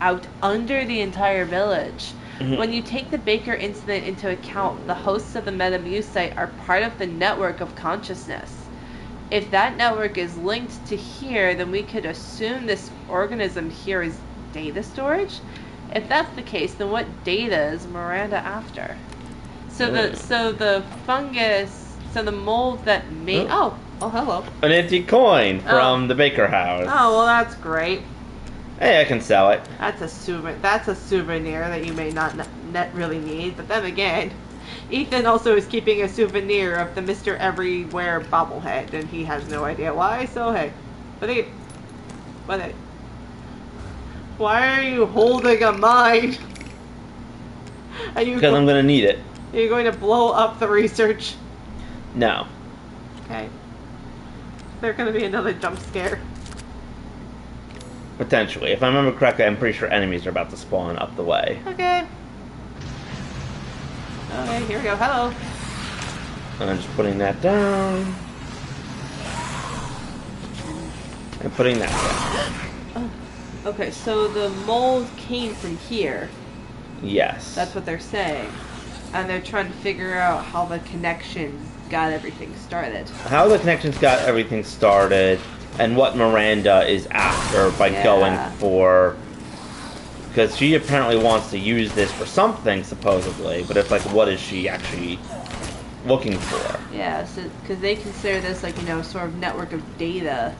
out under the entire village. When you take the Baker incident into account, the hosts of the metamucite are part of the network of consciousness. If that network is linked to here, then we could assume this organism here is data storage. If that's the case, then what data is Miranda after? So the fungus, so the mold that made oh hello. An empty coin from the Baker house. Oh well, that's great. Hey, I can sell it. That's a souvenir that you may not really need. But then again, Ethan also is keeping a souvenir of the Mr. Everywhere bobblehead, and he has no idea why. So hey, why are you holding a mine? Because I'm gonna need it. Are you going to blow up the research? No. Okay. Is there going to be another jump scare? Potentially. If I remember correctly, I'm pretty sure enemies are about to spawn up the way. Okay. Okay, here we go. Hello. And I'm just putting that down. And putting that down. Okay, so the mold came from here. Yes. That's what they're saying. And they're trying to figure out how the connections got everything started. How the connections got everything started, and what Miranda is after by going for... Because she apparently wants to use this for something, supposedly, but it's like, what is she actually looking for? Yeah, so because they consider this like, sort of network of data.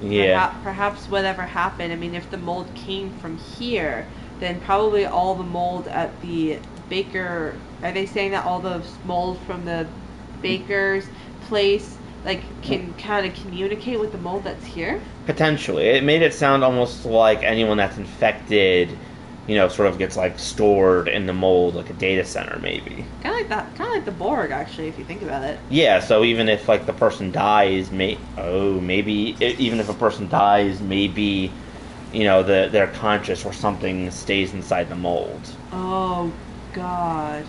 Yeah. Perhaps whatever happened, I mean, if the mold came from here, then probably all the mold at the baker... Are they saying that all the mold from the baker's place, like, can kind of communicate with the mold that's here? Potentially. It made it sound almost like anyone that's infected, sort of gets, like, stored in the mold, like a data center, maybe. Kind of like that. Kind of like the Borg, actually, if you think about it. Yeah, so even if, like, the person dies, maybe... Even if a person dies, maybe, their conscious or something stays inside the mold. Oh, God.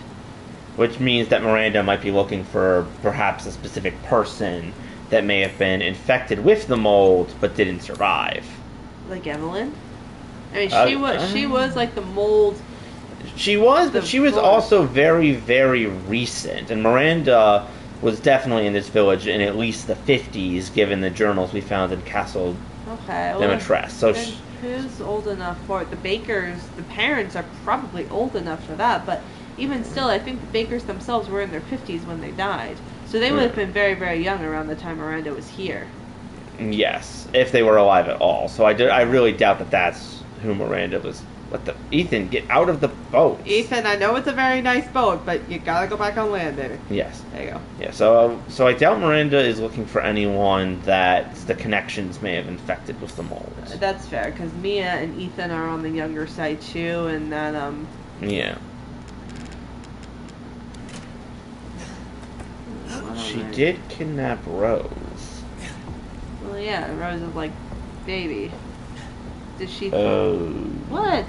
Which means that Miranda might be looking for perhaps a specific person that may have been infected with the mold but didn't survive. Like Evelyn? I mean, she was like the mold. She was, but she was also very, very recent. And Miranda was definitely in this village in at least the 50s, given the journals we found in Castle Demetres. So who's old enough for it? The Bakers, the parents are probably old enough for that, but even still, I think the Bakers themselves were in their 50s when they died. So they would have been very, very young around the time Miranda was here. Yes, if they were alive at all. So I really doubt that that's who Miranda was. What the... Ethan, get out of the boat. Ethan, I know it's a very nice boat, but you gotta go back on land, baby. Yes. There you go. Yeah, so I doubt Miranda is looking for anyone that the connections may have infected with the mold. That's fair, because Mia and Ethan are on the younger side too, and that, Yeah. She did kidnap Rose. Well, yeah, Rose is like, baby. Did she... What?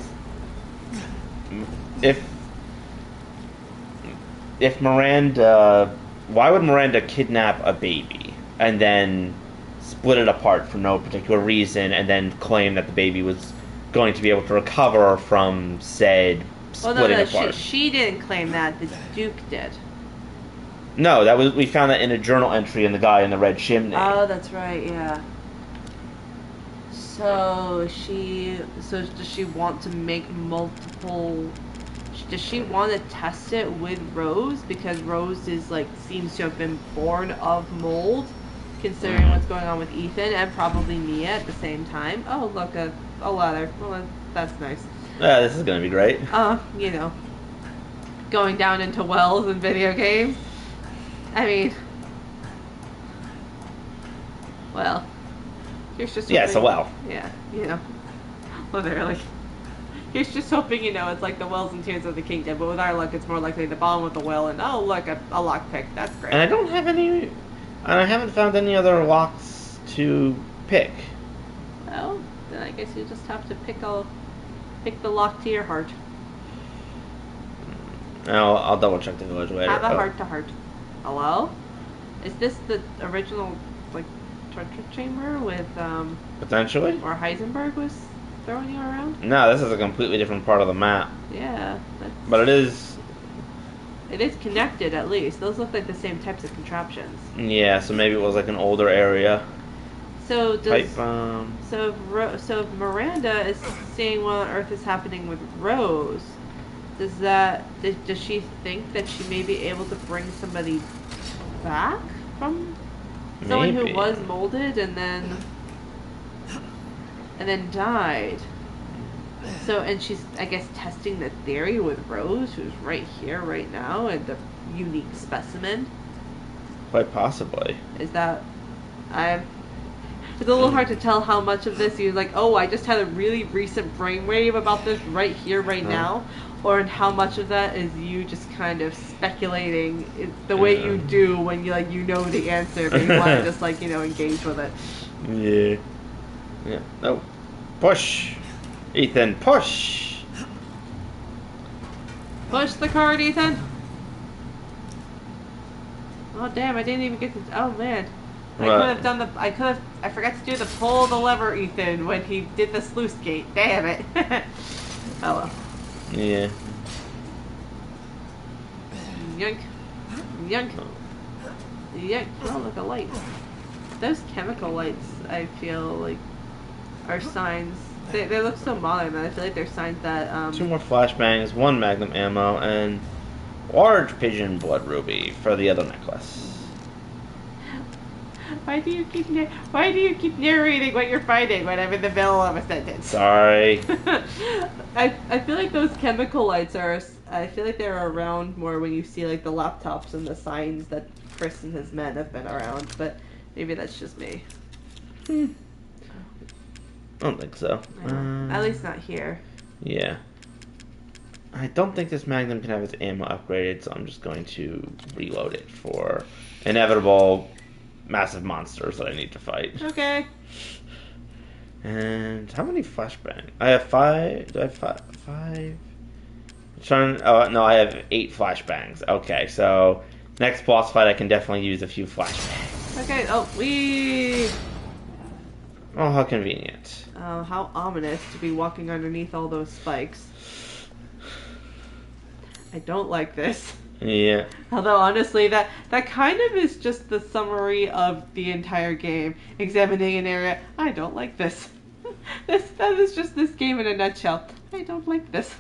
If Miranda... Why would Miranda kidnap a baby and then split it apart for no particular reason and then claim that the baby was going to be able to recover from said splitting apart? She didn't claim that. The Duke did. No, we found that in a journal entry in the guy in the red chimney. Oh, that's right, yeah. So does she want to make multiple... Does she want to test it with Rose? Because Rose is seems to have been born of mold, considering what's going on with Ethan and probably Mia at the same time. Oh, look, a ladder. Well, that's nice. Yeah, this is going to be great. Going down into wells in video games. I mean, well, here's just hoping, yeah, it's a well. Yeah, literally. Here's just hoping, it's like the wells and Tears of the Kingdom, but with our luck, it's more likely the bottom of the well, and oh, look, a lockpick. That's great. And I don't have any, and I haven't found any other locks to pick. Well, then I guess you just have to pick the lock to your heart. I'll double check the village later. Have a heart to heart. Hello? Is this the original, torture chamber with, potentially? where Heisenberg was throwing you around? No, this is a completely different part of the map. Yeah. But it is... It is connected, at least. Those look like the same types of contraptions. Yeah, so maybe it was an older area. So does... Pipe bomb. So if Miranda is seeing what on earth is happening with Rose, does she think that she may be able to bring somebody back from someone who was molded and then died? So, and she's, I guess, testing the theory with Rose, who's right here, right now, and the unique specimen. Quite possibly. Is that... It's a little hard to tell how much of this you're like, oh, I just had a really recent brainwave about this right here, right now, or how much of that is you just kind of speculating the way you do when you know the answer, but you want to just engage with it. Yeah. Yeah. No. Push, Ethan. Push. Push the card, Ethan. Oh damn! I didn't even get to. Oh man. I What? could have done the. I forgot to do the pull the lever, Ethan, when he did the sluice gate. Damn it. Oh well. Yeah. Yank. Yank. Yank. Oh, look, a light. Those chemical lights, I feel like, are signs. They look so modern, and I feel like they're signs that. 2 more flashbangs, 1 magnum ammo, and large pigeon blood ruby for the other necklace. Why do you keep narrating what you're fighting when I'm in the middle of a sentence? Sorry. I feel like those chemical lights are. I feel like they're around more when you see like the laptops and the signs that Chris and his men have been around, but maybe that's just me. I don't think so. At least not here. Yeah. I don't think this magnum can have its ammo upgraded, so I'm just going to reload it for inevitable massive monsters that I need to fight. Okay. And how many flashbangs? I have 5. Do I have 5? Oh no, I have 8 flashbangs. Okay, so next boss fight I can definitely use a few flashbangs. Okay. Oh, we. Oh, how convenient. Oh, how ominous to be walking underneath all those spikes. I don't like this. Yeah. Although honestly, that kind of is just the summary of the entire game. Examining an area. I don't like this. That is just this game in a nutshell. I don't like this.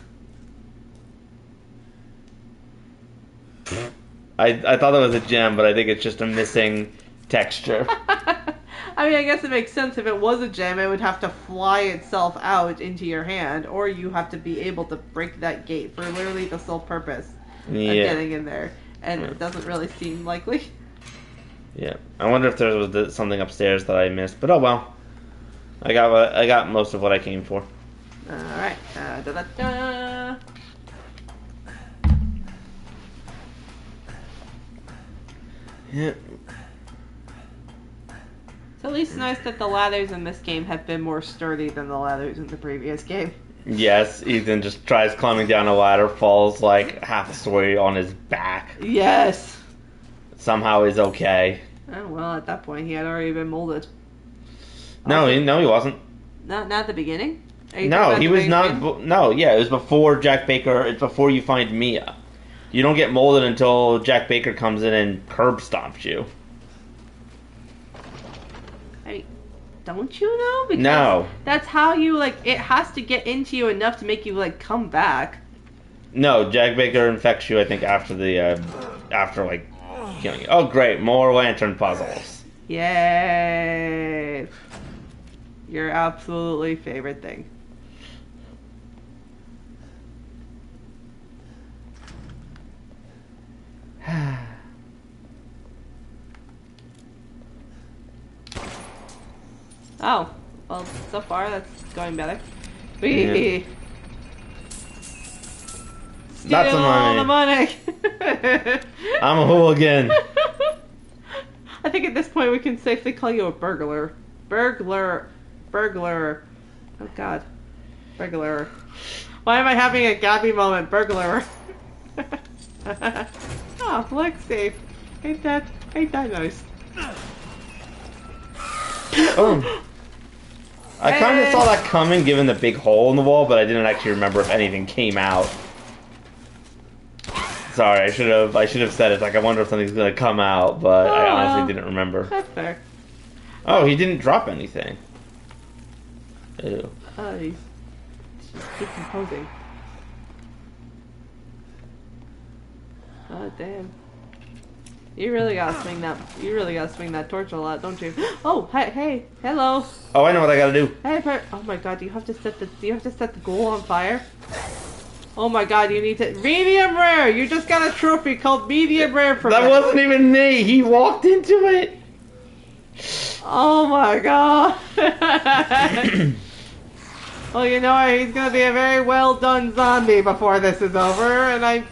I thought that was a gem, but I think it's just a missing texture. I mean, I guess it makes sense. If it was a gem, it would have to fly itself out into your hand, or you have to be able to break that gate for literally the sole purpose of getting in there. And it doesn't really seem likely. Yeah. I wonder if there was something upstairs that I missed, but oh well. I got most of what I came for. Alright. Da-da-da. Yeah. It's at least nice that the ladders in this game have been more sturdy than the ladders in the previous game. Yes, Ethan just tries climbing down a ladder, falls like half a story on his back. Yes! Somehow is okay. Oh, well, at that point, he had already been molded. No, he wasn't. Not at the beginning? Are you talking No, about he the was beginning not. of the game? No, yeah, it was before Jack Baker. It's before you find Mia. You don't get molded until Jack Baker comes in and curb stomps you. Don't you know? Because No. that's how you, like, it has to get into you enough to make you, like, come back. No, Jack Baker infects you, I think, after killing you. Oh, great, more lantern puzzles. Yay! Your absolutely favorite thing. Oh, well, so far that's going better. We Lots of all the money. money. I'm a hooligan. I think at this point we can safely call you a burglar. Burglar. Oh God, burglar. Why am I having a Gabby moment? Burglar. Oh, look, safe. Ain't that nice? Oh. I kind of saw that coming, given the big hole in the wall, but I didn't actually remember if anything came out. Sorry, I should have said it. Like, I wonder if something's gonna come out, but I honestly didn't remember. That's fair. Oh, he didn't drop anything. Ew. He's decomposing. Oh damn. You really gotta swing that torch a lot, don't you? Oh, hey, hello. Oh, I know what I gotta do. Hey, oh my God, do you have to set the goal on fire? Oh my God, you need to medium rare. You just got a trophy called medium rare for That wasn't even me. He walked into it. Oh my God. Well, you know what? He's gonna be a very well done zombie before this is over, and I.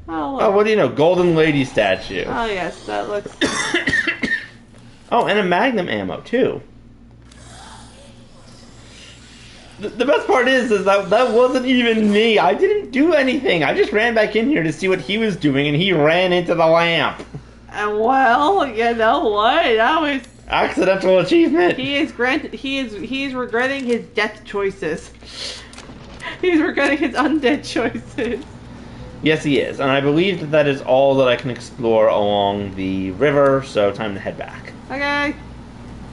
Oh, what do you know? Golden Lady statue. Oh yes, that looks. Oh, and a magnum ammo too. The best part is that wasn't even me. I didn't do anything. I just ran back in here to see what he was doing, and he ran into the lamp. Well, you know what? That was Accidental achievement. he is regretting his death choices. He's regretting his undead choices. Yes, he is, and I believe that that is all that I can explore along the river. So time to head back Okay.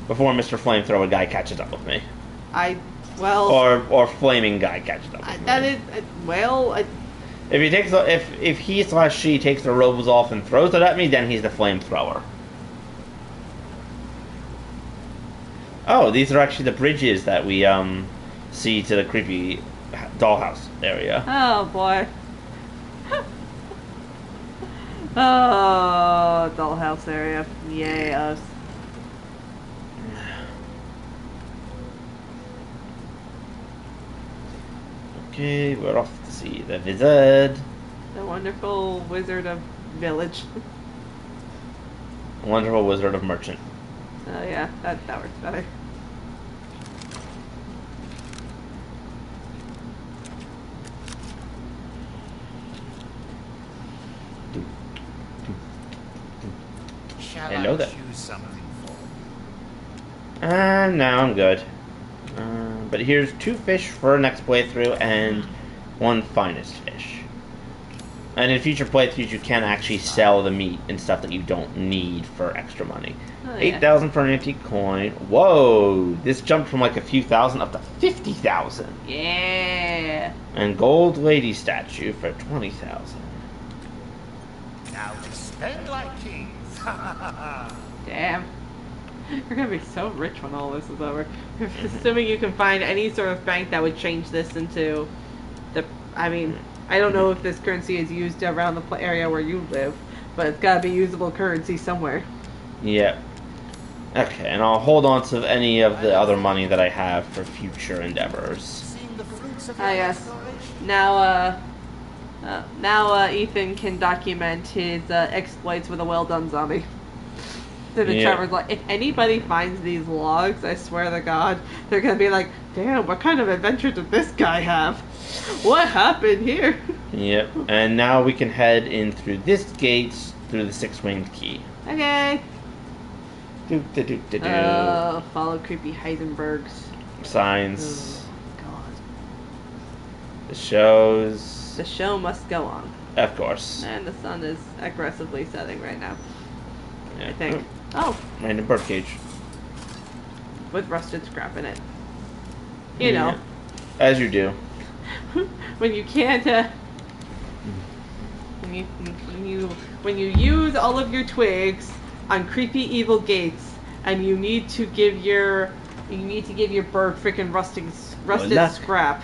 before Mr. Flamethrower guy catches up with me, Well, or flaming guy catches up with me. that is If he takes if he/she takes the robes off and throws it at me, then he's the flamethrower. Oh, these are actually the bridges that we see to the creepy dollhouse area. oh boy. Oh, dollhouse area. Yay us. Okay, we're off to see the wizard. The wonderful wizard of village. Wonderful wizard of merchant. Oh yeah, that works better. Shall Hello I there. choose something for? No, I'm good. But here's 2 fish for next playthrough and 1 finest fish. And in future playthroughs, you can actually sell the meat and stuff that you don't need for extra money. Oh, yeah. 8,000 for an antique coin. Whoa! This jumped from like a few thousand up to 50,000. Yeah. And gold lady statue for 20,000. Now we spend like kings. Damn. You're gonna be so rich when all this is over. Assuming you can find any sort of bank that would change this into the. I mean, I don't know if this currency is used around the area where you live, but it's gotta be usable currency somewhere. Yep. Okay, and I'll hold on to any of the other money that I have for future endeavors. Seeing the fruits of Ah, your yes. exploration. Now Ethan can document his exploits with a well-done zombie. To the Yeah. Trevor's like, if anybody finds these logs, I swear to God, they're gonna be like, damn, what kind of adventure did this guy have? What happened here? Yep, and now we can head in through this gate through the 6-winged key. Okay. Do. Follow creepy Heisenbergs. Signs. Oh, God. The shows. The show must go on. Of course. And the sun is aggressively setting right now, Yeah. I think. Oh, Random birdcage. with rusted scrap in it. You know. As you do. when you can't when you use all of your twigs on creepy evil gates and you need to give your bird freaking rusted luck. scrap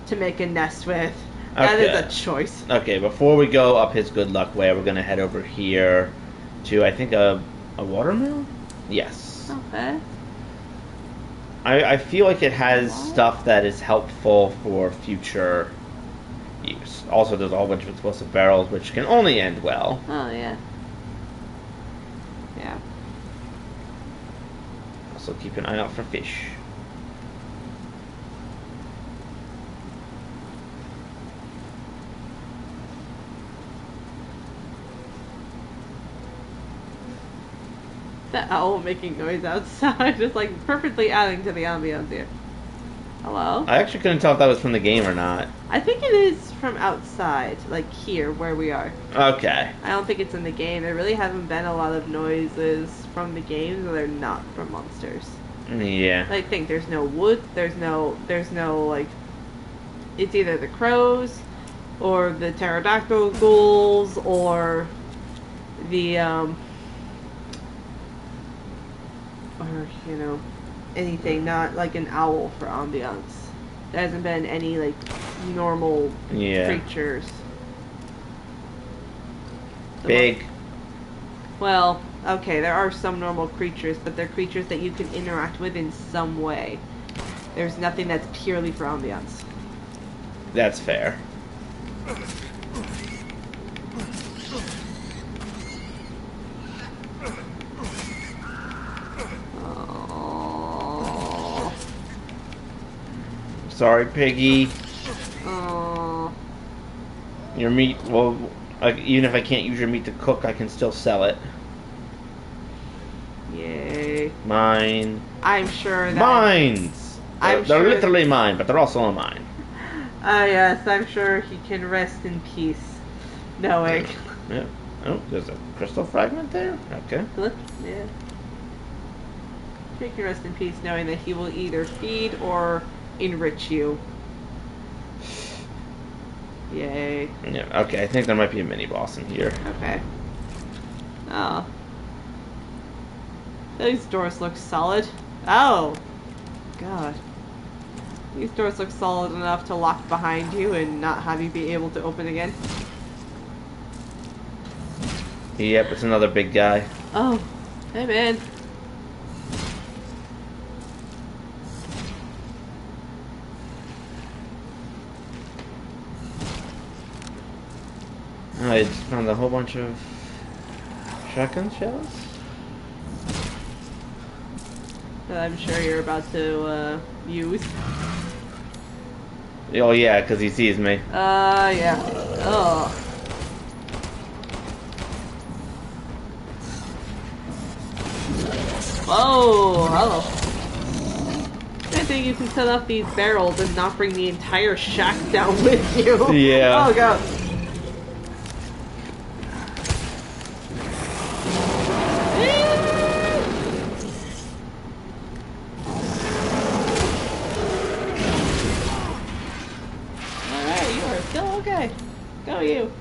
to make a nest with. That is Okay. a choice. Okay, before we go up his good luck way, we're gonna head over here to, I think, a watermill? Yes. Okay. I feel like it has stuff that is helpful for future use. Also, there's a whole bunch of explosive barrels, which can only end well. Oh yeah. Yeah. Also, keep an eye out for fish. The owl making noise outside, just like perfectly adding to the ambiance here. Hello? I actually couldn't tell if that was from the game or not. I think it is from outside, like here where we are. Okay. I don't think it's in the game. There really haven't been a lot of noises from the games, or they're not from monsters. Yeah. I think there's no wood. There's no like. It's either the crows, or the pterodactyl ghouls, or the or anything not like an owl for ambiance. There hasn't been any like normal creatures. Big. Well, okay, there are some normal creatures, but they're creatures that you can interact with in some way. There's nothing that's purely for ambiance. That's fair. Oh. Sorry, Piggy. Oh. Your meat, well, even if I can't use your meat to cook, I can still sell it. Mine. I'm sure that. Mines! I'm They're sure- literally mine, but they're also mine. Yes, I'm sure he can rest in peace, knowing. Yeah. Oh, there's a crystal fragment there? Okay. Look, yeah. He can rest in peace, knowing that he will either feed or enrich you. Yay. Yeah, okay, I think there might be a mini boss in here. Okay. Oh. These doors look solid. Oh! God. These doors look solid enough to lock behind you and not have you be able to open again. Yep, it's another big guy. Oh. Hey, man. I just found a whole bunch of shotgun shells. That I'm sure you're about to, use. Oh yeah, because he sees me. Yeah. Oh. Whoa, hello. I think you can set up these barrels and not bring the entire shack down with you. Yeah. Oh god. Alright, you are still okay. Go you.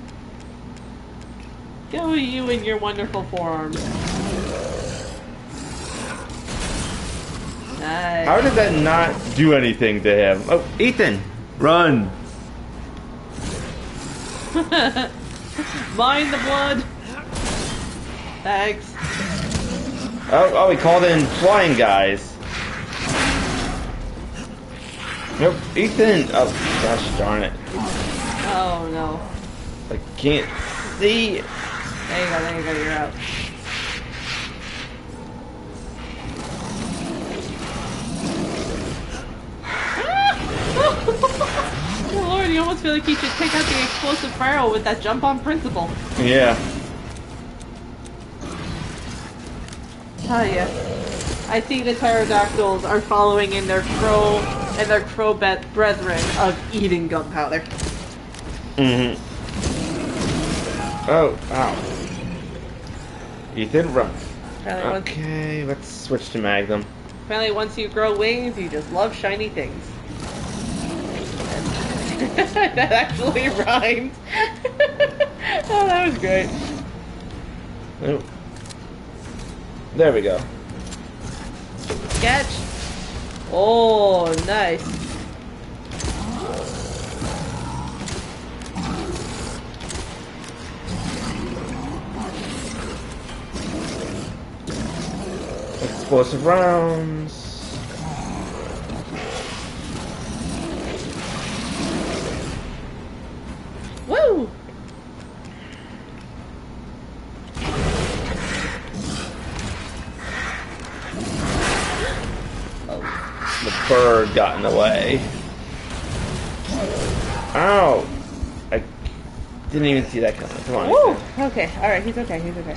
Go you in your wonderful forearms. Nice. How did that not do anything to him? Oh, Ethan! Run! Mind the blood. Thanks. Oh, he called in flying guys. Nope, Ethan! Oh, gosh darn it. Oh no. I can't see. There you go, you're out. Oh Lord, you almost feel like you should take out the explosive barrel with that jump on principle. Yeah. Oh yeah. I see the pterodactyls are following in their crow brethren of eating gunpowder. Mm-hmm. Oh, ow. Ethan, run. Okay, let's switch to Magnum. Apparently once you grow wings, you just love shiny things. That actually rhymed. Oh, that was great. Oh. There we go. Catch. Oh, nice. Explosive rounds. Woo! The bird got in the way. Ow! I didn't even see that coming. Come on. Woo! Ethan. Okay, alright, he's okay, he's okay.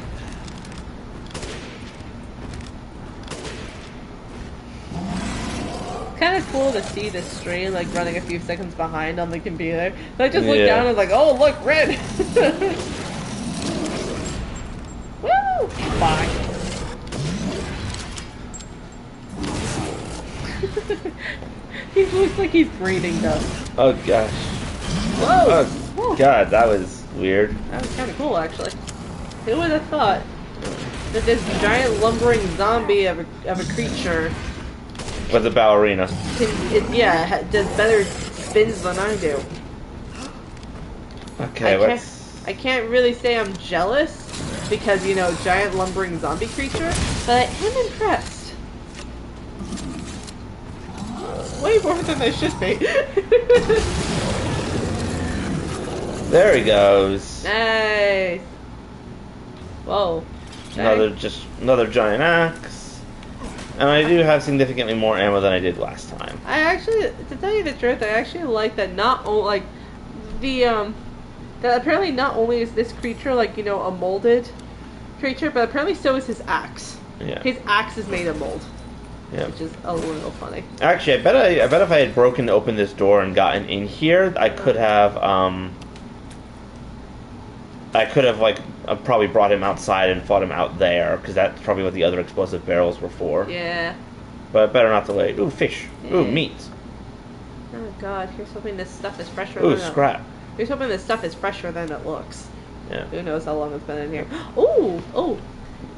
It's kind of cool to see this stream like running a few seconds behind on the computer. So I just looked Yeah. down and was like, oh look, red! Woo! Bye. He looks like he's breathing though. Oh gosh. Whoa! Oh god, that was weird. That was kind of cool, actually. Who would have thought that this giant lumbering zombie of a creature With a ballerina. does better spins than I do. Okay, I can't really say I'm jealous because, you know, giant lumbering zombie creature, but I'm impressed. Way more than I should be. There he goes. Nice. Whoa. Another giant axe. And I do have significantly more ammo than I did last time. I actually, to tell you the truth, I actually like that not only, like, that apparently not only is this creature, like, you know, a molded creature, but apparently so is his axe. Yeah. His axe is made of mold, Yeah. which is a little funny. Actually, I bet if I had broken open this door and gotten in here, I could have like probably brought him outside and fought him out there, because that's probably what the other explosive barrels were for. Yeah. But better not to wait. Ooh, fish. Ooh, Yeah. meat. Oh god, here's hoping this stuff is fresher Ooh, than scrap. Here's hoping this stuff is fresher than it looks. Yeah. Who knows how long it's been in here. Oh,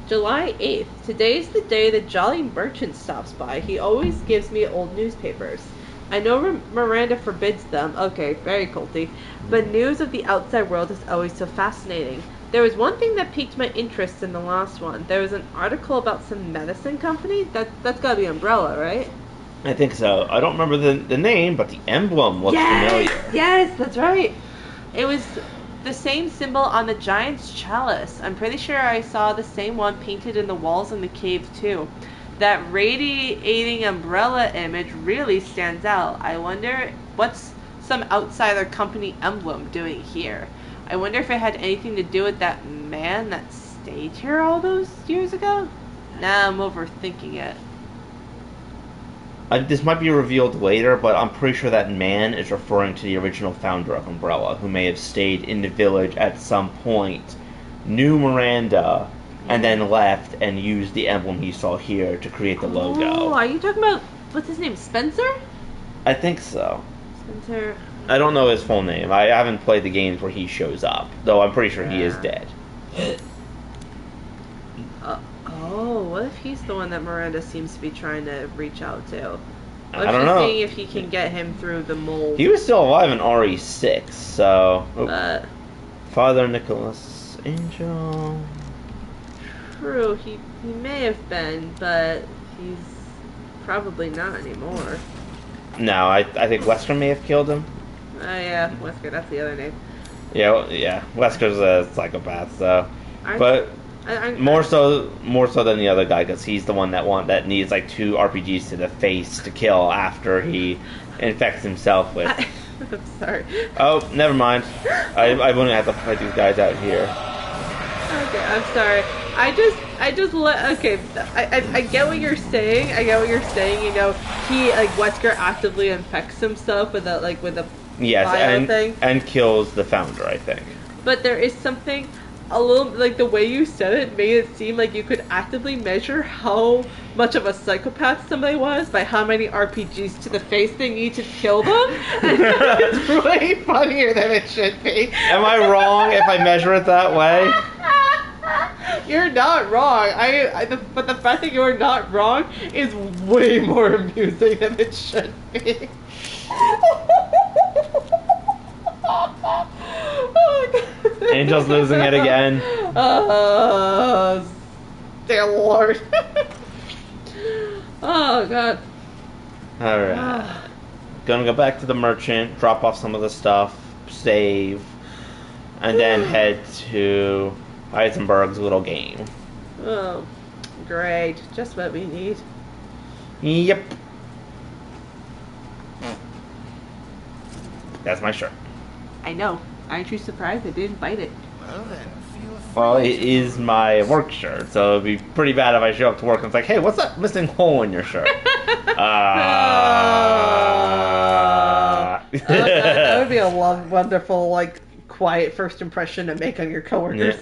July 8th. Today's the day the Jolly Merchant stops by. He always gives me old newspapers. I know Miranda forbids them. Okay, very culty. But news of the outside world is always so fascinating. There was one thing that piqued my interest in the last one. There was an article about some medicine company. That's gotta be Umbrella, right? I think so. I don't remember the name, but the emblem looks familiar. Yes, that's right. It was the same symbol on the giant's chalice. I'm pretty sure I saw the same one painted in the walls in the cave too. That radiating umbrella image really stands out. I wonder what's some outsider company emblem doing here. I wonder if it had anything to do with that man that stayed here all those years ago? Nah, I'm overthinking it. This might be revealed later, but I'm pretty sure that man is referring to the original founder of Umbrella, who may have stayed in the village at some point, knew Miranda, and then left and used the emblem he saw here to create the logo. Oh, are you talking about, what's his name, Spencer? I think so. Spencer. I don't know his full name. I haven't played the games where he shows up, though I'm pretty sure he is dead. Oh, what if he's the one that Miranda seems to be trying to reach out to? What I if don't she's know. seeing if he can get him through the mold? He was still alive in RE6, so... But Father Nicholas Angel... true, he may have been, but he's probably not anymore. No, I think Wesker may have killed him. Oh yeah, Wesker, that's the other name. Yeah, Wesker's a psychopath, so... But... I More so than the other guy, because he's the one that needs like 2 RPGs to the face to kill after he infects himself with. I'm sorry. Oh, never mind. I wouldn't have to fight these guys out here. Okay, I'm sorry. I get what you're saying. You know, he like Wesker actively infects himself with a Yes, bio thing. and kills the founder, I think. But there is something a little like the way you said it made it seem like you could actively measure how much of a psychopath somebody was by how many RPGs to the face they need to kill them. And it's way funnier than it should be. Am I wrong if I measure it that way? You're not wrong. But the fact that you're not wrong is way more amusing than it should be. Angel's losing it again. Dear Lord. Oh, God. Alright. Gonna go back to the merchant, drop off some of the stuff, save, and then head to Heisenberg's little game. Oh, great. Just what we need. Yep. That's my shirt. I know. Aren't you surprised I didn't bite it? Well then, feel free. Well, it is my work shirt, so it'd be pretty bad if I show up to work and it's like, hey, what's that missing hole in your shirt? That would be a wonderful, quiet first impression to make on your coworkers.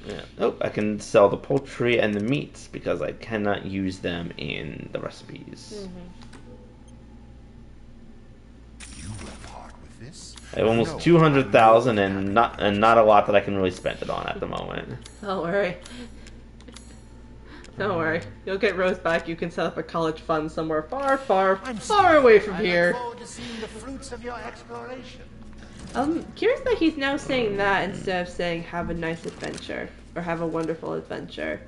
Yeah. Oh, I can sell the poultry and the meats because I cannot use them in the recipes. You will part with this? I have almost No, 200,000 and not a lot that I can really spend it on at the moment. Don't worry. Don't worry. You'll get Rose back. You can set up a college fund somewhere far, far, I'm far away from I here. look forward to seeing the fruits of your exploration. I'm curious that he's now saying that instead of saying have a nice adventure or have a wonderful adventure.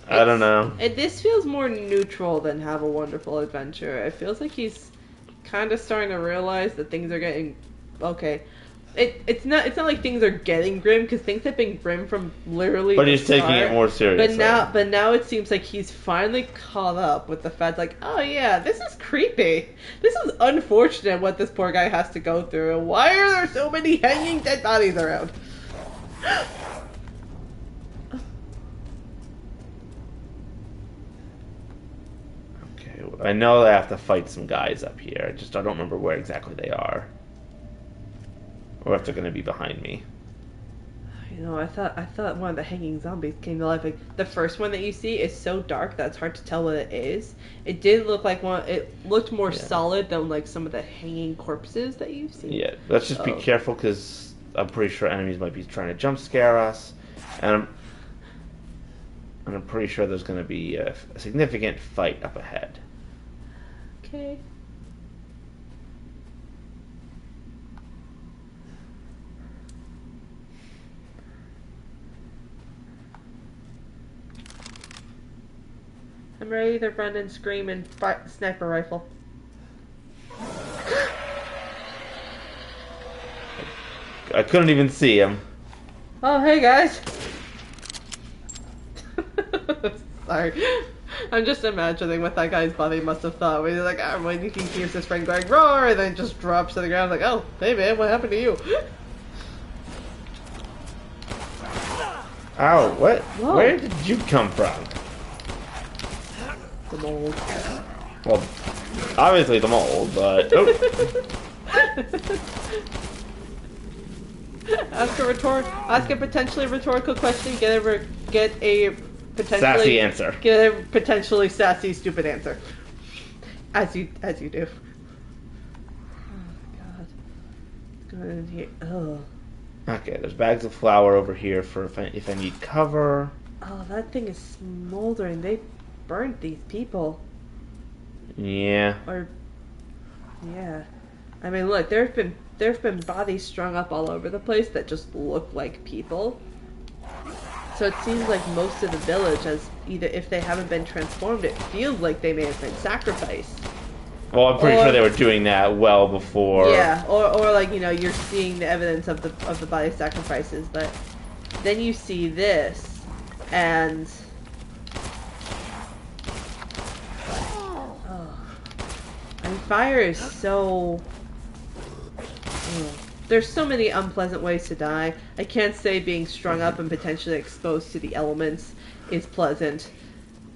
I don't know. This feels more neutral than have a wonderful adventure. It feels like he's kind of starting to realize that things are getting okay. It's not like things are getting grim because things have been grim from literally. But the he's taking start. it more seriously. But now it seems like he's finally caught up with the fact, like, oh yeah, this is creepy. This is unfortunate what this poor guy has to go through. And why are there so many hanging dead bodies around? I know I have to fight some guys up here. I don't remember where exactly they are. Or if they're going to be behind me. You know, I thought one of the hanging zombies came to life. Like, the first one that you see is so dark that it's hard to tell what it is. It did look like one. It looked more solid than like some of the hanging corpses that you've seen. Yeah, let's just be careful because I'm pretty sure enemies might be trying to jump scare us, and I'm pretty sure there's going to be a significant fight up ahead. Okay. I'm ready to run and scream and fight sniper rifle. I couldn't even see him. Oh, hey guys. Sorry. I'm just imagining what that guy's body must have thought. When he's like, when he hears his friend going roar, and then just drops to the ground like, oh, hey man, what happened to you? Ow, what? Whoa. Where did you come from? The mold. Well, obviously the mold, but... Oh. Ask a potentially rhetorical question, get a potentially... Sassy answer. Get a potentially sassy, stupid answer. As you do. Oh, God. What's going on in here? Oh. Okay, there's bags of flour over here for if I need cover. Oh, that thing is smoldering. They burnt these people. Yeah. Yeah. I mean, look, there've been bodies strung up all over the place that just look like people. So it seems like most of the village has either, if they haven't been transformed, it feels like they may have been sacrificed. Well, I'm pretty sure they were doing that well before. Yeah, or like, you know, you're seeing the evidence of the body sacrifices, but then you see this, and I mean, fire is so... There's so many unpleasant ways to die. I can't say being strung up and potentially exposed to the elements is pleasant,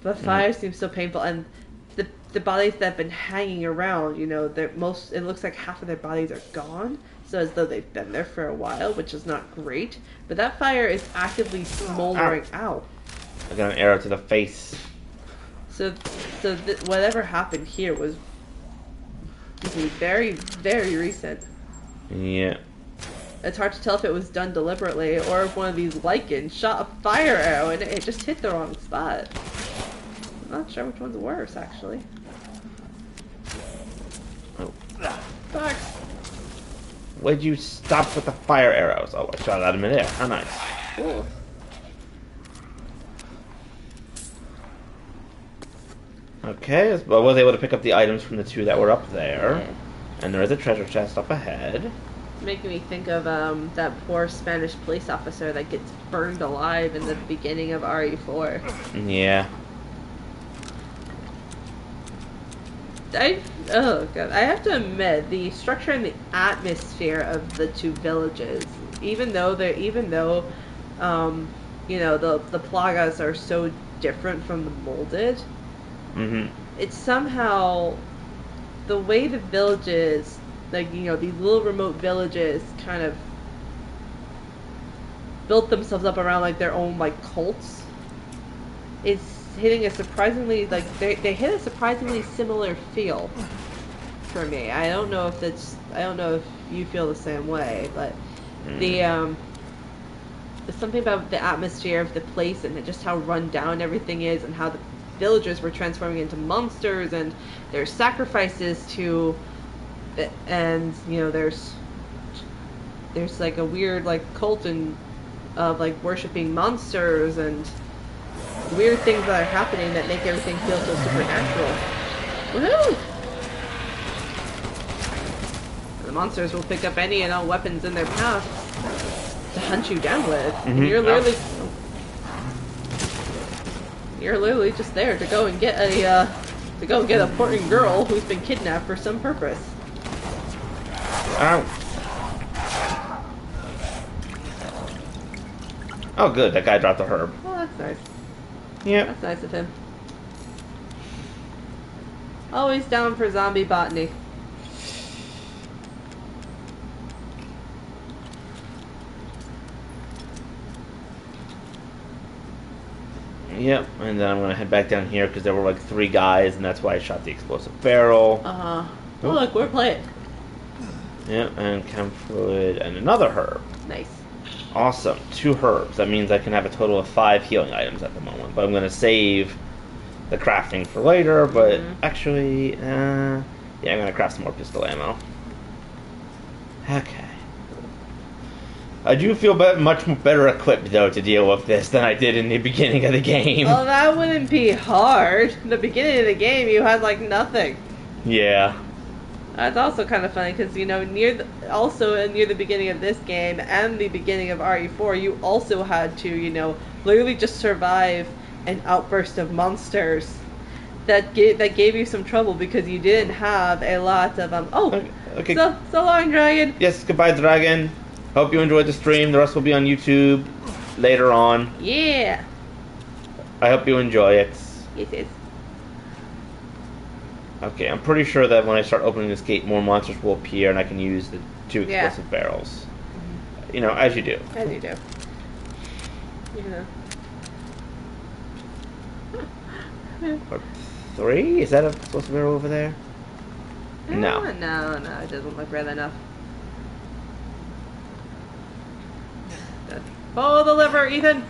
but fire seems so painful, and the bodies that have been hanging around, you know, it looks like half of their bodies are gone, so as though they've been there for a while, which is not great. But that fire is actively smoldering out. I got an arrow to the face. So whatever happened here was very, very recent. Yeah. It's hard to tell if it was done deliberately or if one of these lichens shot a fire arrow and it just hit the wrong spot. I'm not sure which one's worse, actually. Oh. Fuck. Why'd you stop with the fire arrows? Oh, I shot at him in midair. How nice. Cool. Okay, I was able to pick up the items from the two that were up there. Yeah. And there is a treasure chest up ahead. It's making me think of that poor Spanish police officer that gets burned alive in the beginning of RE4. Yeah. Oh god, I have to admit, the structure and the atmosphere of the two villages, even though you know, the plagas are so different from the molded, it's somehow the way the villages, like, you know, these little remote villages kind of built themselves up around like their own like cults, is hitting a surprisingly, like, they hit a surprisingly similar feel for me. I don't know if you feel the same way, but there's something about the atmosphere of the place and just how run down everything is, and how the villagers were transforming into monsters, and there's sacrifices to, and you know, there's like a weird like cult and of like worshipping monsters and weird things that are happening that make everything feel so supernatural. Woohoo! The monsters will pick up any and all weapons in their path to hunt you down with. And you're literally just there to go and get a important girl who's been kidnapped for some purpose. Ow. Oh, good. That guy dropped a herb. Oh, that's nice. Yep. That's nice of him. Always down for zombie botany. Yep, and then I'm gonna head back down here because there were like 3 guys, and that's why I shot the explosive barrel. Oh, look, we're playing. Yep, and chem fluid and another herb. Nice. Awesome, 2 herbs. That means I can have a total of 5 healing items at the moment. But I'm gonna save the crafting for later. But actually, yeah, I'm gonna craft some more pistol ammo. Okay. I do feel much better equipped, though, to deal with this than I did in the beginning of the game. Well, that wouldn't be hard. In the beginning of the game, you had, like, nothing. Yeah. That's also kind of funny, because, you know, near the beginning of this game and the beginning of RE4, you also had to, you know, literally just survive an outburst of monsters that gave you some trouble because you didn't have a lot of, Okay. So long, dragon! Yes, goodbye, dragon. Hope you enjoyed the stream. The rest will be on YouTube later on. Yeah! I hope you enjoy it. Yes. Okay, I'm pretty sure that when I start opening this gate, more monsters will appear, and I can use the 2 Yeah. explosive barrels. You know, as you do. As you do. Yeah. Or 3? Is that a explosive barrel over there? No. No, it doesn't look red enough. Pull the lever, Ethan!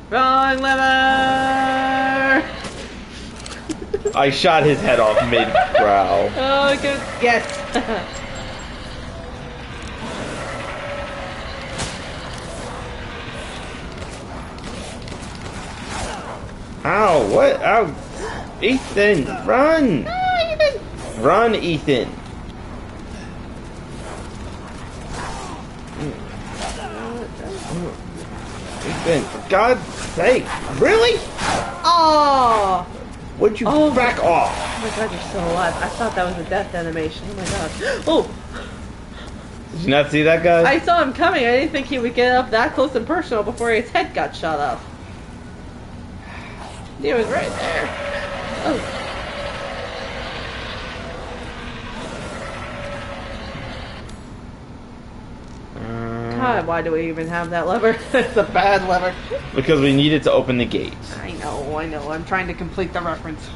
Wrong lever! I shot his head off mid-growl. Oh, good. Yes! Ow, what? Ow. Ethan, run! Ah, Ethan! Run, Ethan. Ethan, for God's sake. Really? Oh! Would you Oh back off? Oh my god, you're still alive. I thought that was a death animation. Oh my god. Oh! Did you not see that, guy? I saw him coming. I didn't think he would get up that close and personal before his head got shot off. He was right there. Oh. God, why do we even have that lever? It's a bad lever. Because we needed to open the gate. I know. I'm trying to complete the reference.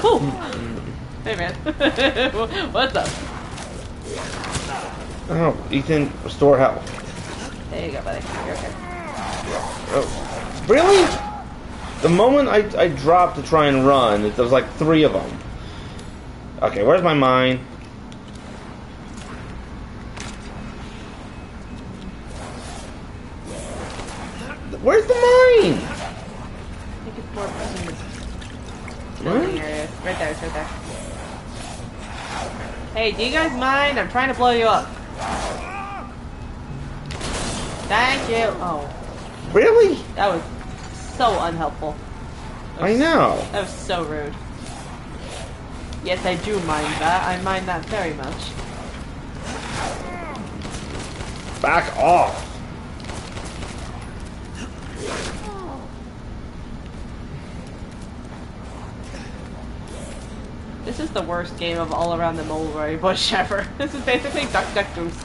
Oh! Hey, man. What's up? Oh, Ethan, restore health. There you go, buddy. You're okay. Oh. Really? The moment I dropped to try and run, there was like 3 of them. Okay, where's my mine? Where's the mine? I think it's more present. What? Right there, it's right there. Hey, do you guys mind? I'm trying to blow you up. Thank you. Oh, Really? that was so unhelpful. I know. That was so rude. Yes, I do mind that. I mind that very much. Back off. This is the worst game of all around the mulberry bush ever. This is basically Duck Duck Goose.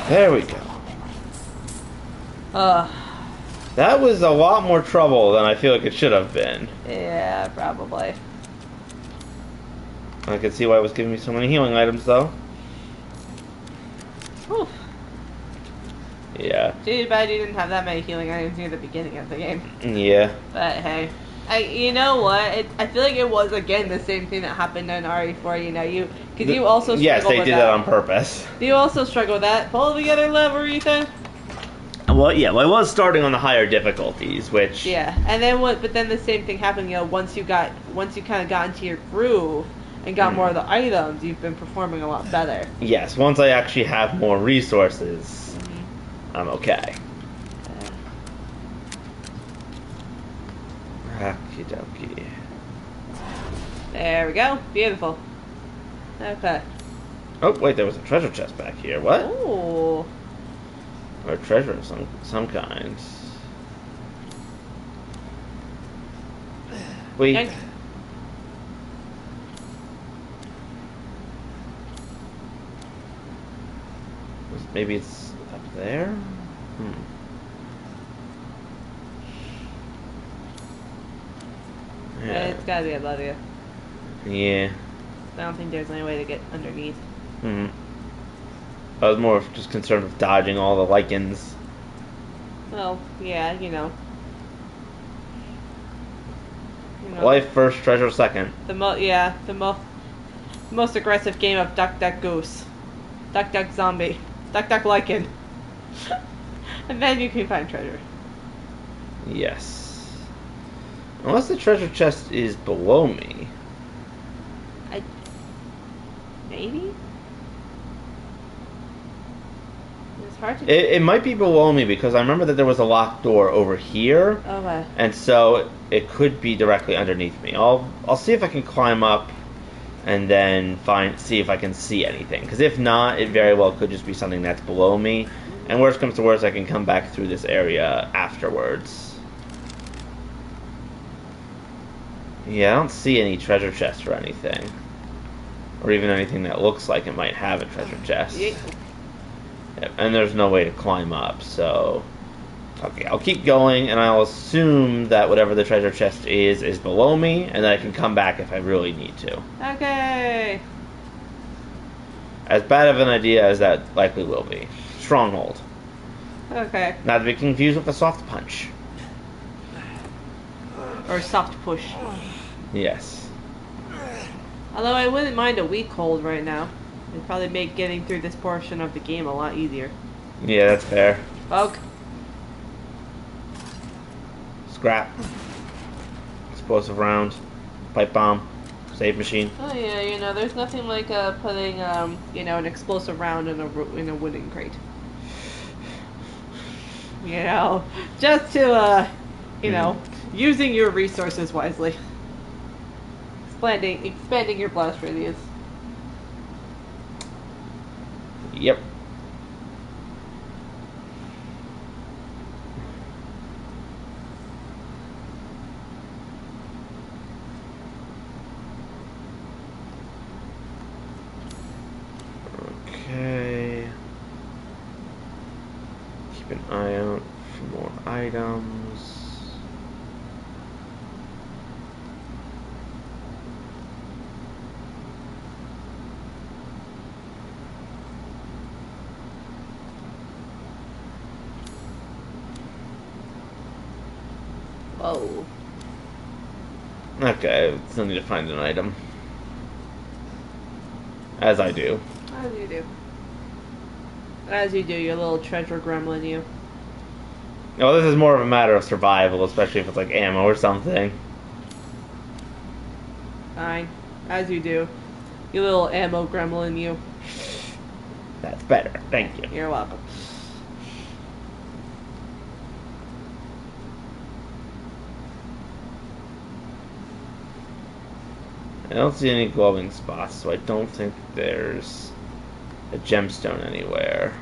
There we go. That was a lot more trouble than I feel like it should have been. Yeah, probably. I can see why it was giving me so many healing items, though. Whew. Yeah. Too bad you didn't have that many healing items near the beginning of the game. Yeah. But hey, you know what? I feel like it was again the same thing that happened in RE4. You know, because you also struggle Yes, they with did that on purpose. You also struggle with that. Pull the other lever, Ethan. Well, yeah. Well, I was starting on the higher difficulties, which. Yeah, and then what? But then the same thing happened. You know, once you kind of got into your groove and got more of the items, you've been performing a lot better. Yes. Once I actually have more resources, I'm okay. Okie dokie. There we go. Beautiful. Okay. Oh, wait, there was a treasure chest back here. What? Ooh. Or a treasure of some kind. Wait. Yank. Maybe it's up there? Hmm. Yeah. It's gotta be above you. Yeah. I don't think there's any way to get underneath. Hmm. I was more just concerned with dodging all the lichens. Well, yeah, you know. Life first, treasure second. The most aggressive game of Duck Duck Goose. Duck Duck Zombie. Duck Duck Lichen. And then you can find treasure. Yes. Unless the treasure chest is below me. Maybe? It's hard to... It might be below me because I remember that there was a locked door over here. Okay. And so it could be directly underneath me. I'll see if I can climb up and then see if I can see anything. Because if not, it very well could just be something that's below me. And worst comes to worst, I can come back through this area afterwards. Yeah, I don't see any treasure chests or anything. Or even anything that looks like it might have a treasure chest. Yeah. Yep, and there's no way to climb up, so... Okay, I'll keep going, and I'll assume that whatever the treasure chest is below me, and then I can come back if I really need to. Okay. As bad of an idea as that likely will be. Stronghold. Okay. Not to be confused with a soft punch. Or soft push. Yes. Although I wouldn't mind a weak hold right now. It'd probably make getting through this portion of the game a lot easier. Yeah, that's fair. Bug. Scrap. Explosive round. Pipe bomb. Save machine. Oh yeah, you know, there's nothing like putting, you know, an explosive round in a wooden crate. You know, just to, you know, using your resources wisely. Expanding your blast radius. Yep. Okay. Keep an eye out for more items. Whoa. Okay, still need to find an item. As I do. As you do. As you do, your little treasure gremlin, you. No, this is more of a matter of survival, especially if it's like ammo or something. Fine. As you do. You little ammo gremlin, you. That's better. Thank you. You're welcome. I don't see any glowing spots, so I don't think there's a gemstone anywhere.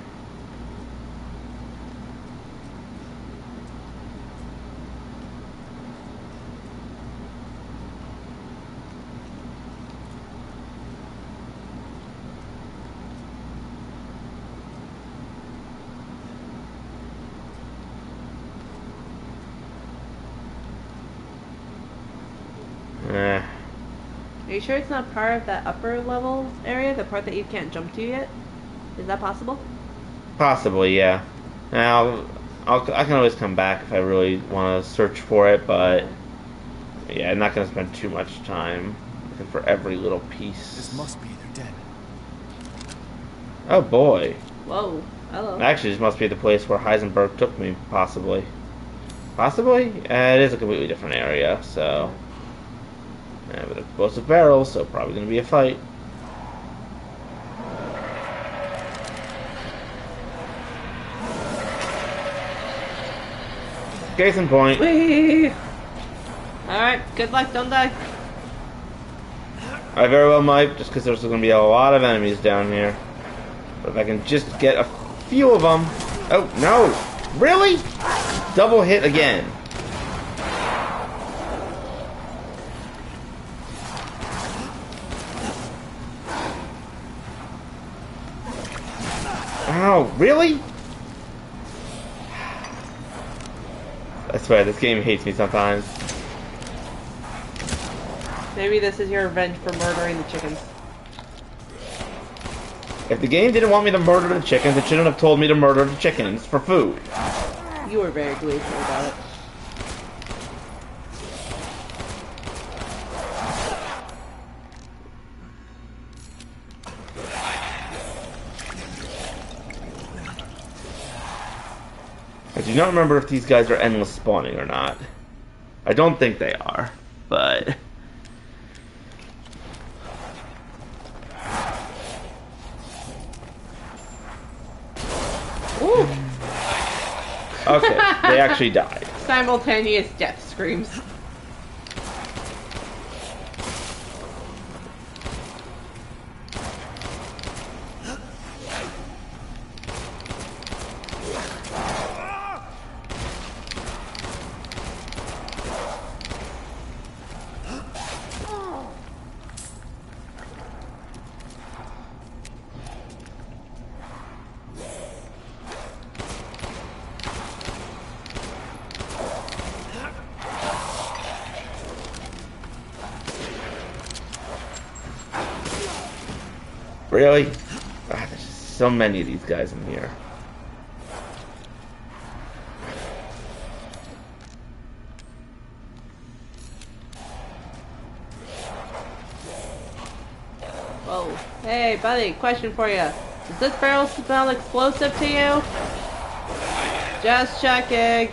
Are you sure it's not part of that upper level area? The part that you can't jump to yet? Is that possible? Possibly, yeah. Now, I can always come back if I really want to search for it, but yeah, I'm not going to spend too much time looking for every little piece. This must be their den. Oh boy. Whoa. Hello. Actually, this must be the place where Heisenberg took me, possibly. Possibly? It is a completely different area, so... Yeah, with explosive barrels, so probably going to be a fight. Case in point. Whee! Alright, good luck, don't die. I very well might, just because there's going to be a lot of enemies down here. But if I can just get a few of them... Oh, no! Really? Double hit again. Ow, really? I swear, this game hates me sometimes. Maybe this is your revenge for murdering the chickens. If the game didn't want me to murder the chickens, it shouldn't have told me to murder the chickens for food. You were very gleeful about it. I do not remember if these guys are endless spawning or not. I don't think they are, but... Ooh! Okay, they actually died. Simultaneous death screams. Really? Ah, there's just so many of these guys in here. Whoa. Hey, buddy, question for you. Does this barrel smell explosive to you? Just checking.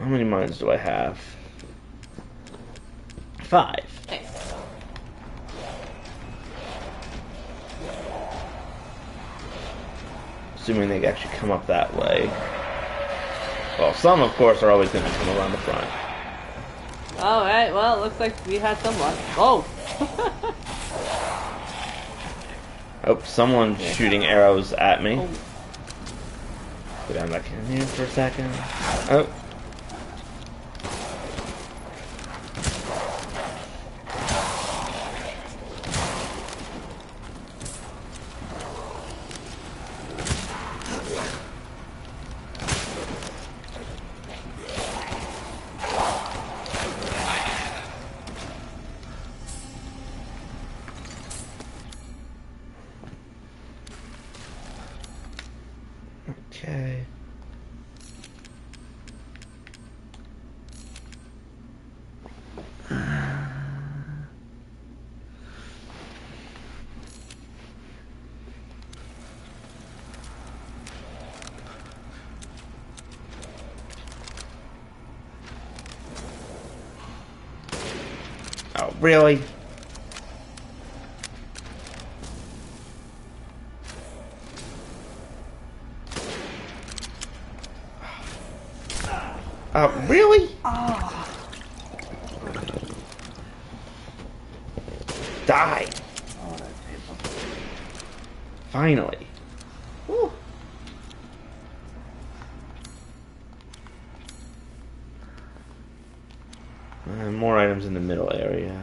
How many mines do I have? 5. Nice. Assuming they actually come up that way. Well, some, of course, are always going to come around the front. Alright, well, it looks like we had some luck. Oh! Oh, someone's shooting arrows at me. Oh. Go down back in here for a second. Oh. Okay. Oh, really? Really? Oh. Die. Oh, that's painful. Finally. Whew. More items in the middle area.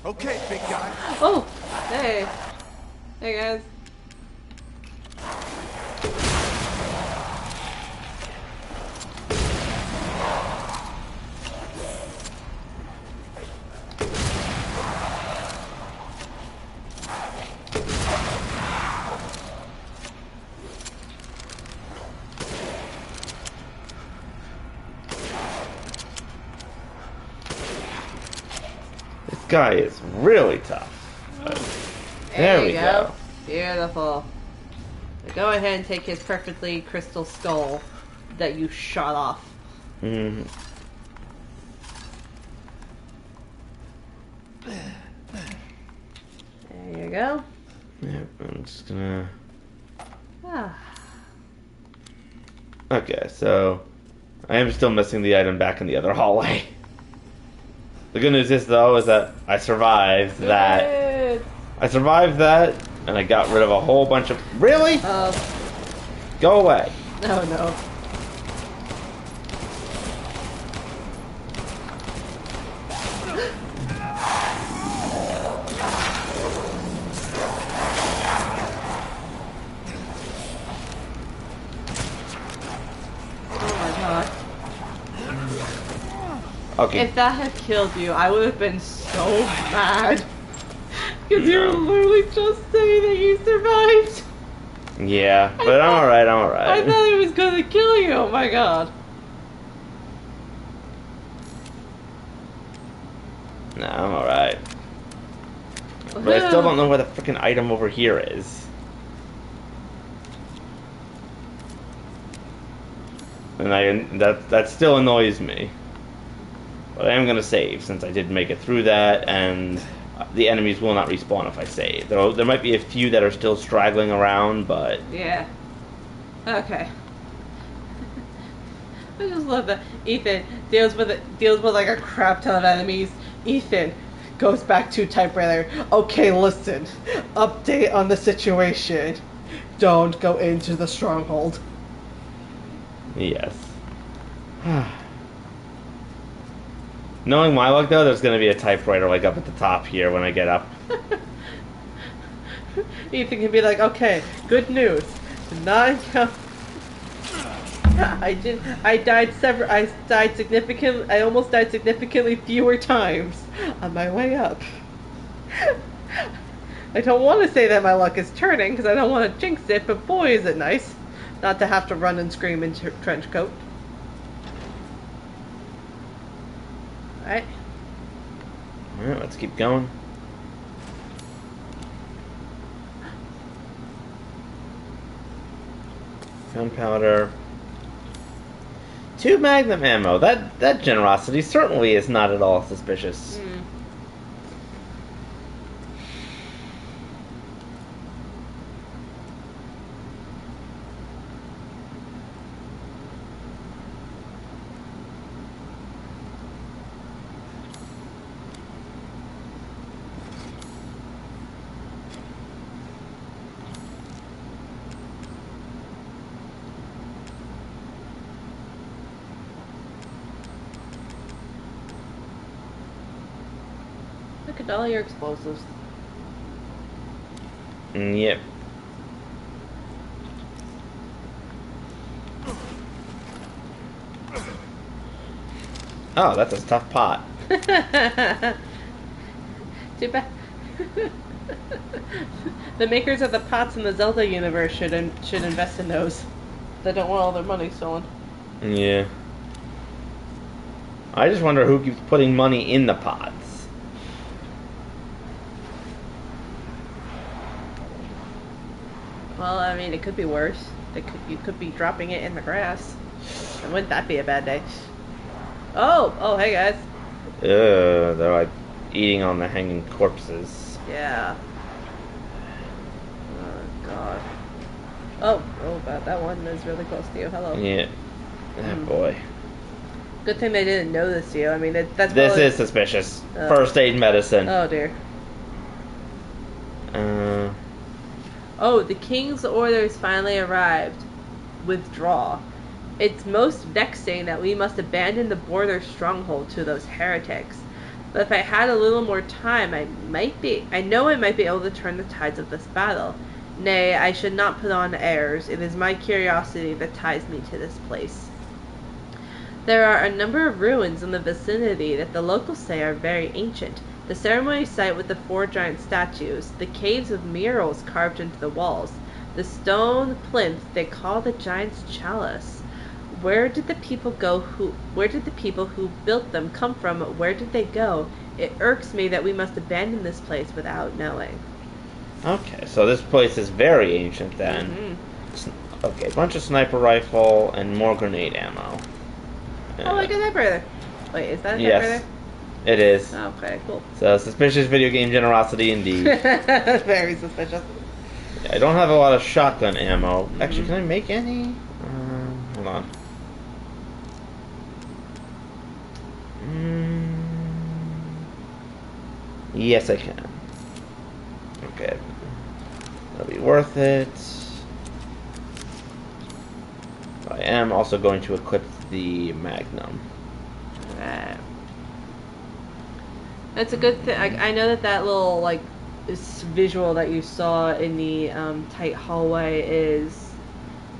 Okay, big guy. Oh! Hey! Hey, guys. This guy is really tough. There we go. Beautiful. So go ahead and take his perfectly crystal skull that you shot off. Mm-hmm. go. Yep, I'm just gonna... Ah. Okay, so... I am still missing the item back in the other hallway. The good news is, though, is that I survived that. Good. I survived that, and I got rid of a whole bunch of... Really? Go away. No, no. Okay. If that had killed you, I would have been so mad. Because you were literally just saying that you survived. Yeah, but I'm alright, I'm alright. I thought it was going to kill you. Oh my god. Nah, I'm alright. But I still don't know where the freaking item over here is. And that still annoys me. But I am gonna save since I did make it through that, and the enemies will not respawn if I save. There might be a few that are still straggling around, but Yeah. Okay. I just love that Ethan deals with like a crap ton of enemies. Ethan goes back to typewriter. Okay, listen. Update on the situation. Don't go into the stronghold. yes. Knowing my luck, though, there's going to be a typewriter like up at the top here when I get up. Ethan can be like, okay, good news. I almost died significantly fewer times on my way up. I don't want to say that my luck is turning because I don't want to jinx it, but boy is it nice not to have to run and scream in trench coat. Alright. Alright, let's keep going. Gunpowder. 2 magnum ammo. That generosity certainly is not at all suspicious. Look at all your explosives. Yep. Oh, that's a tough pot. Too bad. The makers of the pots in the Zelda universe should invest in those. They don't want all their money stolen. Yeah. I just wonder who keeps putting money in the pots. Well, I mean, it could be worse. You could be dropping it in the grass. And wouldn't that be a bad day? Oh, hey guys. They're like eating on the hanging corpses. Yeah. Oh god. Oh, that one is really close to you. Hello. Yeah. Boy. Good thing they didn't notice you. I mean, that's This probably... is suspicious. First aid medicine. Oh dear. Oh, the king's orders finally arrived. Withdraw. It's most vexing that we must abandon the border stronghold to those heretics. But if I had a little more time, I know I might be able to turn the tides of this battle. Nay, I should not put on airs. It is my curiosity that ties me to this place. There are a number of ruins in the vicinity that the locals say are very ancient. The ceremony site with the 4 giant statues, the caves with murals carved into the walls, the stone plinth they call the giant's chalice. Where did the people who built them come from? Where did they go? It irks me that we must abandon this place without knowing. Okay, so this place is very ancient then. Okay, a bunch of sniper rifle and more grenade ammo. Oh, like a typewriter. Wait, is that a Yes. typewriter? It is. Okay, cool. So, suspicious video game generosity indeed. Very suspicious. I don't have a lot of shotgun ammo. Actually, can I make any? Hold on. Yes, I can. Okay. That'll be worth it. I am also going to equip the Magnum. Right. That's a good thing. I know that little, like, this visual that you saw in the tight hallway is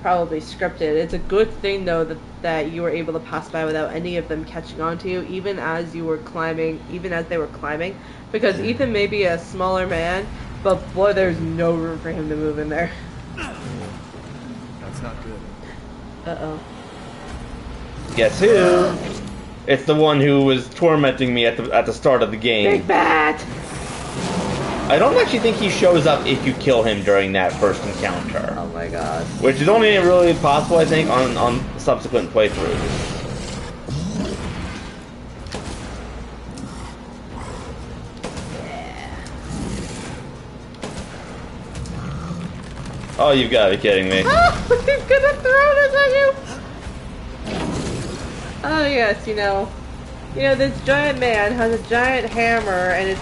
probably scripted. It's a good thing, though, that you were able to pass by without any of them catching on to you, even as they were climbing, because Ethan may be a smaller man, but boy, there's no room for him to move in there. That's not good. Uh-oh. Guess who? It's the one who was tormenting me at the start of the game. Big Bat! I don't actually think he shows up if you kill him during that first encounter. Oh my god. Which is only really possible, I think, on subsequent playthroughs. Oh, you've got to be kidding me. Oh, he's gonna throw this at you! Oh yes, you know, this giant man has a giant hammer and is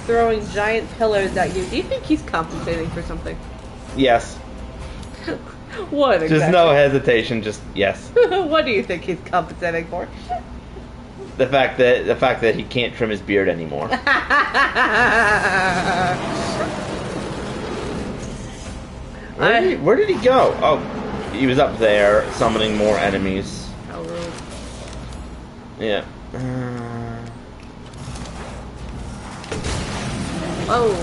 throwing giant pillars at you. Do you think he's compensating for something? Yes. What exactly? Just no hesitation, just yes. What do you think he's compensating for? The fact that he can't trim his beard anymore. Where did he go? Oh, he was up there summoning more enemies. How rude. Yeah. Oh.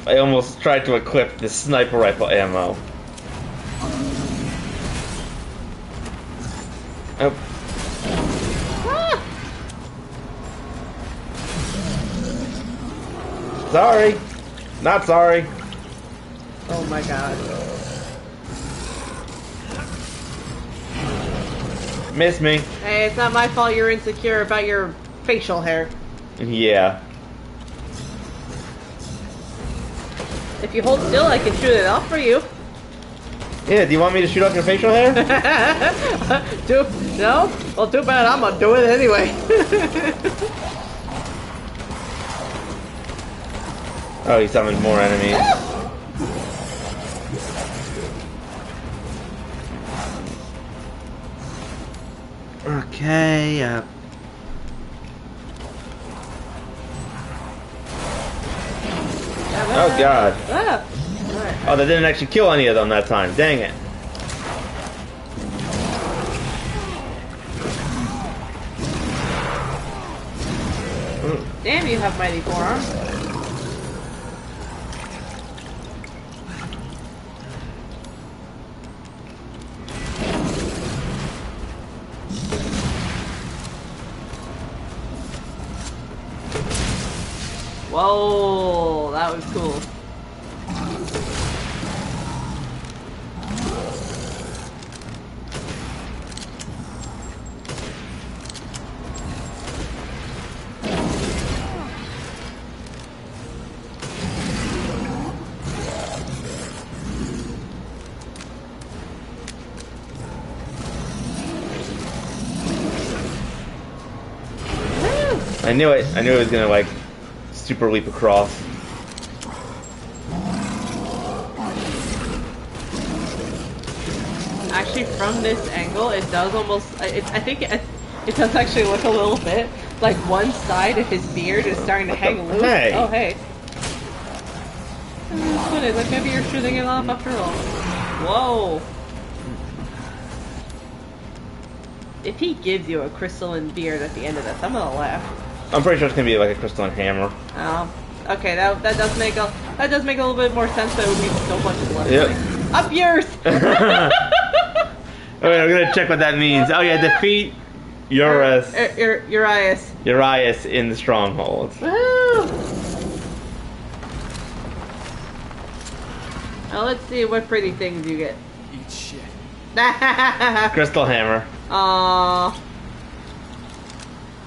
I almost tried to equip the sniper rifle ammo. Oh. Ah! Sorry. Not sorry. Oh my god. Miss me. Hey, it's not my fault you're insecure about your facial hair. Yeah. If you hold still, I can shoot it off for you. Yeah, do you want me to shoot off your facial hair? No? Well, too bad. I'm gonna do it anyway. Oh, he summoned more enemies. Okay, Oh god. Ah. Oh, they didn't actually kill any of them that time. Dang it. Damn, you have mighty forearms. Whoa, that was cool. I knew it. I knew it was gonna like super leap across. Actually, from this angle, it does almost. I think it does actually look a little bit like one side of his beard is starting to hang loose. Hey. Oh, hey. That's what it is. Like maybe you're shooting it off after all. Whoa. If he gives you a crystalline beard at the end of this, I'm gonna laugh. I'm pretty sure it's gonna be like a crystalline hammer. Oh, okay. That does make a little bit more sense. That it would be so much less. Yep. Funny. Up yours. Okay, I'm gonna check what that means. Oh yeah, defeat Urias. Urias in the stronghold. Woo! Well, let's see what pretty things you get. Eat shit. Crystal hammer. Aww.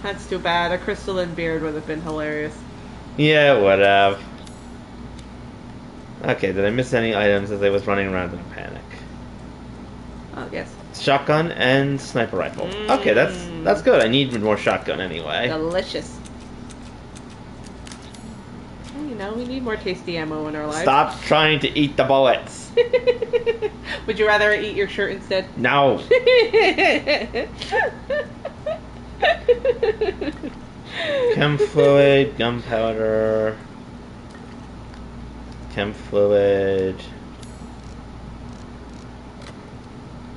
That's too bad. A crystalline beard would have been hilarious. Yeah, whatever. Okay, did I miss any items as I was running around in a panic? Oh, yes. Shotgun and sniper rifle. Okay, that's good. I need more shotgun anyway. Delicious. Well, you know, we need more tasty ammo in our lives. Stop trying to eat the bullets. Would you rather eat your shirt instead? No. Chem fluid, gunpowder. Chem fluid.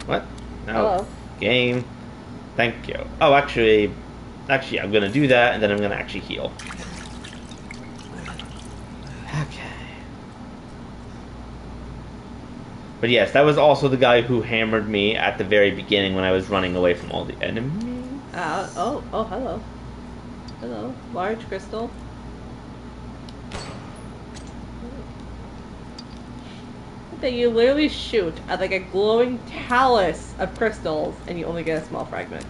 What? No. Hello. Game. Thank you. Oh, actually, I'm gonna do that, and then I'm gonna actually heal. Okay. But yes, that was also the guy who hammered me at the very beginning when I was running away from all the enemies. Oh, hello. Hello. Large crystal. That you literally shoot at like a glowing talus of crystals and you only get a small fragment.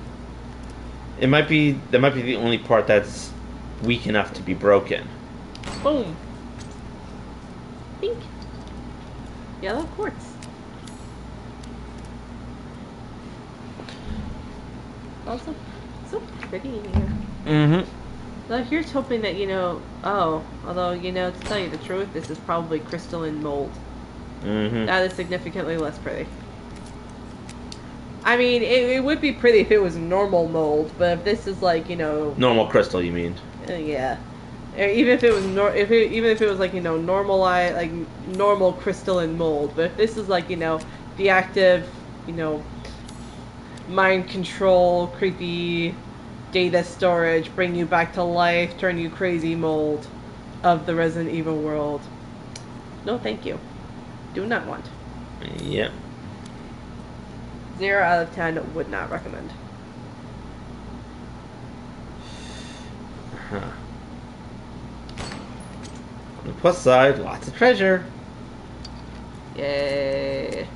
That might be the only part that's weak enough to be broken. Boom. Pink. Yellow quartz. Also, so pretty in here. Mm-hmm. Well, here's hoping that, although, to tell you the truth, this is probably crystalline mold. Mm-hmm. That is significantly less pretty. I mean, it would be pretty if it was normal mold, but if this is like, Normal crystal, you mean? Yeah. Even if it was even if it was like, normalized, like normal crystalline mold, but if this is like, the active, mind control, creepy data storage, bring you back to life, turn you crazy mold of the Resident Evil world. No, thank you. Do not want. Yep. 0 out of 10 would not recommend. Huh. On the plus side, lots of treasure. Yay.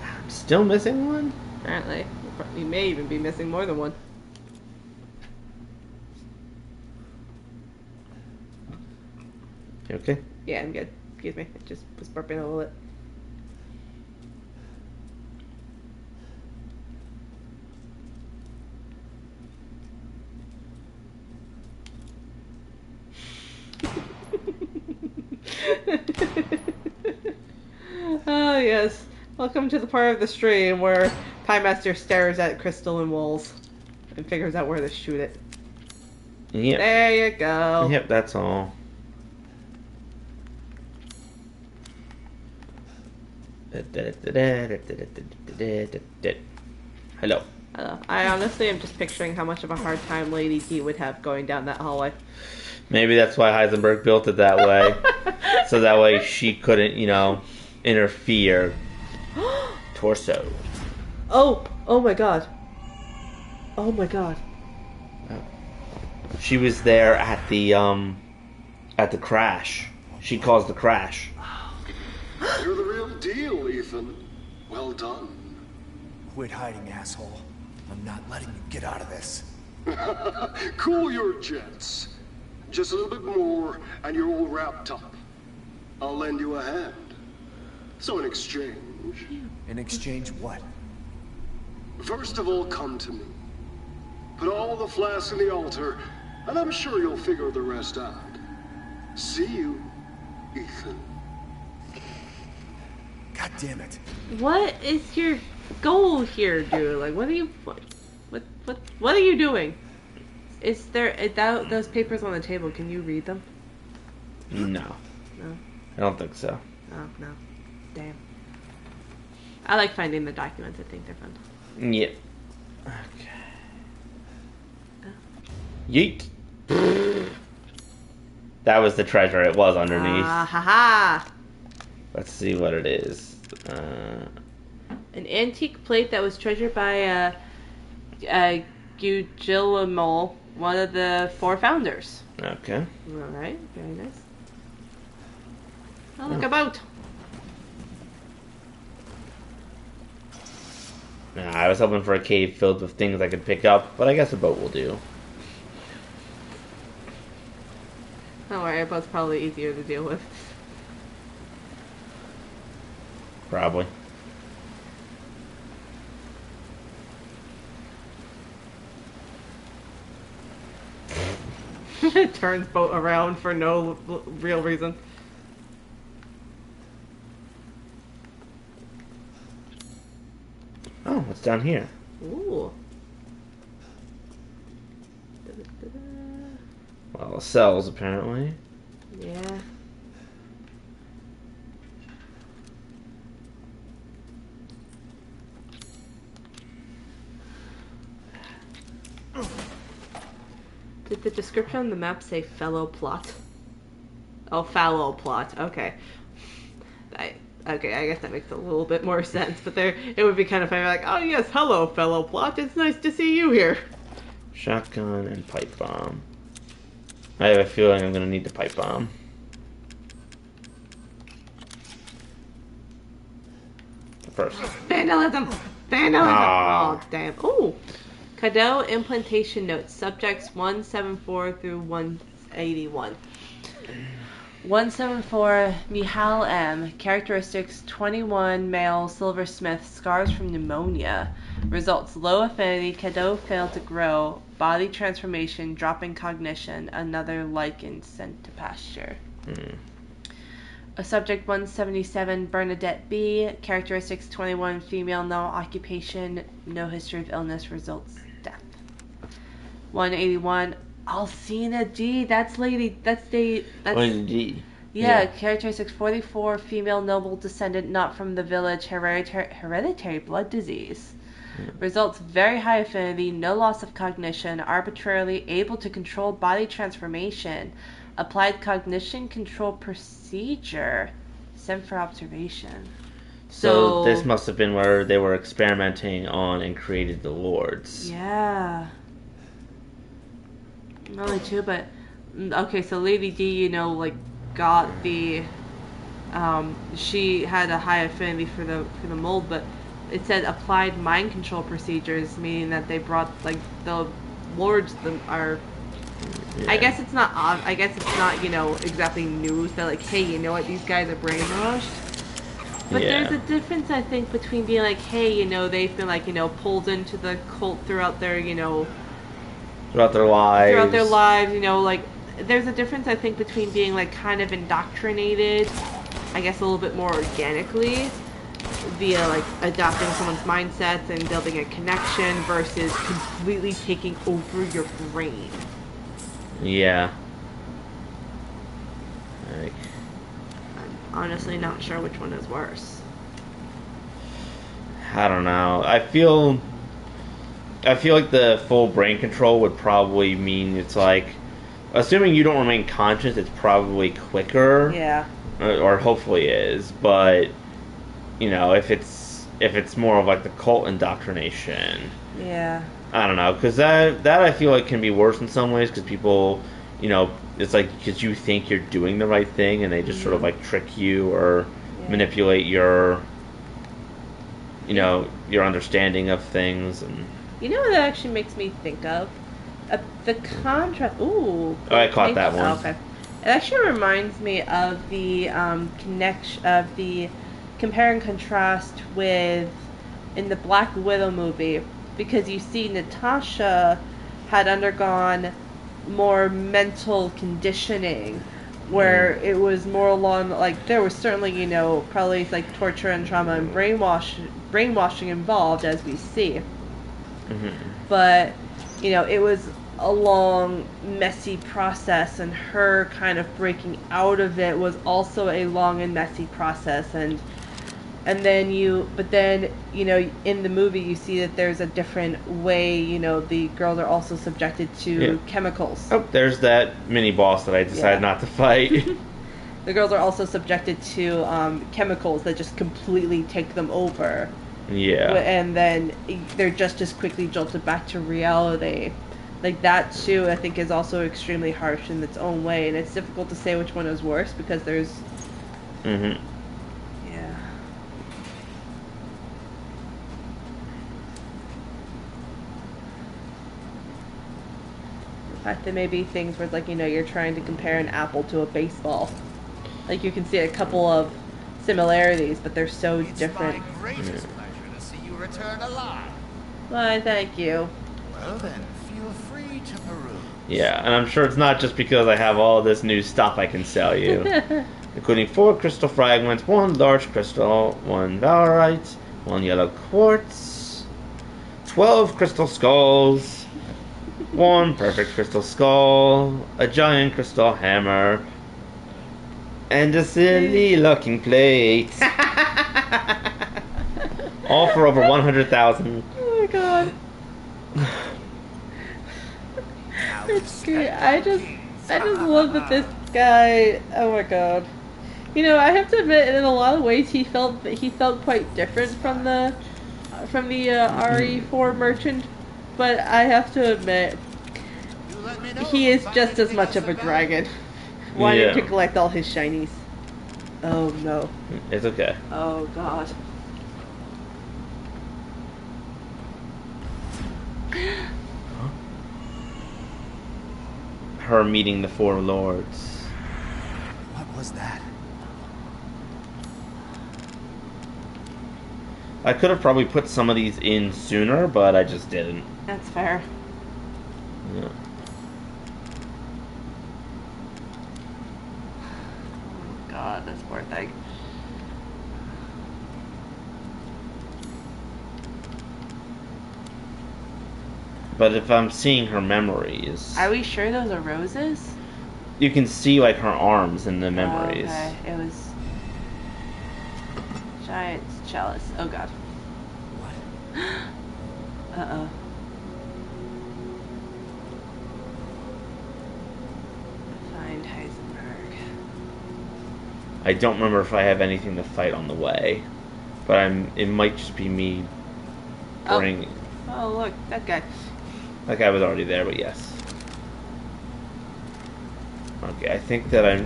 I'm still missing one? Apparently. You may even be missing more than one. You okay? Yeah, I'm good. Excuse me. I just was burping a little bit. Oh, yes. Welcome to the part of the stream where Piemaster stares at crystalline walls and figures out where to shoot it. Yep. There you go. Yep, that's all. Hello. I honestly am just picturing how much of a hard time Lady T would have going down that hallway. Maybe that's why Heisenberg built it that way. So that way she couldn't, interfere. Torso. Oh my god. Oh my god. She was there at the crash. She caused the crash. You're the real deal, Ethan. Well done. Quit hiding, asshole. I'm not letting you get out of this. Cool your jets. Just a little bit more, and you're all wrapped up. I'll lend you a hand. So in exchange... In exchange what? First of all, come to me. Put all the flasks in the altar, and I'm sure you'll figure the rest out. See you, Ethan. God damn it. What is your goal here, dude? Like, what are you doing? Is there those papers on the table? Can you read them? No. No. I don't think so. Oh no. Damn. I like finding the documents. I think they're fun. Yep. Okay. Yeet. That was the treasure. It was underneath. Ah ha ha. Let's see what it is. An antique plate that was treasured by Guillermo, one of the 4 founders. Okay. All right. Very nice. Oh, look, a boat. Nah, I was hoping for a cave filled with things I could pick up, but I guess a boat will do. Don't worry, a boat's probably easier to deal with. Probably. It turns boat around for no real reason. Oh, what's down here? Ooh. Well, cells, apparently. Yeah. Did the description on the map say fellow plot? Oh, fallow plot. Okay. Okay, I guess that makes a little bit more sense. But there, it would be kind of funny, like, oh yes, hello, fellow plot. It's nice to see you here. Shotgun and pipe bomb. I have a feeling I'm gonna need the pipe bomb. First. Vandalism! Vandalism! Ah. Oh, damn. Ooh. Cadeau implantation notes. Subjects 174 through 181. 174, Mihal M. Characteristics 21, male, silversmith, scars from pneumonia. Results low affinity, Cadeau failed to grow, body transformation, dropping cognition, another lichen sent to pasture. A subject 177, Bernadette B. Characteristics 21, female, no occupation, no history of illness, results death. 181, Alcina G. That's Lady D. Yeah, characteristics 44, female, noble descendant, not from the village, hereditary blood disease. Results very high affinity, no loss of cognition, arbitrarily able to control body transformation. Applied cognition control procedure. Sent for observation. So this must have been where they were experimenting on and created the lords. Yeah. Not only two, but okay. So Lady D, got the. She had a high affinity for the mold, but it said applied mind control procedures, meaning that they brought the lords are. Yeah. I guess it's not. I guess it's not. Exactly news that hey, you know what? These guys are brainwashed. But there's a difference, I think, between being hey, they've been pulled into the cult throughout their, throughout their lives. There's a difference, I think, between being kind of indoctrinated, I guess a little bit more organically, via adopting someone's mindsets and building a connection versus completely taking over your brain. Yeah. I'm honestly not sure which one is worse. I don't know. I feel like the full brain control would probably mean it's assuming you don't remain conscious, it's probably quicker. Yeah. Or hopefully is, but if it's more of the cult indoctrination. Yeah. I don't know, because that I feel like can be worse in some ways, because people, it's because you think you're doing the right thing, and they just sort of trick you or manipulate your, your understanding of things. And you know what that actually makes me think of? The contrast. Ooh. Oh, I caught that one. Oh, okay. It actually reminds me of the the compare and contrast with in the Black Widow movie, because you see Natasha had undergone more mental conditioning, where it was more along there was certainly probably torture and trauma and brainwashing involved, as we see. But it was a long, messy process, and her kind of breaking out of it was also a long and messy process. And then in the movie you see that there's a different way, the girls are also subjected to chemicals. Oh, there's that mini boss that I decided not to fight. The girls are also subjected to chemicals that just completely take them over. Yeah. And then they're just as quickly jolted back to reality. That too, I think, is also extremely harsh in its own way, and it's difficult to say which one is worse, because there's Mm-hmm. Yeah. The fact that maybe things where, like, you're trying to compare an apple to a baseball. Like, you can see a couple of similarities, but they're so It's different. my greatest pleasure to see you return alive. Why, thank you. Well then, feel free to peruse. Yeah, and I'm sure it's not just because I have all this new stuff I can sell you. Including 4 crystal fragments, 1 large crystal, 1 valorite, 1 yellow quartz, 12 crystal skulls, 1 perfect crystal skull, a giant crystal hammer, and a silly looking plate. All for over 100,000. Oh my god. It's great. I just love that this guy. Oh my god. I have to admit, in a lot of ways, he felt quite different from the RE4 merchant. But I have to admit, he is just as much of a dragon, wanting to collect all his shinies. Oh no. It's okay. Oh god. Her meeting the 4 lords. What was that? I could have probably put some of these in sooner, but I just didn't. That's fair. Yeah. Oh god, this poor thing. But if I'm seeing her memories, Are we sure those are roses? you can see like her arms in the memories. Oh, okay, it was giant chalice. Oh god. What? Uh-oh. Find Heisenberg. I don't remember if I have anything to fight on the way, but it might just be me bringing. Oh look, that guy. That guy was already there, but yes. Okay, I think that I'm.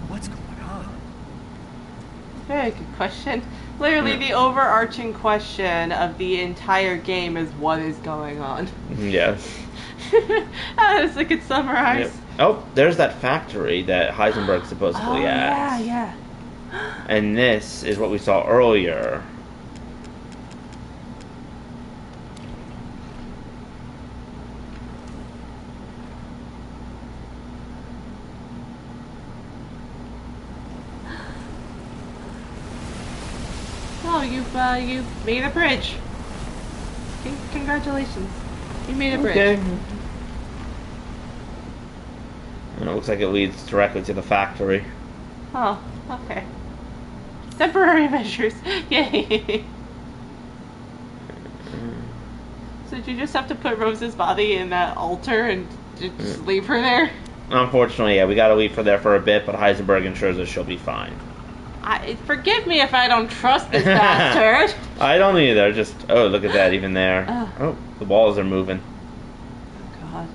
What's going on? Very good question. Literally, the overarching question of the entire game is what is going on. Yes. As I could summarize. Yep. Oh, there's that factory that Heisenberg's supposedly at. Yeah. And this is what we saw earlier. Oh, you've made a bridge. Congratulations. You made a bridge. Okay. And it looks like it leads directly to the factory. Oh, okay. Temporary measures. Yay. So did you just have to put Rose's body in that altar and just leave her there? Unfortunately, yeah, we gotta leave her there for a bit, but Heisenberg ensures that she'll be fine. Forgive me if I don't trust this bastard. I don't either, just, oh, look at that, even there. Oh. Oh, the walls are moving. Oh god.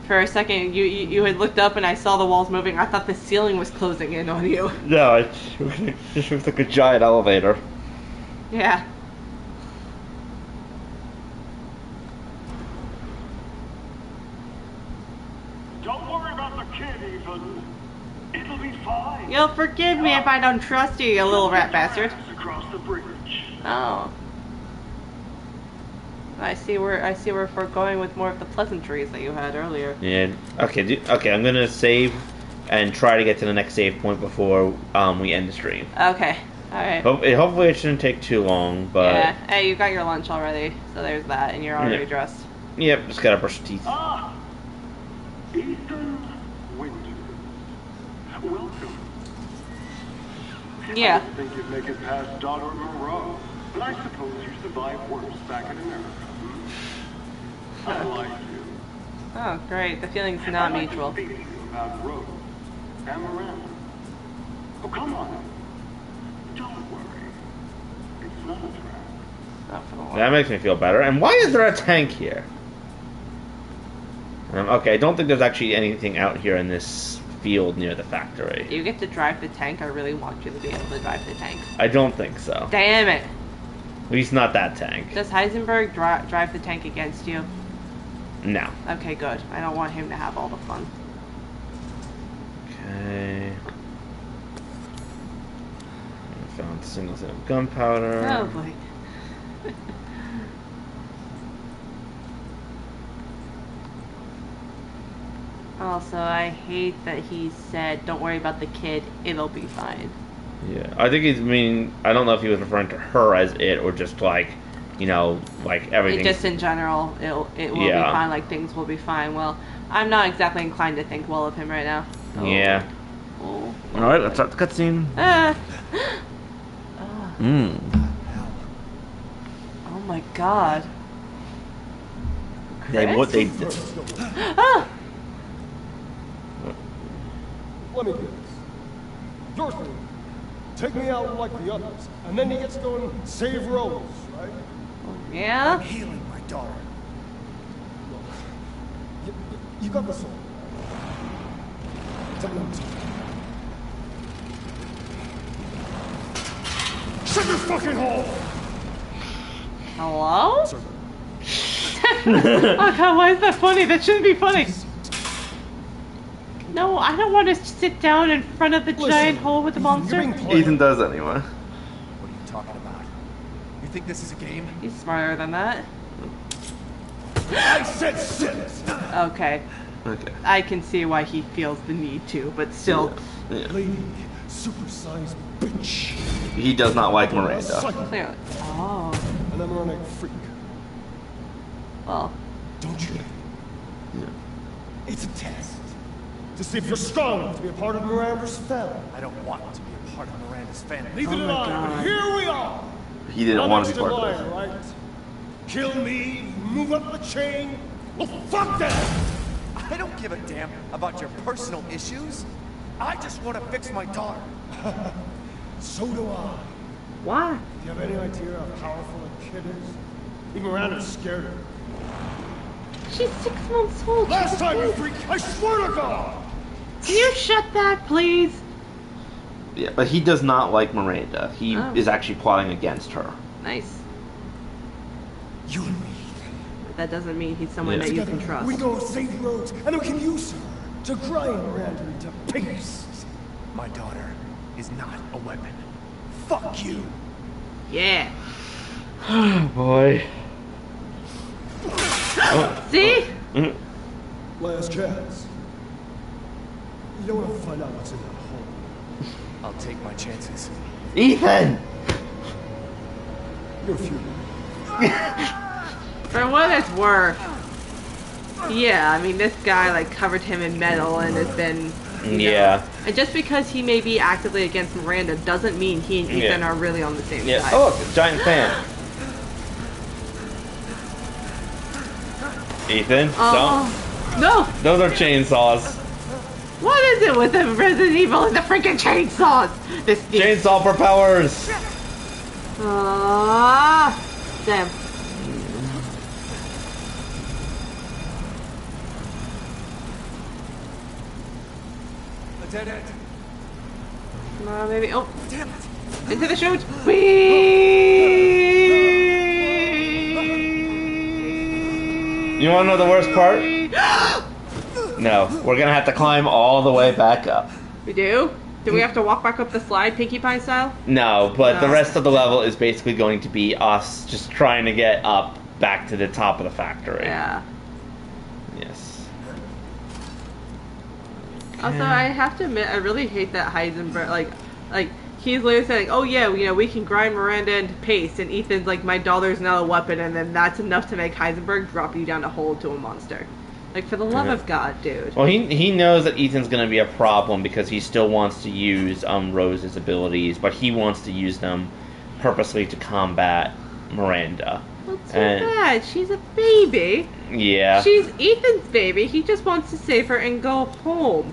For a second, you had looked up and I saw the walls moving. I thought the ceiling was closing in on you. No, it just looks like a giant elevator. Yeah. Don't worry about the kid, Ethan. It'll be fine. You'll forgive me if I don't trust you, you little rat bastard. Across the bridge. Oh. I see where we're going with more of the pleasantries that you had earlier. Yeah. Okay. Okay. I'm gonna save and try to get to the next save point before we end the stream. Okay. All right. Hopefully, it shouldn't take too long. But yeah. Hey, you got your lunch already, so there's that, and you're already Yeah. dressed. Yep. Just gotta brush your teeth. Ah! Ethan Winters. Welcome. Yeah. I didn't think you'd make it past Daughter Moreau, but I suppose you survived worse back in America. I like you. Oh, great. The feeling's not I'd like mutual. to speak to you about Rose and Miranda. Oh, come on. Don't worry. It's not a trap. Not for the That one. makes me feel better. And why is there a tank here? Okay, I don't think there's actually anything out here in this field near the factory. You get to drive the tank. I really want you to be able to drive the tank. I don't think so. Damn it. At least not that tank. Does Heisenberg drive the tank against you? No. Okay, good. I don't want him to have all the fun. Okay. I found single set of gunpowder. Oh boy. Also, I hate that he said, "Don't worry about the kid; it'll be fine." Yeah, I think I don't know if he was referring to her as it or just like, like everything. Just in general, it will be fine. Like things will be fine. Well, I'm not exactly inclined to think well of him right now. Oh. Yeah. Oh. All right, let's start the cutscene. Oh my God. Yeah, what they did. Let me get this. Your thing, take me out like the others, and then he gets to go and save Rose, right? Yeah? I'm healing my daughter. Look, you got this all. Tell me shut your fucking hole! Hello? Oh God, why is that funny? That shouldn't be funny. No, I don't want to sit down in front of the giant hole with the monster. Ethan does anyway. What are you talking about? You think this is a game? He's smarter than that. I said sit! Okay. Okay. I can see why he feels the need to, but still. Yeah. Lady, supersized bitch. He does not like Miranda. Clearly. Oh. And I'm running freak. Well. Don't you? Yeah. It's a test. To see if you're strong enough to be a part of Miranda's family. I don't want to be a part of Miranda's family. Neither did I, but here we are. He didn't want to be part of Liar, this. right? Kill me, move up the chain. Well, fuck that! I don't give a damn about your personal issues. I just want to fix my daughter. So do I. Why? Do you have any idea how powerful a kid is? Even Miranda's scared of her. She's 6 months old. Last time, you freak, I swear to God! Can you shut that, please? Yeah, but he does not like Miranda. He Oh. is actually plotting against her. Nice. You and me. But that doesn't mean he's someone Yeah. that you Together, can trust. we go save Rose, and we can use her to grind Miranda into paste. My daughter is not a weapon. Fuck you. Yeah. Oh boy. See? Last chance. You don't want to find out what's in that hole. I'll take my chances. Ethan! You're futile. For what it's worth. Yeah, I mean, this guy, like, covered him in metal and has been... you know, Yeah. and just because he may be actively against Miranda doesn't mean he and Ethan are really on the same Yeah. side. Oh, look, giant fan. Ethan, No! don't. Those are chainsaws. What is it with the Resident Evil and the freaking chainsaws? This Chainsaw propellers. Damn. A dead end. Maybe. Oh, Damn it. into the chute. Whee! You want to know the worst part? No, we're gonna have to climb all the way back up. We do? Do we have to walk back up the slide, Pinkie Pie style? No, but the No. rest of the level is basically going to be us just trying to get up back to the top of the factory. Yeah. Yes. Also, I have to admit, I really hate that Heisenberg, like, he's literally saying, oh yeah, you know, we can grind Miranda into paste, and Ethan's like, my daughter's not a weapon, and then that's enough to make Heisenberg drop you down a hole to a monster. Like, for the love of God, dude. Well, he knows that Ethan's going to be a problem because he still wants to use Rose's abilities, but he wants to use them purposely to combat Miranda. Well, too bad. She's a baby. Yeah. She's Ethan's baby. He just wants to save her and go home.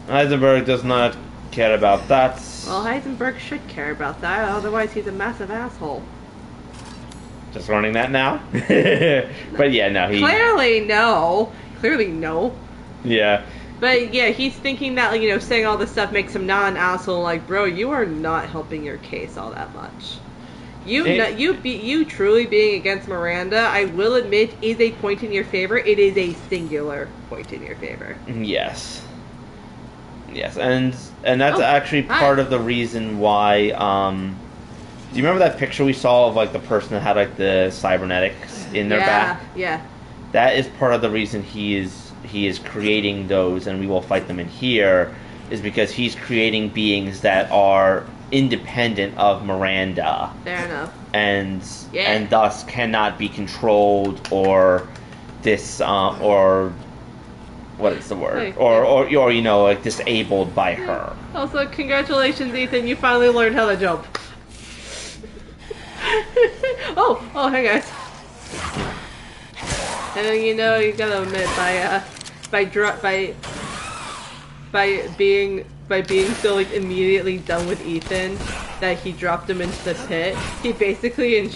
Heisenberg does not care about that. Well, Heisenberg should care about that, otherwise he's a massive asshole. Just learning that now. But yeah, no, he. Clearly no. Clearly no. Yeah, But yeah, he's thinking that, like, saying all this stuff makes him not an asshole. Like, bro, you are not helping your case all that much. You truly being against Miranda, I will admit, is a point in your favor. It is a singular point in your favor. Yes. Yes, and that's actually part of the reason why. Do you remember that picture we saw of like the person that had like the cybernetics in their back? Yeah. That is part of the reason he is creating those, and we will fight them in here, is because he's creating beings that are independent of Miranda. Fair enough. And thus cannot be controlled or or what is the word? Or like disabled by her. Also, congratulations, Ethan, you finally learned how to jump. oh, hey guys. And then you gotta admit by being so like immediately done with Ethan that he dropped him into the pit, he basically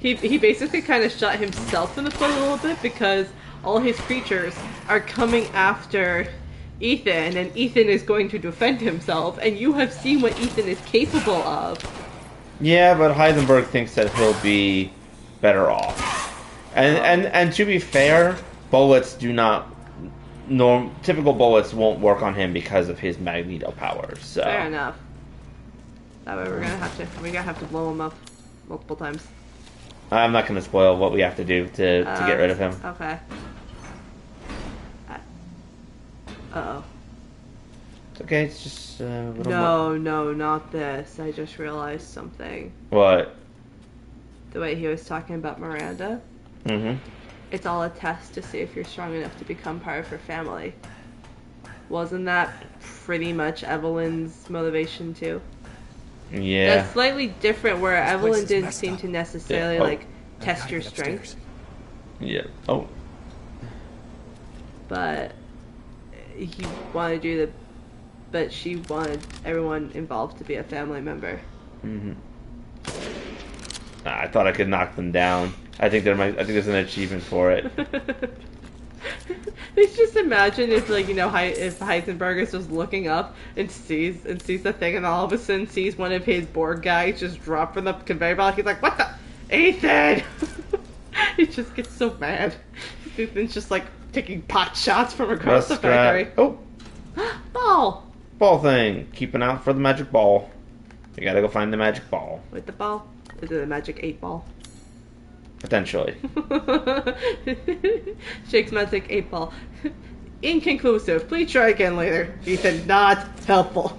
he basically kind of shot himself in the foot a little bit, because all his creatures are coming after Ethan, and Ethan is going to defend himself, and you have seen what Ethan is capable of. Yeah, but Heisenberg thinks that he'll be better off. And to be fair, bullets do not... typical bullets won't work on him because of his magneto powers. So. Fair enough. That way we're gonna have to blow him up multiple times. I'm not gonna spoil what we have to do to get rid of him. Okay. Uh-oh. It's okay, it's just a little more. No, not this. I just realized something. What? The way he was talking about Miranda. Mm-hmm. It's all a test to see if you're strong enough to become part of her family. Wasn't that pretty much Evelyn's motivation too? Yeah. That's slightly different, where Evelyn didn't seem to necessarily test your strength. Yeah. Oh. But he wanted you to. But she wanted everyone involved to be a family member. Mm-hmm. I thought I could knock them down. I think there's an achievement for it. Let's just imagine if, if Heisenberg is just looking up and sees the thing, and all of a sudden sees one of his Borg guys just drop from the conveyor belt. He's like, "What the, Ethan?" He just gets so mad. Ethan's just taking pot shots from across the factory. Oh, ball thing. Keep an eye out for the magic ball. You gotta go find the magic ball. With the ball? Is it a magic 8-ball? Potentially. Shake's magic 8-ball. Inconclusive. Please try again later. Ethan, not helpful.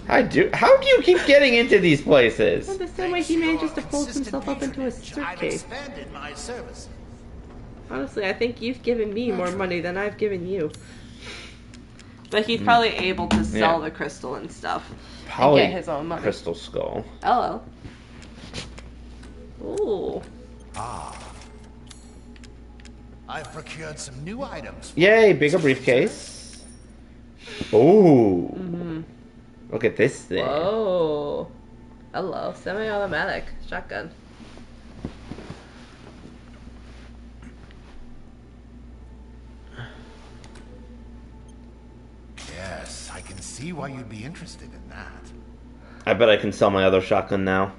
How do you keep getting into these places? Well, the same way he manages to fold himself up into a suitcase. Honestly, I think you've given me more money than I've given you. But he's probably able to sell the crystal and stuff. Probably and get his own money. Crystal skull. Oh. Ooh. I've procured some new items. Yay, bigger briefcase. Ooh. Mm-hmm. Look at this thing. Whoa. Hello. Semi-automatic shotgun. Yes, I can see why you'd be interested in that. I bet I can sell my other shotgun now.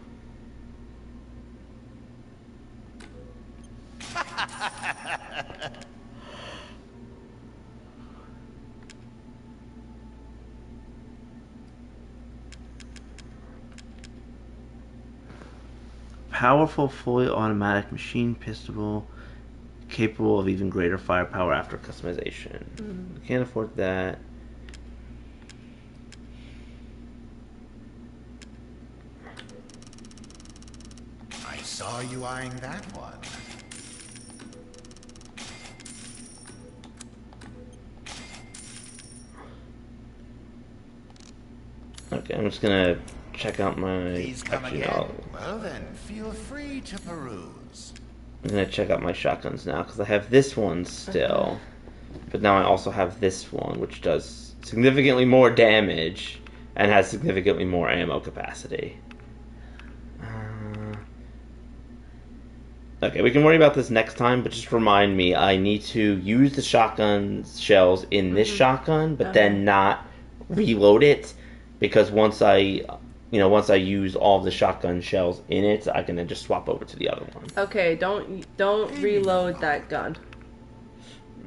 Powerful, fully automatic machine pistol, capable of even greater firepower after customization. Can't afford that. I saw you eyeing that one. Okay, I'm just gonna check out my... These come again? Well then, feel free to peruse. I'm gonna check out my shotguns now, because I have this one still. But now I also have this one, which does significantly more damage and has significantly more ammo capacity. Okay, we can worry about this next time, but just remind me, I need to use the shotgun shells in this shotgun, but then not reload it, because once I use all of the shotgun shells in it, I can then just swap over to the other one. Okay, don't reload that gun.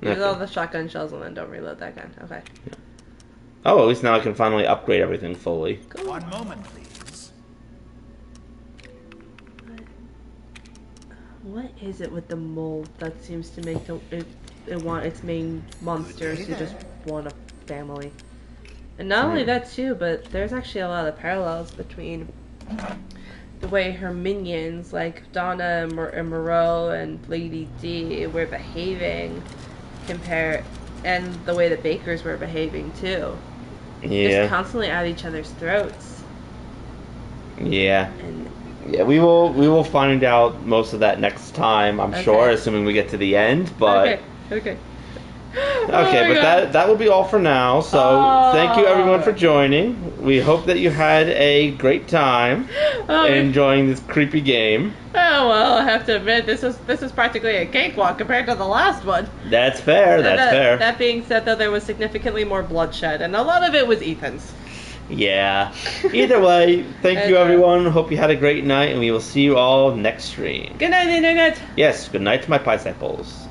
Use Okay. all the shotgun shells and then don't reload that gun. Okay. Oh, at least now I can finally upgrade everything fully. Cool. One moment, please. What is it with the mold that seems to make it want its main monsters to just want a family? And not only that too, but there's actually a lot of parallels between the way her minions, like Donna and Moreau and Lady D, were behaving, and the way the Bakers were behaving too. Yeah. Just constantly at each other's throats. Yeah. And Yeah, we will find out most of that next time, I'm sure, assuming we get to the end, but... Okay. Okay, but that will be all for now. So thank you everyone for joining. We hope that you had a great time enjoying this creepy game. Oh well, I have to admit this is practically a cakewalk compared to the last one. That's fair. That's fair. That being said, though, there was significantly more bloodshed, and a lot of it was Ethan's. Yeah. Either way, thank you everyone. Hope you had a great night, and we will see you all next stream. Good night, Internet. Yes, good night to my disciples.